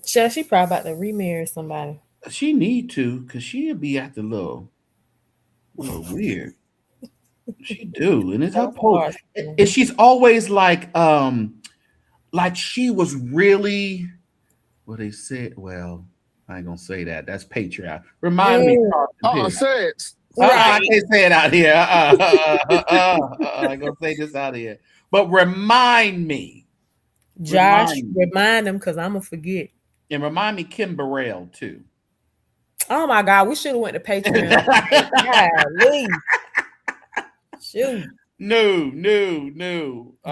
Speaker 3: She probably about to remarry somebody.
Speaker 1: She need to, because she'll be acting a little weird. She do. And it's her post. And she's always like she was really what they said. Well, I ain't gonna say that. That's Patreon. Remind me.
Speaker 4: Say it.
Speaker 1: I can't say it out here. I'm gonna say this out here. But remind me.
Speaker 3: Josh, remind him because I'm gonna forget.
Speaker 1: And remind me Kim Burrell too.
Speaker 3: Oh my God, we should have went to Patreon. Golly. Shoot.
Speaker 1: No.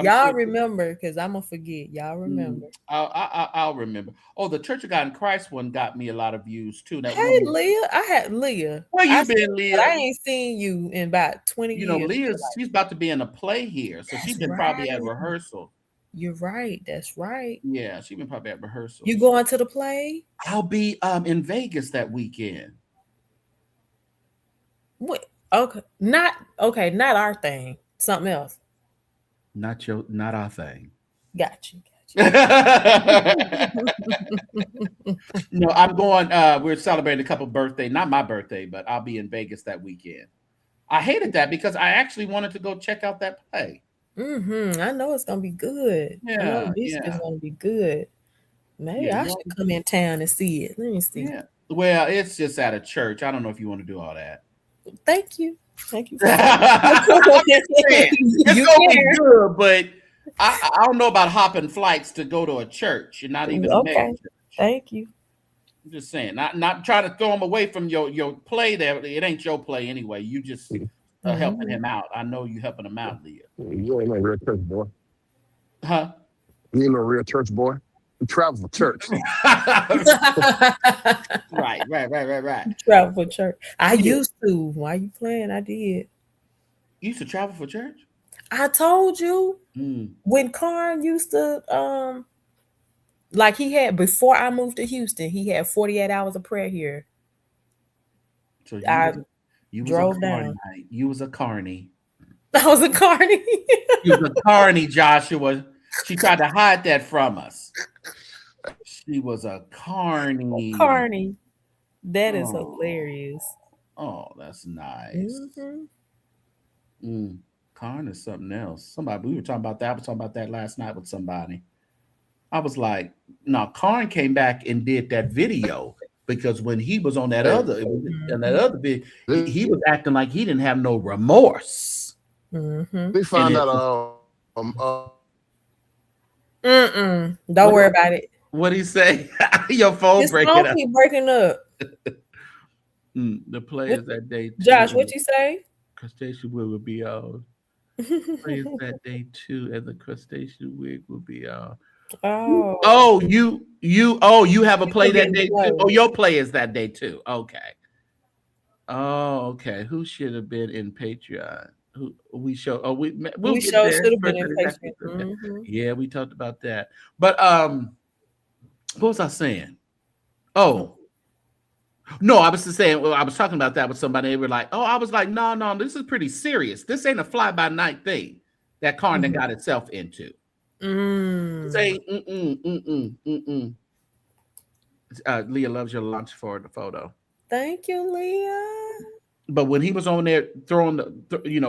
Speaker 3: Y'all remember, because I'm gonna forget. Y'all remember.
Speaker 1: I'll remember. Oh, the Church of God in Christ one got me a lot of views too. That
Speaker 3: Hey,
Speaker 1: woman.
Speaker 3: Leah. I had Leah.
Speaker 1: Where you been,
Speaker 3: But I
Speaker 1: Leah?
Speaker 3: ain't seen you in about 20 years.
Speaker 1: Leah's she's about to be in a play here, so she's
Speaker 3: That's
Speaker 1: been probably at
Speaker 3: right.
Speaker 1: rehearsal.
Speaker 3: You're right. That's right.
Speaker 1: Yeah, she's been probably at rehearsal.
Speaker 3: You going to the play?
Speaker 1: I'll be in Vegas that weekend.
Speaker 3: What? Okay. Not our thing. Something else.
Speaker 1: Not our thing.
Speaker 3: Got you.
Speaker 1: No, I'm going. We're celebrating a couple birthday, not my birthday, but I'll be in Vegas that weekend. I hated that because I actually wanted to go check out that play.
Speaker 3: I know it's gonna be good. I know the music is gonna be good. Maybe I should come in town and see it. Let me see.
Speaker 1: Yeah. Well, it's just at a church. I don't know if you want to do all that.
Speaker 3: Thank you.
Speaker 1: It's gonna be good, but I don't know about hopping flights to go to a church and not even a mega church.
Speaker 3: Thank you.
Speaker 1: I'm just saying, not trying to throw him away from your play there. It ain't your play anyway. You just helping him out. I know you helping him out, Leah.
Speaker 4: You ain't no real church boy.
Speaker 1: Huh?
Speaker 4: You ain't no real church boy. You travel for church.
Speaker 1: Right.
Speaker 3: You travel for church. I used to. Why you playing? I did.
Speaker 1: You used to travel for church?
Speaker 3: I told you when Carn used to like he had before I moved to Houston, he had 48 hours of prayer here.
Speaker 1: So you
Speaker 3: drove down.
Speaker 1: You was a Carny.
Speaker 3: I was a Carny.
Speaker 1: You was a Carny, Joshua. She tried to hide that from us. She was a Carny.
Speaker 3: Carny. That is hilarious.
Speaker 1: Oh, that's nice. Carn is something else. We were talking about that. I was talking about that last night with somebody. I was like, no, Carn came back and did that video because when he was on that other video, he was acting like he didn't have no remorse.
Speaker 4: We found out
Speaker 3: don't worry about it.
Speaker 1: What'd he say? Your phone
Speaker 3: keep breaking up.
Speaker 1: The players that day too.
Speaker 3: Josh, what'd you say?
Speaker 1: Crustacean wig will be on. Players that day too, and the crustacean wig will be on. You have a play that day too. Oh, your play is that day too. Okay. Oh, okay. Who should have been in Patreon? Who we show? Oh, we should have been in Patreon. Yeah, we talked about that. But what was I saying? Oh. No, I was just saying. Well, I was talking about that with somebody. They were like, "Oh," I was like, "No, this is pretty serious. This ain't a fly-by-night thing that Carny got itself into." Say, Leah loves your lunch for the photo.
Speaker 3: Thank you, Leah.
Speaker 1: But when he was on there throwing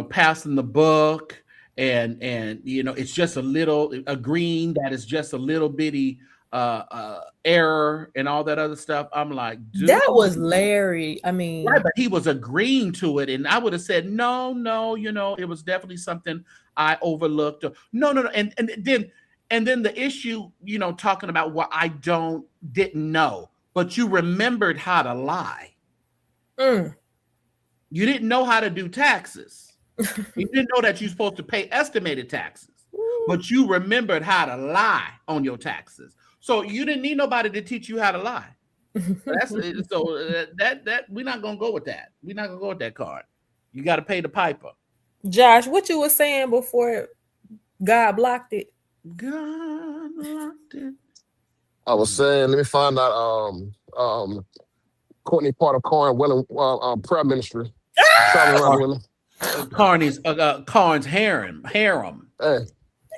Speaker 1: passing the book, and it's just a green that is just a little bitty error and all that other stuff. I'm like, dude,
Speaker 3: that was Larry. I mean,
Speaker 1: right, but he was agreeing to it, and I would have said no. It was definitely something I overlooked. No, and then the issue, talking about what I didn't know, but you remembered how to lie. You didn't know how to do taxes. You didn't know that you're supposed to pay estimated taxes, but you remembered how to lie on your taxes. So you didn't need nobody to teach you how to lie. That we're not gonna go with that. We're not gonna go with that card. You got to pay the piper.
Speaker 3: Josh, what you were saying before God blocked it?
Speaker 1: God blocked it.
Speaker 4: I was saying, let me find out. Courtney part of Carn prayer ministry.
Speaker 1: Carn's harem.
Speaker 4: Hey.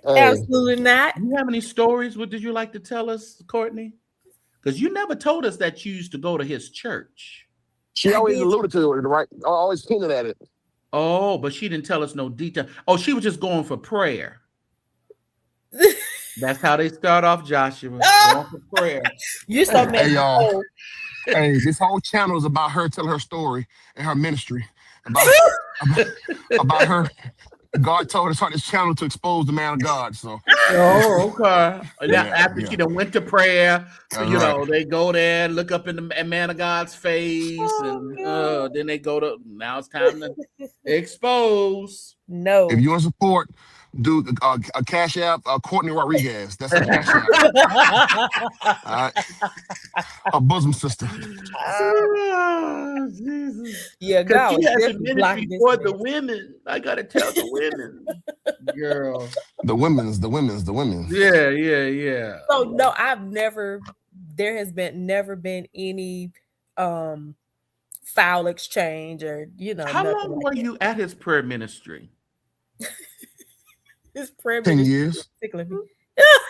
Speaker 3: Absolutely not.
Speaker 1: Do you have any stories? What did you like to tell us, Courtney? Because you never told us that you used to go to his church.
Speaker 4: She always alluded to it, right? Always hinted at it.
Speaker 1: Oh, but she didn't tell us no detail. Oh, she was just going for prayer. That's how they start off, Joshua. Going for prayer.
Speaker 3: You're so mad.
Speaker 4: Hey, y'all. Hey, this whole channel is about her telling her story and her ministry. About her God told her to start this channel to expose the man of God. So
Speaker 1: Oh, okay. Now,
Speaker 4: yeah,
Speaker 1: after she done went to prayer,
Speaker 4: that's right.
Speaker 1: they go there, look up in the man of God's face, and
Speaker 3: God.
Speaker 1: then they go to. Now it's time to expose.
Speaker 4: If
Speaker 3: No.
Speaker 4: you want support, do a Cash App, Courtney Rodriguez. That's a Cash App. All right, her bosom sister.
Speaker 1: Oh, Jesus.
Speaker 3: Yeah,
Speaker 1: Because
Speaker 3: God
Speaker 1: she
Speaker 3: was
Speaker 1: has a
Speaker 3: definitely blocking
Speaker 1: ministry
Speaker 3: this
Speaker 1: for the
Speaker 3: mess.
Speaker 1: women. I gotta tell the women, girl.
Speaker 4: The women's.
Speaker 1: Yeah, yeah, yeah.
Speaker 3: So no, there has never been any foul exchange or
Speaker 1: How
Speaker 3: nothing
Speaker 1: long
Speaker 3: like
Speaker 1: were
Speaker 3: that.
Speaker 1: you at his prayer ministry?
Speaker 3: His prayer
Speaker 4: 10
Speaker 3: ministry
Speaker 4: years.
Speaker 3: particularly.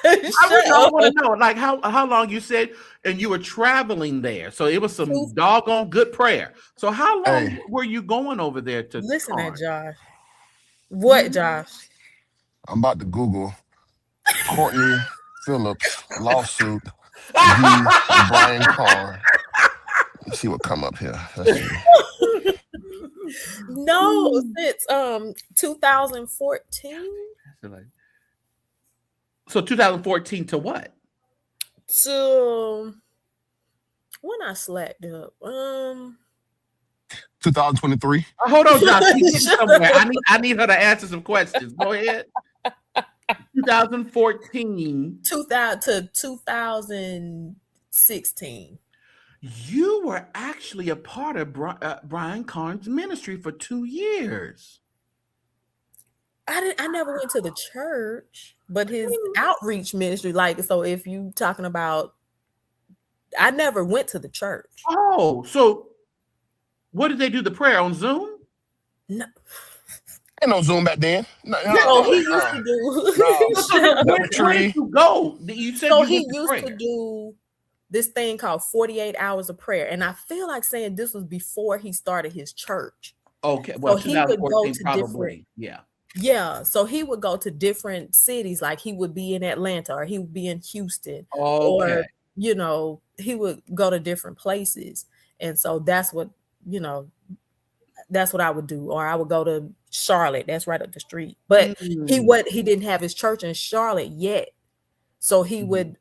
Speaker 1: I
Speaker 3: Shut
Speaker 1: want
Speaker 3: up.
Speaker 1: to know, like how long you said, and you were traveling there, so it was some
Speaker 3: Two-
Speaker 1: doggone good prayer. So how long
Speaker 4: Hey,
Speaker 1: were you going over there to
Speaker 3: Listen at
Speaker 1: Carny?
Speaker 3: Josh. What, Josh?
Speaker 4: I'm about to Google Courtney Phillips lawsuit v. Brian Carr. Let's see what come up here. Let's see.
Speaker 3: No, since 2014
Speaker 1: So 2014 to what?
Speaker 3: to when I slacked up.
Speaker 4: 2023.
Speaker 1: Hold on, Josh. We getting somewhere. I need her to answer some questions. Go ahead. 2014.
Speaker 3: 2000 to 2016.
Speaker 1: You were actually a part of Brian Carn's ministry for 2 years.
Speaker 3: I never went to the church, but his outreach ministry, like, so if you talking about, I never went to the church.
Speaker 1: Oh, so what did they do? The prayer on Zoom?
Speaker 3: No.
Speaker 4: Ain't no Zoom back then.
Speaker 3: So he used to do.
Speaker 1: Where did you go? You said
Speaker 3: So
Speaker 1: you
Speaker 3: he
Speaker 1: went to
Speaker 3: used
Speaker 1: prayer.
Speaker 3: to do this thing called 48 hours of prayer, and I feel like saying this was before he started his church.
Speaker 1: Okay, well,
Speaker 3: So he would go
Speaker 1: 2014
Speaker 3: to
Speaker 1: probably.
Speaker 3: Yeah, so he would go to different cities, like he would be in Atlanta or he would be in Houston,
Speaker 1: Okay.
Speaker 3: or he would go to different places, and so that's what I would do, or I would go to Charlotte. That's right up the street, but he didn't have his church in Charlotte yet, so he would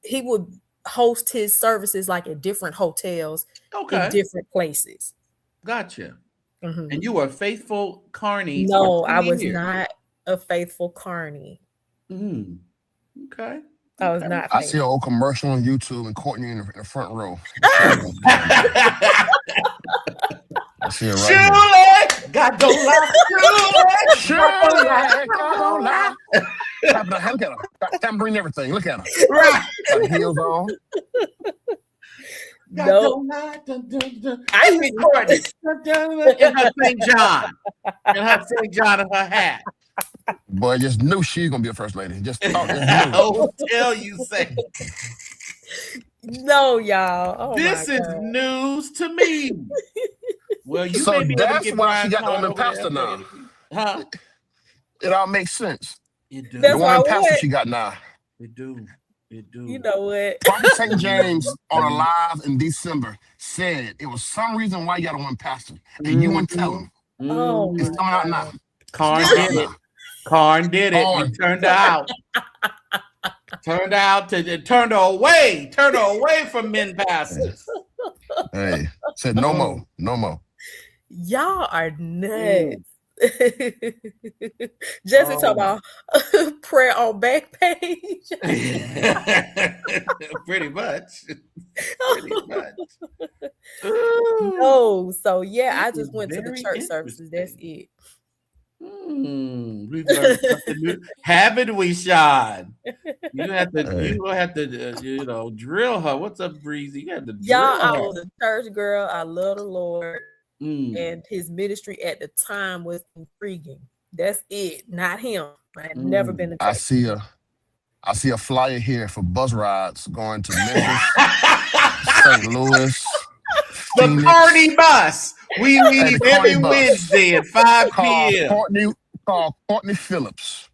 Speaker 3: host his services like at different hotels in different places.
Speaker 1: Gotcha.
Speaker 3: Mm-hmm.
Speaker 1: And you were faithful Carny.
Speaker 3: No,
Speaker 1: for 2
Speaker 3: I was
Speaker 1: years.
Speaker 3: not a faithful Carny.
Speaker 1: Okay.
Speaker 3: I was not.
Speaker 4: I see an old commercial on YouTube and Courtney in the front row. I see it right
Speaker 1: Shirley, God don't lie.
Speaker 4: Shirley, God don't lie. Look at her. Got tambourine and everything. Look at her.
Speaker 1: Right.
Speaker 4: Got heels on.
Speaker 1: God
Speaker 3: No.
Speaker 1: don't lie. Dun, dun, dun. I recorded in her St. John. In her St. John and her hat.
Speaker 4: Boy, just knew she was gonna be a first lady. Just thought, just knew.
Speaker 1: Oh, tell you say.
Speaker 3: No, y'all. Oh,
Speaker 1: This is news to me. Well, you
Speaker 4: So
Speaker 1: may be able to
Speaker 4: that's
Speaker 1: get
Speaker 4: why
Speaker 1: Brian
Speaker 4: she got the
Speaker 1: Carn
Speaker 4: woman
Speaker 1: over
Speaker 4: pastor
Speaker 1: there.
Speaker 4: now.
Speaker 1: Huh?
Speaker 4: It all makes sense.
Speaker 1: It do.
Speaker 3: That's
Speaker 4: The
Speaker 3: why
Speaker 4: woman pastor
Speaker 3: what?
Speaker 4: she got now.
Speaker 1: It do. It do.
Speaker 3: You know what?
Speaker 4: Prophet St. James on a live in December said it was some reason why you got a woman pastor, and you wouldn't tell him.
Speaker 3: Oh,
Speaker 4: It's coming out now.
Speaker 1: Carn
Speaker 4: It's
Speaker 1: did
Speaker 4: coming
Speaker 1: it.
Speaker 4: out
Speaker 1: Carn did it.
Speaker 4: Carn.
Speaker 1: It turned out. It turned her away from men pastors.
Speaker 4: Hey, said no more. No more.
Speaker 3: Y'all are nuts. Jesse talking about prayer on back page.
Speaker 1: Pretty much.
Speaker 3: No, so yeah, I
Speaker 1: This
Speaker 3: just
Speaker 1: is
Speaker 3: went to the
Speaker 1: very
Speaker 3: church services. That's
Speaker 1: interesting.
Speaker 3: it.
Speaker 1: We've learned something new. Haven't we, Sean? You have to.
Speaker 4: Hey.
Speaker 1: You will have to. Drill her. What's up, Breezy? You have to drill
Speaker 3: Y'all, I
Speaker 1: her.
Speaker 3: was a church girl. I love the Lord,
Speaker 1: Mm.
Speaker 3: and his ministry at the time was intriguing. That's it, not him. I had never been to church.
Speaker 4: I see a flyer here for bus rides going to Memphis, St. Louis,
Speaker 1: The
Speaker 4: Phoenix.
Speaker 1: Carny bus. We leave
Speaker 4: the Carny
Speaker 1: every
Speaker 4: bus.
Speaker 1: Wednesday at 5
Speaker 4: Called
Speaker 1: p.m.
Speaker 4: Courtney Phillips.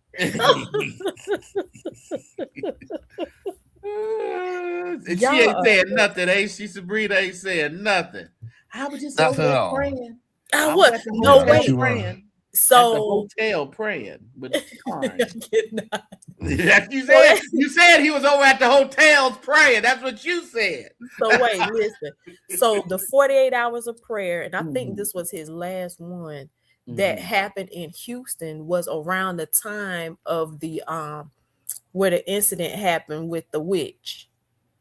Speaker 1: And she ain't saying nothing, ain't she? Sabrina ain't saying nothing. I was just
Speaker 4: Nothing
Speaker 1: over
Speaker 4: at
Speaker 1: there
Speaker 4: all.
Speaker 1: praying.
Speaker 3: I
Speaker 1: I
Speaker 3: was
Speaker 1: was at the
Speaker 3: no
Speaker 1: hotel
Speaker 3: way.
Speaker 1: praying. at the
Speaker 3: So
Speaker 1: hotel praying with Carny.
Speaker 3: so
Speaker 1: You said. You said he was over at the hotels praying. That's what you said.
Speaker 3: wait, listen. So the 48 hours of prayer, and I think
Speaker 1: Mhm.
Speaker 3: this was his last one that
Speaker 1: Mhm.
Speaker 3: happened in Houston, was around the time of the where the incident happened with the witch.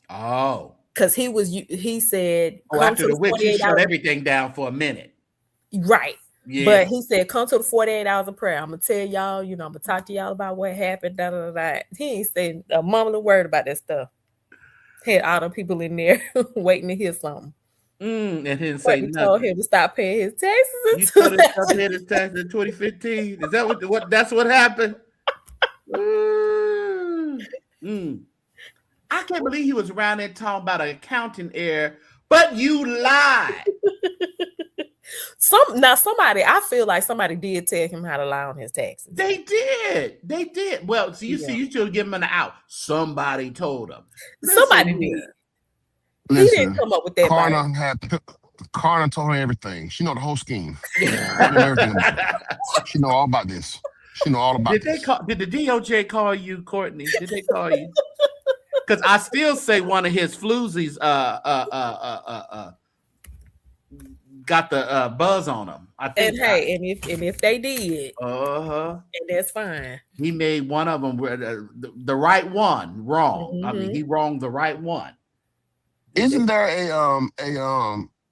Speaker 1: Oh.
Speaker 3: Because he said,
Speaker 1: Oh,
Speaker 3: come
Speaker 1: after
Speaker 3: to
Speaker 1: the
Speaker 3: the
Speaker 1: witch, he
Speaker 3: 48
Speaker 1: shut
Speaker 3: hours.
Speaker 1: everything down for a minute.
Speaker 3: Right.
Speaker 1: Yeah.
Speaker 3: But he said, come to the 48 hours of prayer. I'm gonna tell y'all, I'm gonna talk to y'all about what happened. Da, da, da, da. He ain't saying a mumbling word about that stuff. Had all the people in there waiting to hear something.
Speaker 1: And he didn't say
Speaker 3: Courtney told
Speaker 1: nothing.
Speaker 3: him to stop paying his taxes in
Speaker 1: You told him to
Speaker 3: 2000.
Speaker 1: pay his tax in 2015. Is that what that's what happened? Mm. I can't believe he was around there talking about an accounting error, but you lied.
Speaker 3: Somebody, I feel like somebody did tell him how to lie on his taxes.
Speaker 1: They did. They did. Well, so you see, you should give him an out. Somebody told him.
Speaker 3: Somebody did. He
Speaker 4: Listen,
Speaker 3: didn't come up with that.
Speaker 4: Carny told her everything. She know the whole scheme. Everything about it. She know all about this. She know all about this.
Speaker 1: Did the DOJ call you, Courtney? Did they call you? Because I still say one of his floozies got the buzz on him. I think.
Speaker 3: And if they did, and that's fine.
Speaker 1: He made one of them the right one wrong. I mean, he wronged the right one.
Speaker 4: Isn't there a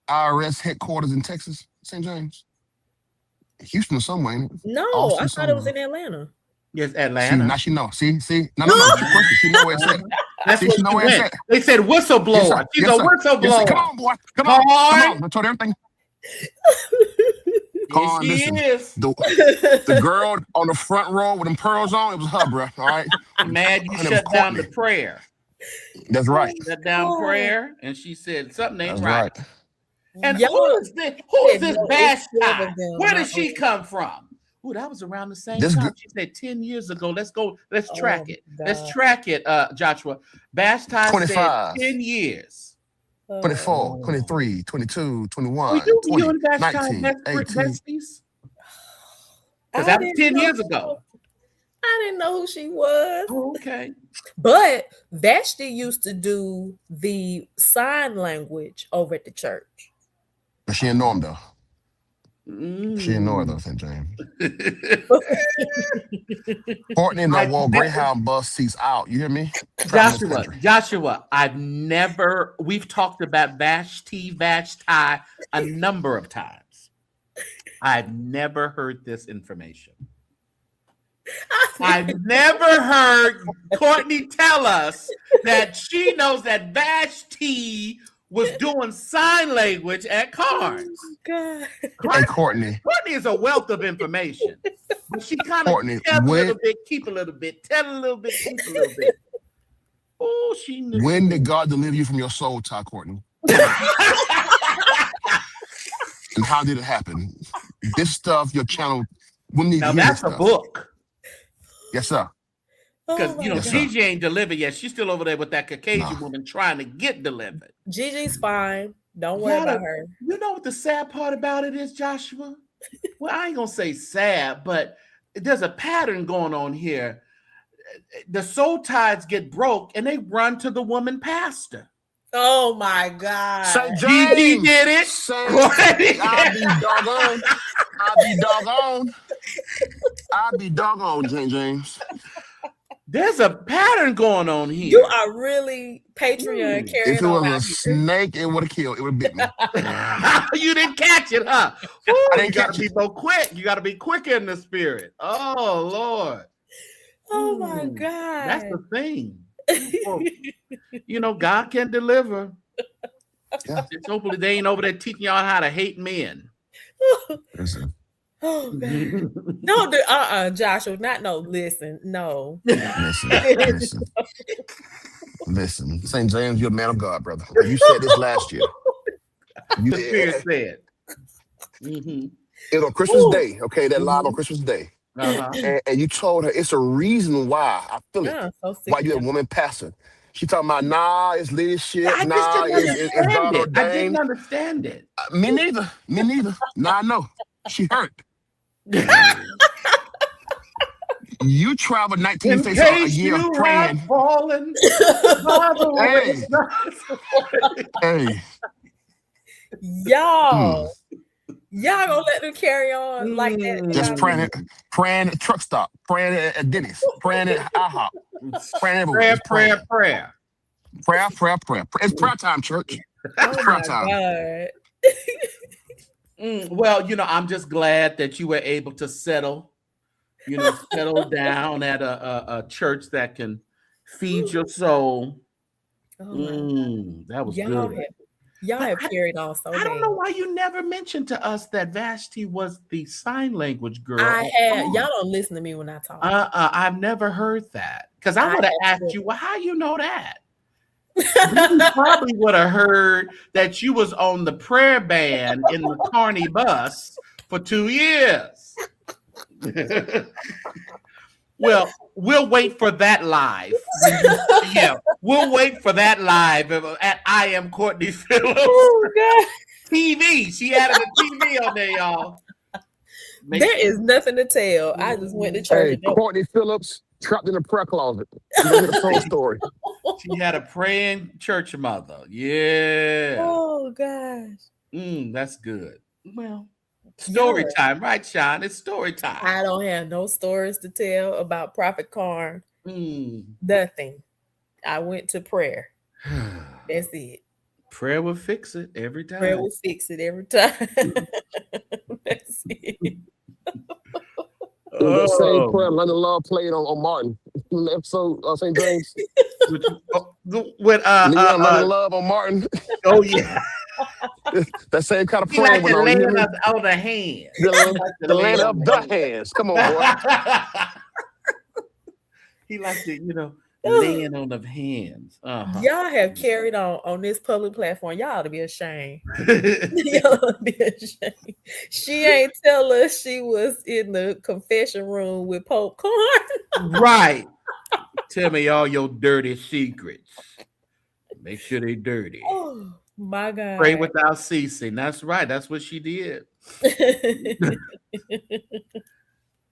Speaker 4: IRS headquarters in Texas, St. James? Houston or somewhere, ain't it?
Speaker 3: No,
Speaker 4: Austin
Speaker 3: I thought
Speaker 4: somewhere.
Speaker 3: it was in Atlanta.
Speaker 1: Yes, Atlanta.
Speaker 4: Now she know. See. No. She know where it's at.
Speaker 1: That's what she went. They said whistleblower.
Speaker 4: Yes,
Speaker 1: She's a whistleblower.
Speaker 4: Yes, come on, boy. Come on. I told everything.
Speaker 1: Yes, she is.
Speaker 4: The girl on the front row with them pearls on, it was her, bro. All right.
Speaker 1: Mad you shut down the prayer.
Speaker 4: That's right.
Speaker 1: Shut down prayer, and she said something ain't right. And
Speaker 3: Yo,
Speaker 1: who is this Bash Ty? Where did she
Speaker 3: okay.
Speaker 1: come from? Oh, that was around the same time. She said 10 years ago. Let's go. Let's track it.
Speaker 3: God.
Speaker 1: Let's track it, Joshua. Bash Ty
Speaker 4: 25.
Speaker 1: said 10 years.
Speaker 4: 24, 23, 22, 21,
Speaker 1: you
Speaker 4: 20,
Speaker 1: and Bash Ty
Speaker 4: 19, 18.
Speaker 1: besties? Because that was 10 years ago.
Speaker 3: I didn't know who she was.
Speaker 1: Okay.
Speaker 3: But Vashti used to do the sign language over at the church.
Speaker 4: But she didn't know him, though. She didn't know her, though, St. James. Courtney and I wore Greyhound bus seats out. You hear me?
Speaker 1: Joshua, we've talked about Vashti a number of times. I've never heard this information. I've never heard Courtney tell us that she knows that Vashti was doing sign language at Carnes.
Speaker 3: God.
Speaker 4: Hey, Courtney.
Speaker 1: Courtney is a wealth of information. But she kind of tells a little bit, keep a little bit, tell a little bit, keep a little bit. Oh, she knew.
Speaker 4: When did God deliver you from your soul tie, Courtney? And how did it happen? This stuff, your channel, we need to hear
Speaker 1: that's
Speaker 4: this
Speaker 1: a
Speaker 4: stuff.
Speaker 1: book.
Speaker 4: Yes, sir.
Speaker 1: Because, Gigi ain't delivered yet. She's still over there with that Caucasian woman trying to get delivered.
Speaker 3: Gigi's fine. Don't worry about her.
Speaker 1: You know what the sad part about it is, Joshua? Well, I ain't going to say sad, but there's a pattern going on here. The soul ties get broke and they run to the woman pastor.
Speaker 3: Oh, my God.
Speaker 4: St.
Speaker 1: Gigi
Speaker 4: James.
Speaker 1: did it.
Speaker 4: I'll be doggone, St. James.
Speaker 1: There's a pattern going on here.
Speaker 3: You are really Patreon carrying
Speaker 4: If it was a snake, it would have killed. It would have bit me.
Speaker 1: You didn't catch it, huh? Ooh,
Speaker 4: I didn't
Speaker 1: you got to be so quick. You got to be quick in the spirit. Oh, Lord.
Speaker 3: Oh, my God.
Speaker 1: That's the thing. God can deliver.
Speaker 4: Yeah.
Speaker 1: Hopefully they ain't over there teaching y'all how to hate men.
Speaker 4: Listen.
Speaker 3: Oh, God. No, Joshua, listen, no.
Speaker 4: Listen. St. James, you're a man of God, brother. You said this last year.
Speaker 1: The Spirit said.
Speaker 4: It was on Christmas Day, okay? That live on Christmas Day. And you told her it's a reason why, I feel it, why you're a woman pastor. She talking about, it's leadership, it's God ordained.
Speaker 1: I didn't understand it.
Speaker 4: Me neither. Now I know. She hurt. You traveled 19
Speaker 1: In
Speaker 4: states a
Speaker 1: case
Speaker 4: year
Speaker 1: you have
Speaker 4: praying.
Speaker 1: fallen by the
Speaker 4: Hey,
Speaker 3: Y'all,
Speaker 4: mm,
Speaker 3: y'all gonna let them carry on like that?
Speaker 4: just
Speaker 1: Mm.
Speaker 4: praying at truck stop, praying at Denny's, praying at IHOP, praying everywhere.
Speaker 1: Prayer,
Speaker 4: Just praying.
Speaker 1: prayer.
Speaker 4: Prayer. It's prayer time, church. It's
Speaker 3: Oh
Speaker 4: prayer
Speaker 3: my
Speaker 4: time.
Speaker 3: God.
Speaker 1: Well, I'm just glad that you were able to settle down at a church that can feed your soul.
Speaker 3: Oh my God.
Speaker 1: That was
Speaker 3: Y'all
Speaker 1: good.
Speaker 3: have y'all
Speaker 1: But
Speaker 3: have carried on so
Speaker 1: I don't know
Speaker 3: bad.
Speaker 1: why you never mentioned to us that Vashti was the sign language girl
Speaker 3: I
Speaker 1: at
Speaker 3: had
Speaker 1: home.
Speaker 3: y'all don't listen to me when I talk.
Speaker 1: I've never heard that. Because I
Speaker 3: I
Speaker 1: would have
Speaker 3: have
Speaker 1: asked you, well, how you know that? We
Speaker 3: to.
Speaker 1: probably would have heard that you was on the prayer band in the Carny bus for 2 years. Well, we'll wait for that live. Yeah, we'll wait for that live at I Am Courtney Phillips
Speaker 3: Oh God.
Speaker 1: TV. She added a TV on there, y'all.
Speaker 3: There is nothing to tell. I just went to church
Speaker 4: Hey,
Speaker 3: and
Speaker 4: Courtney Phillips trapped in a prayer closet. You gonna hear the soul story.
Speaker 1: She had a praying church mother. Yeah.
Speaker 3: oh gosh.
Speaker 1: That's good. Well,
Speaker 3: Y'all
Speaker 1: story time, right, Sean? It's story time.
Speaker 3: I don't have no stories to tell about Prophet Karn.
Speaker 1: Mm.
Speaker 3: Nothing. I went to prayer. That's it.
Speaker 1: Prayer will fix it every
Speaker 3: Prayer
Speaker 1: time.
Speaker 3: will fix it every time. That's it.
Speaker 4: It was that same
Speaker 1: Oh,
Speaker 4: prayer London Love played on Martin. Episode St. James.
Speaker 1: with
Speaker 4: Leon London Love on Martin.
Speaker 1: oh yeah,
Speaker 4: That same kind of
Speaker 1: he
Speaker 4: praying
Speaker 1: like
Speaker 4: went
Speaker 1: to
Speaker 4: on.
Speaker 1: lay
Speaker 4: You hear
Speaker 1: on
Speaker 4: me?
Speaker 1: the hand. He
Speaker 4: The,
Speaker 1: like to
Speaker 4: the
Speaker 1: lay
Speaker 4: land
Speaker 1: on
Speaker 4: of the
Speaker 1: the
Speaker 4: hands. Come on, boy.
Speaker 1: hand. He like to, laying on the hands.
Speaker 3: Y'all have carried on this public platform. Y'all ought to be ashamed. Y'all ought to be ashamed. She ain't tell us she was in the confession room with Pope Karn.
Speaker 1: Right. Tell me all your dirty secrets. Make sure they dirty.
Speaker 3: Oh my
Speaker 1: Pray
Speaker 3: God.
Speaker 1: without ceasing. That's right. That's what she did.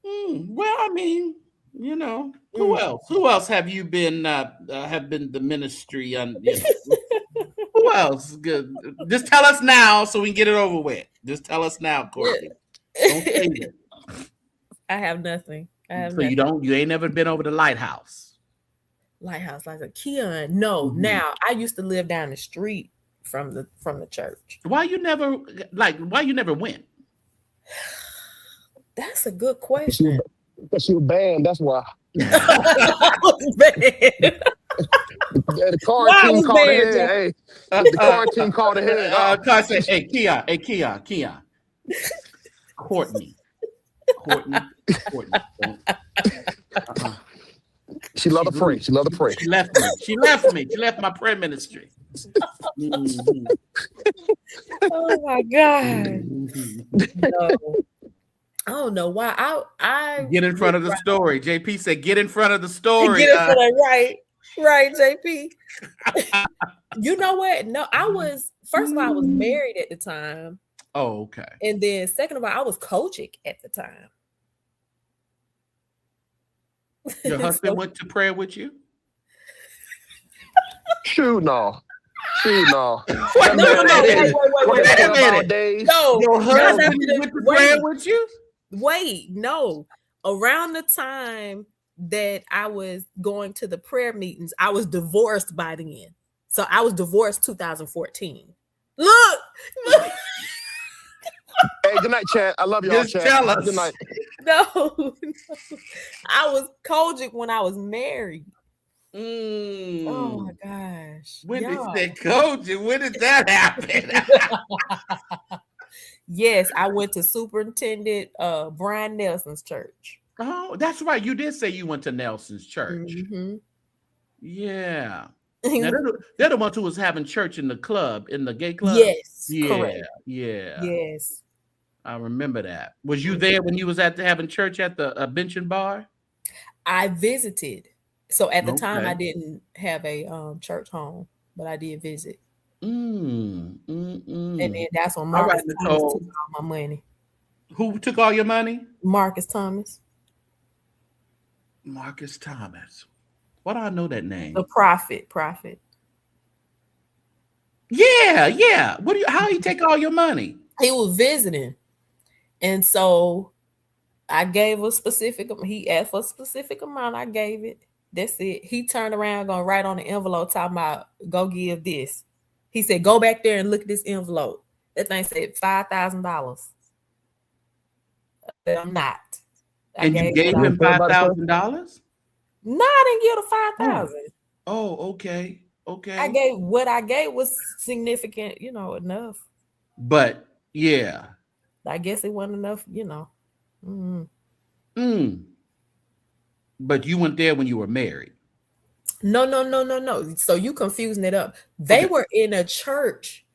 Speaker 1: Well, I mean, who else? Who else have you been? Have been the ministry on? Who else? Good. Just tell us now, so we can get it over with. Just tell us now, Courtney. Don't say it.
Speaker 3: I have nothing. I have
Speaker 1: So
Speaker 3: nothing.
Speaker 1: you ain't never been over the lighthouse.
Speaker 3: Lighthouse, like a Keon. No, now I used to live down the street from the church.
Speaker 1: Why you never went?
Speaker 3: That's a good
Speaker 4: She
Speaker 3: question.
Speaker 4: because she was banned. That's why.
Speaker 3: I was bad.
Speaker 4: The
Speaker 3: Why I
Speaker 4: quarantine
Speaker 3: was
Speaker 4: called
Speaker 3: bad,
Speaker 4: ahead.
Speaker 3: Jeff?
Speaker 4: Hey, the quarantine called ahead.
Speaker 1: Kai said, "Hey, Keon, Courtney, don't.
Speaker 4: She loved to pray. She loved to pray.
Speaker 1: She left me. She left my prayer ministry. Mhm.
Speaker 3: Oh my God.
Speaker 1: Mhm.
Speaker 3: No. I don't know why. I
Speaker 1: Get in front of the story. JP said, "Get in front of the story."
Speaker 3: get it for that right, JP. You know what? No, I was first of all, I was married at the time.
Speaker 1: Oh, okay.
Speaker 3: And then second of all, I was cogic at the time.
Speaker 1: Your husband
Speaker 3: So-
Speaker 1: went to prayer with you?
Speaker 4: Shoot, no. Shoot, no.
Speaker 1: Wait,
Speaker 3: No,
Speaker 1: wait a minute.
Speaker 4: Days.
Speaker 3: No,
Speaker 1: Your
Speaker 3: y'all have
Speaker 1: husband
Speaker 3: to-
Speaker 1: went to prayer
Speaker 3: wait.
Speaker 1: with you?
Speaker 3: Wait, no. Around the time that I was going to the prayer meetings, I was divorced by then. So I was divorced 2014. Look.
Speaker 4: Hey, good night, chat. I love y'all,
Speaker 1: Just
Speaker 4: chat.
Speaker 1: tell us.
Speaker 4: Good night.
Speaker 3: No. I was cogic when I was married. Oh my gosh.
Speaker 1: When
Speaker 3: Y'all.
Speaker 1: did that coach? When did that happen?
Speaker 3: Yes, I went to Superintendent Brian Nelson's church.
Speaker 1: Oh, that's right. You did say you went to Nelson's church.
Speaker 3: Mm-hmm.
Speaker 1: Yeah. Now, they're the ones who was having church in the club, in the gay club.
Speaker 3: Yes,
Speaker 1: Yeah.
Speaker 3: correct.
Speaker 1: Yeah.
Speaker 3: Yes.
Speaker 1: I remember that. Was you there when you was having church at the bench and bar?
Speaker 3: I visited. So at the time, I
Speaker 1: Okay.
Speaker 3: didn't have a church home, but I did visit. And
Speaker 1: Mm.
Speaker 3: then that's when
Speaker 1: All
Speaker 3: Marcus
Speaker 1: right,
Speaker 3: Thomas
Speaker 1: Nicole.
Speaker 3: took all my money.
Speaker 1: Who took all your money?
Speaker 3: Marcus Thomas,
Speaker 1: Marcus Thomas. Why do I know that name?
Speaker 3: the prophet.
Speaker 1: Yeah. How he take all your money?
Speaker 3: He was visiting, and so I gave a specific. He asked for a specific amount. I gave it. That's it. He turned around, gonna write on the envelope, talking about go give this. He said, "Go back there and look at this envelope." That thing said $5,000. I'm not.
Speaker 1: And you gave him $5,000?
Speaker 3: No, I didn't give the 5,000.
Speaker 1: Oh, okay.
Speaker 3: I gave what I gave was significant, enough.
Speaker 1: But yeah.
Speaker 3: I guess it wasn't enough,
Speaker 1: But you went there when you were married.
Speaker 3: No. So you confusing it up. They were in a church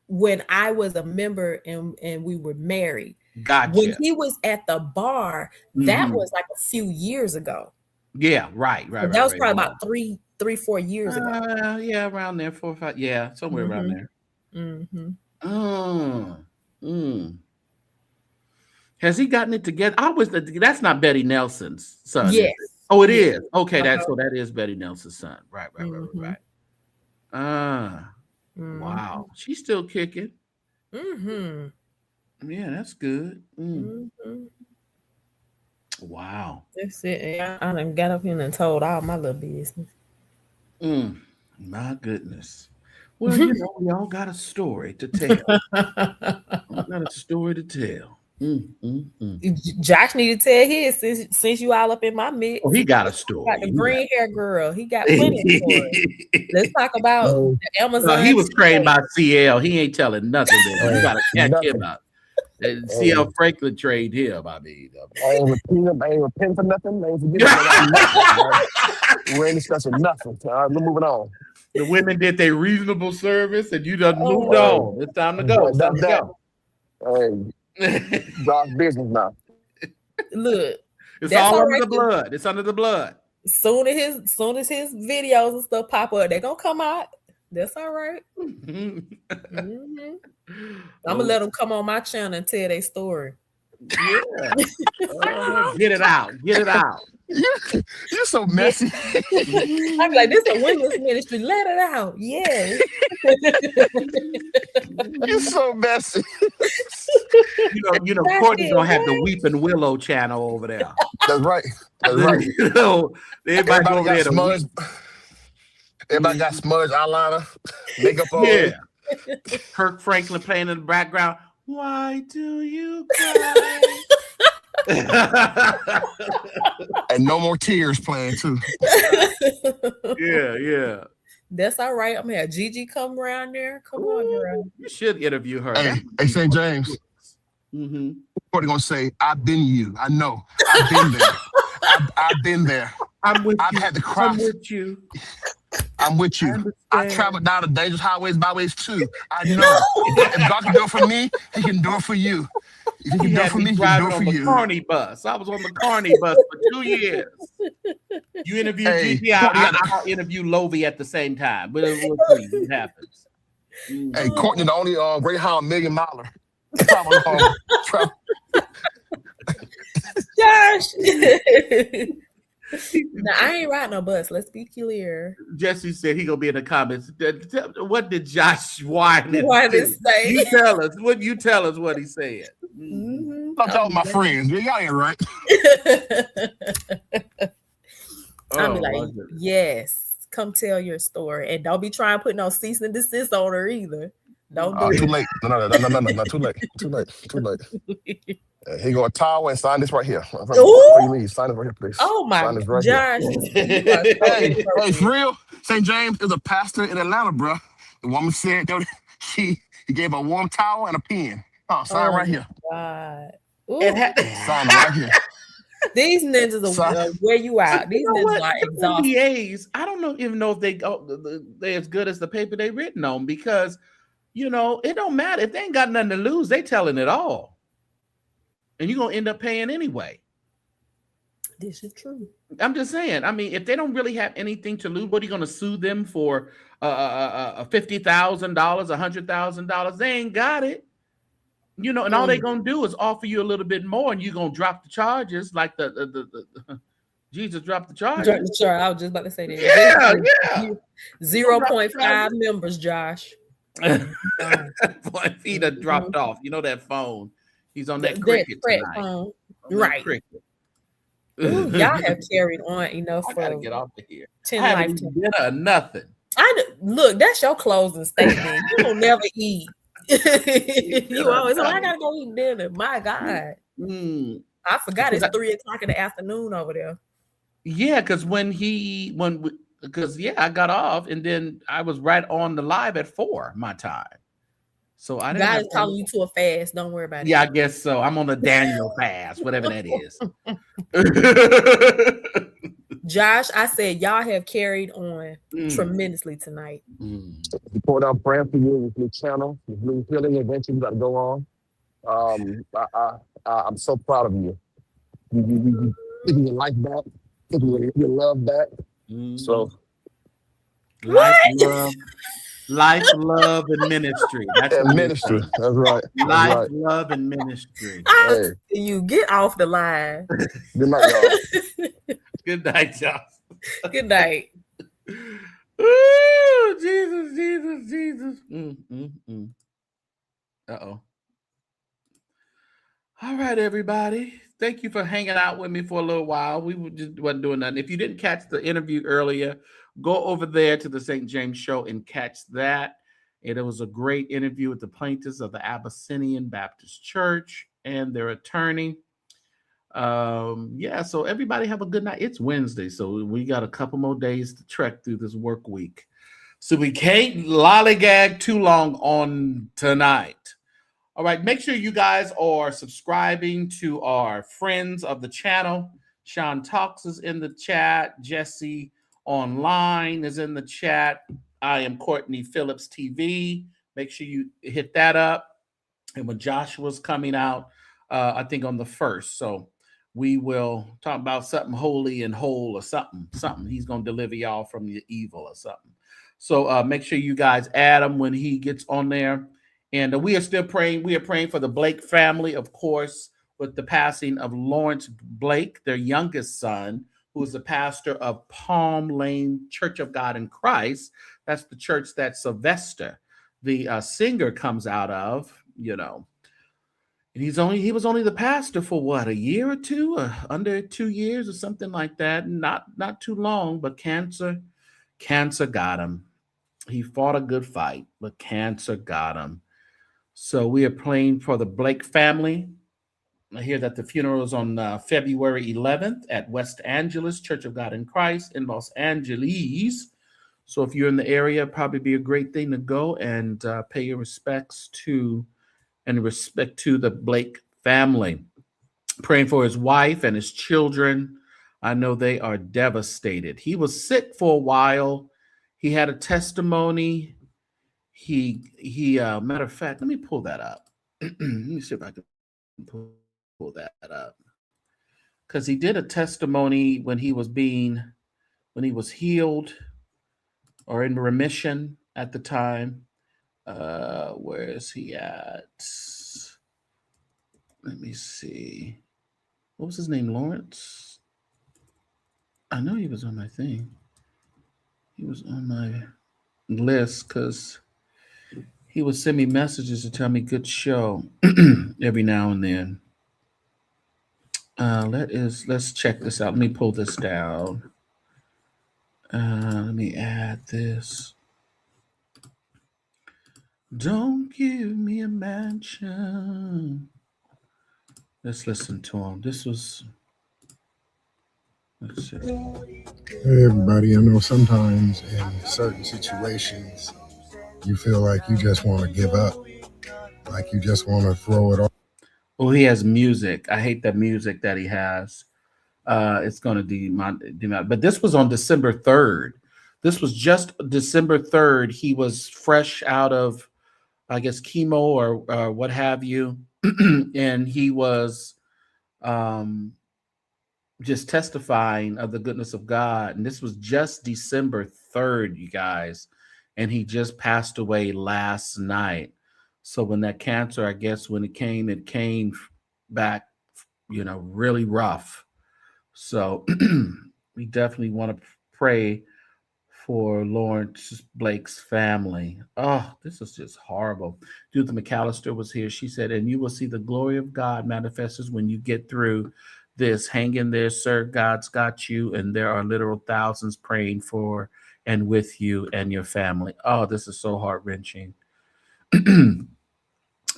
Speaker 3: when I was a member and we were married.
Speaker 1: Gotcha.
Speaker 3: When he was at the bar, that was like a few years ago.
Speaker 1: Yeah, right.
Speaker 3: So that was probably about 3-4 years ago.
Speaker 1: Yeah, around there, 4 or 5. Yeah, somewhere around there. Has he gotten it together? That's not Betty Nelson's son.
Speaker 3: Yes.
Speaker 1: Oh, it is. Okay, so that is Betty Nelson's son. Right. Wow. She's still kicking. Yeah, that's good. Wow.
Speaker 3: That's it. I done got up here and told all my little business.
Speaker 1: My goodness. Well, we all got a story to tell.
Speaker 3: Josh need to tell his since you all up in my mix.
Speaker 1: Oh, he got a story.
Speaker 3: Got the green hair girl. He got plenty of stories. Let's talk about the Amazon.
Speaker 1: He was trained by CL. He ain't telling nothing. You got to catch him up. CL Franklin trained him. I mean,
Speaker 4: I ain't repenting for nothing. I ain't forgetting nothing. We ain't discussing nothing. All right, we're moving on.
Speaker 1: The women did their reasonable service, and you done moved on. It's time to go.
Speaker 4: Hey, God's business now.
Speaker 3: Look,
Speaker 1: it's all under the blood. It's under the blood.
Speaker 3: Soon as his videos and stuff pop up, they're gonna come out. That's all right. I'm gonna let them come on my channel and tell their story.
Speaker 1: Yeah. Get it out.
Speaker 4: You're so messy.
Speaker 3: I'm like, this is a women's ministry. Let it out. Yeah.
Speaker 4: You're so messy.
Speaker 1: Courtney's gonna have the Weeping Willow channel over there.
Speaker 4: That's right.
Speaker 1: Everybody over there
Speaker 4: smudged. Everybody got smudged eyeliner, makeup on.
Speaker 1: Yeah. Kirk Franklin playing in the background. Why do you cry?
Speaker 4: And no more tears playing too.
Speaker 1: Yeah.
Speaker 3: That's all right. I'm here. Gigi come around there. Come on, girl.
Speaker 1: You should interview her.
Speaker 4: Hey, St. James. What are gonna say? I've been you. I know. I've been there. I've been there.
Speaker 1: I'm with you.
Speaker 4: I've had to cross.
Speaker 1: I'm with you.
Speaker 4: I traveled down the dangerous highways, byways too. I know. If God can do it for me, He can do it for you. If He can do it for me, He can do it for you.
Speaker 1: Carny bus. I was on the Carny bus for 2 years. You interviewed Gigi. I'll interview Lovie at the same time. But we'll see what happens.
Speaker 4: Hey, Courtney, the only Greyhound million miler.
Speaker 3: Josh. Now, I ain't riding no bus. Let's be clear.
Speaker 1: Jesse said he gonna be in the comments. What did Josh Wyman
Speaker 3: say?
Speaker 1: You tell us. You tell us what he said.
Speaker 4: I'm talking my friends. Y'all ain't right.
Speaker 3: I'll be like, yes, come tell your story, and don't be trying to put no cease and desist on her either. Don't do it.
Speaker 4: Too late. No. Too late. Here go a towel and sign this right here. Before you leave, sign this right here, please.
Speaker 3: Oh my
Speaker 4: right
Speaker 3: Josh.
Speaker 4: Hey, for real, St. James is a pastor in Atlanta, bro. The woman said that he gave her a warm towel and a pen. Sign right here.
Speaker 3: God.
Speaker 4: Sign right here.
Speaker 3: These ninjas are where you out. These ninjas are exhausted.
Speaker 1: NDAs, I don't even know if they're as good as the paper they written on, because it don't matter. If they ain't got nothing to lose, they telling it all. And you're going to end up paying anyway.
Speaker 3: This is true.
Speaker 1: I'm just saying. I mean, if they don't really have anything to lose, what are you going to sue them for? $50,000, $100,000? They ain't got it. You know, and all they're gonna do is offer you a little bit more, and you're gonna drop the charges like the Jesus dropped the charges.
Speaker 3: Sure, I was just about to say that.
Speaker 1: Yeah, yeah.
Speaker 3: 0.5 members, Josh.
Speaker 1: Boy, feet are dropped off. You know that phone. He's on that cricket tonight.
Speaker 3: Phone. Right.
Speaker 1: Cricket.
Speaker 3: Ooh, y'all have carried on enough
Speaker 1: I gotta get off of here.
Speaker 3: 10
Speaker 1: I haven't
Speaker 3: lifetimes.
Speaker 1: eaten dinner or nothing.
Speaker 3: Look, that's your closing statement. You don't never eat. You always, I gotta go eat dinner. My God. I forgot it's 3 o'clock in the afternoon over there.
Speaker 1: Yeah, because I got off and then I was right on the live at 4 my time. So I didn't.
Speaker 3: God is calling you to a fast. Don't worry about it.
Speaker 1: Yeah, I guess so. I'm on a Daniel fast, whatever that is.
Speaker 3: Josh, I said y'all have carried on tremendously tonight.
Speaker 4: Before I'm praying for you with your channel, with new healing adventures that go on. I'm so proud of you. You taking your life back, taking your love back. So
Speaker 1: life, love, and ministry. That's
Speaker 4: ministry. That's right.
Speaker 1: Life, love, and ministry.
Speaker 3: Hey. You get off the line.
Speaker 4: Good night, y'all.
Speaker 1: Good night, y'all.
Speaker 3: Good night.
Speaker 1: Ooh, Jesus. Uh-oh. All right, everybody. Thank you for hanging out with me for a little while. We wasn't doing nothing. If you didn't catch the interview earlier, go over there to the St. James Show and catch that. It was a great interview with the plaintiffs of the Abyssinian Baptist Church and their attorney. So everybody have a good night. It's Wednesday, so we got a couple more days to trek through this work week. So we can't lollygag too long on tonight. All right, make sure you guys are subscribing to our friends of the channel. Sean Talks is in the chat. Jesse Online is in the chat. I am Courtney Phillips TV. Make sure you hit that up. And when Joshua's coming out, I think on the 1st. So we will talk about something holy and whole or something. He's going to deliver y'all from the evil or something. So make sure you guys add him when he gets on there. And we are still praying. We are praying for the Blake family, of course, with the passing of Lawrence Blake, their youngest son, who is the pastor of Palm Lane Church of God in Christ. That's the church that Sylvester, the singer, comes out of, you know. And he was only the pastor for what, a year or two, or under 2 years or something like that. Not too long, but cancer got him. He fought a good fight, but cancer got him. So we are praying for the Blake family. I hear that the funeral is on February 11th at West Angeles Church of God in Christ in Los Angeles. So if you're in the area, it'd probably be a great thing to go and pay your respects to the Blake family. Praying for his wife and his children. I know they are devastated. He was sick for a while. He had a testimony. He matter of fact, let me pull that up. Let me see if I can pull that up. Because he did a testimony when he was healed or in remission at the time. Where is he at? Let me see. What was his name? Lawrence? I know he was on my thing. He was on my list because he would send me messages to tell me good show every now and then. Let's check this out. Let me pull this down. Let me add this. Don't give me a mansion. Let's listen to him. Let's see.
Speaker 5: Hey everybody, I know sometimes in certain situations you feel like you just want to give up, like you just want to throw it off.
Speaker 1: Oh, he has music. I hate the music that he has. It's going to demonet. But this was on December 3rd. This was just December 3rd. He was fresh out of, I guess, chemo or what have you. And he was just testifying of the goodness of God. And this was just December 3rd, you guys. And he just passed away last night. So when that cancer, I guess when it came back, really rough. So we definitely want to pray for Lawrence Blake's family. Oh, this is just horrible. Judith McAllister was here. She said, and you will see the glory of God manifested when you get through this. Hang in there, sir. God's got you. And there are literal thousands praying for and with you and your family. Oh, this is so heart-wrenching.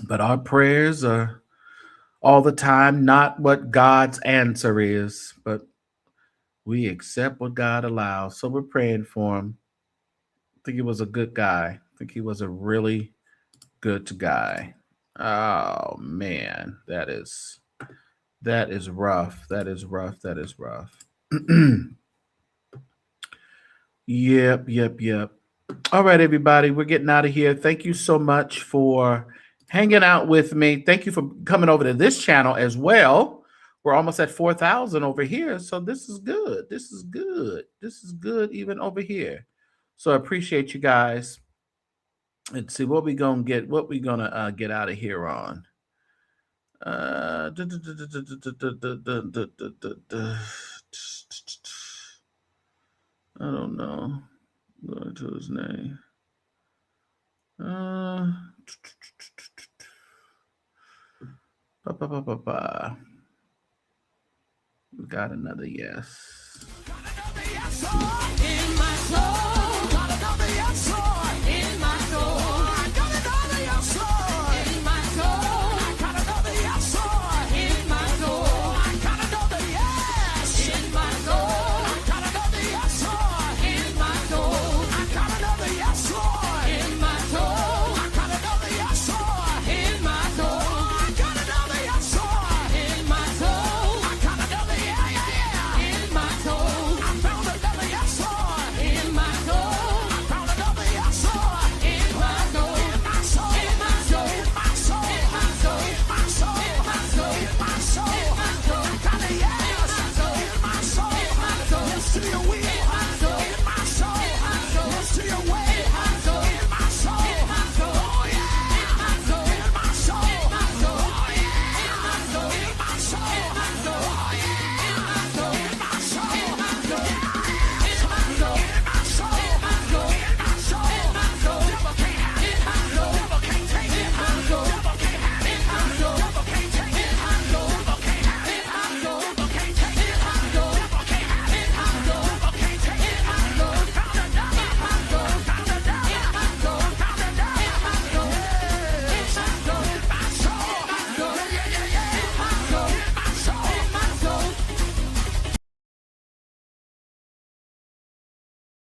Speaker 1: But our prayers are all the time not what God's answer is, but we accept what God allows. So we're praying for him. I think he was a good guy. I think he was a really good guy. Oh man, that is rough. That is rough. That is rough. Yep. All right, everybody, we're getting out of here. Thank you so much for hanging out with me. Thank you for coming over to this channel as well. We're almost at 4,000 over here, so this is good. This is good. This is good even over here. So I appreciate you guys. Let's see what we gonna get. What we gonna get out of here on? I don't know. Going to his name. We got another yes.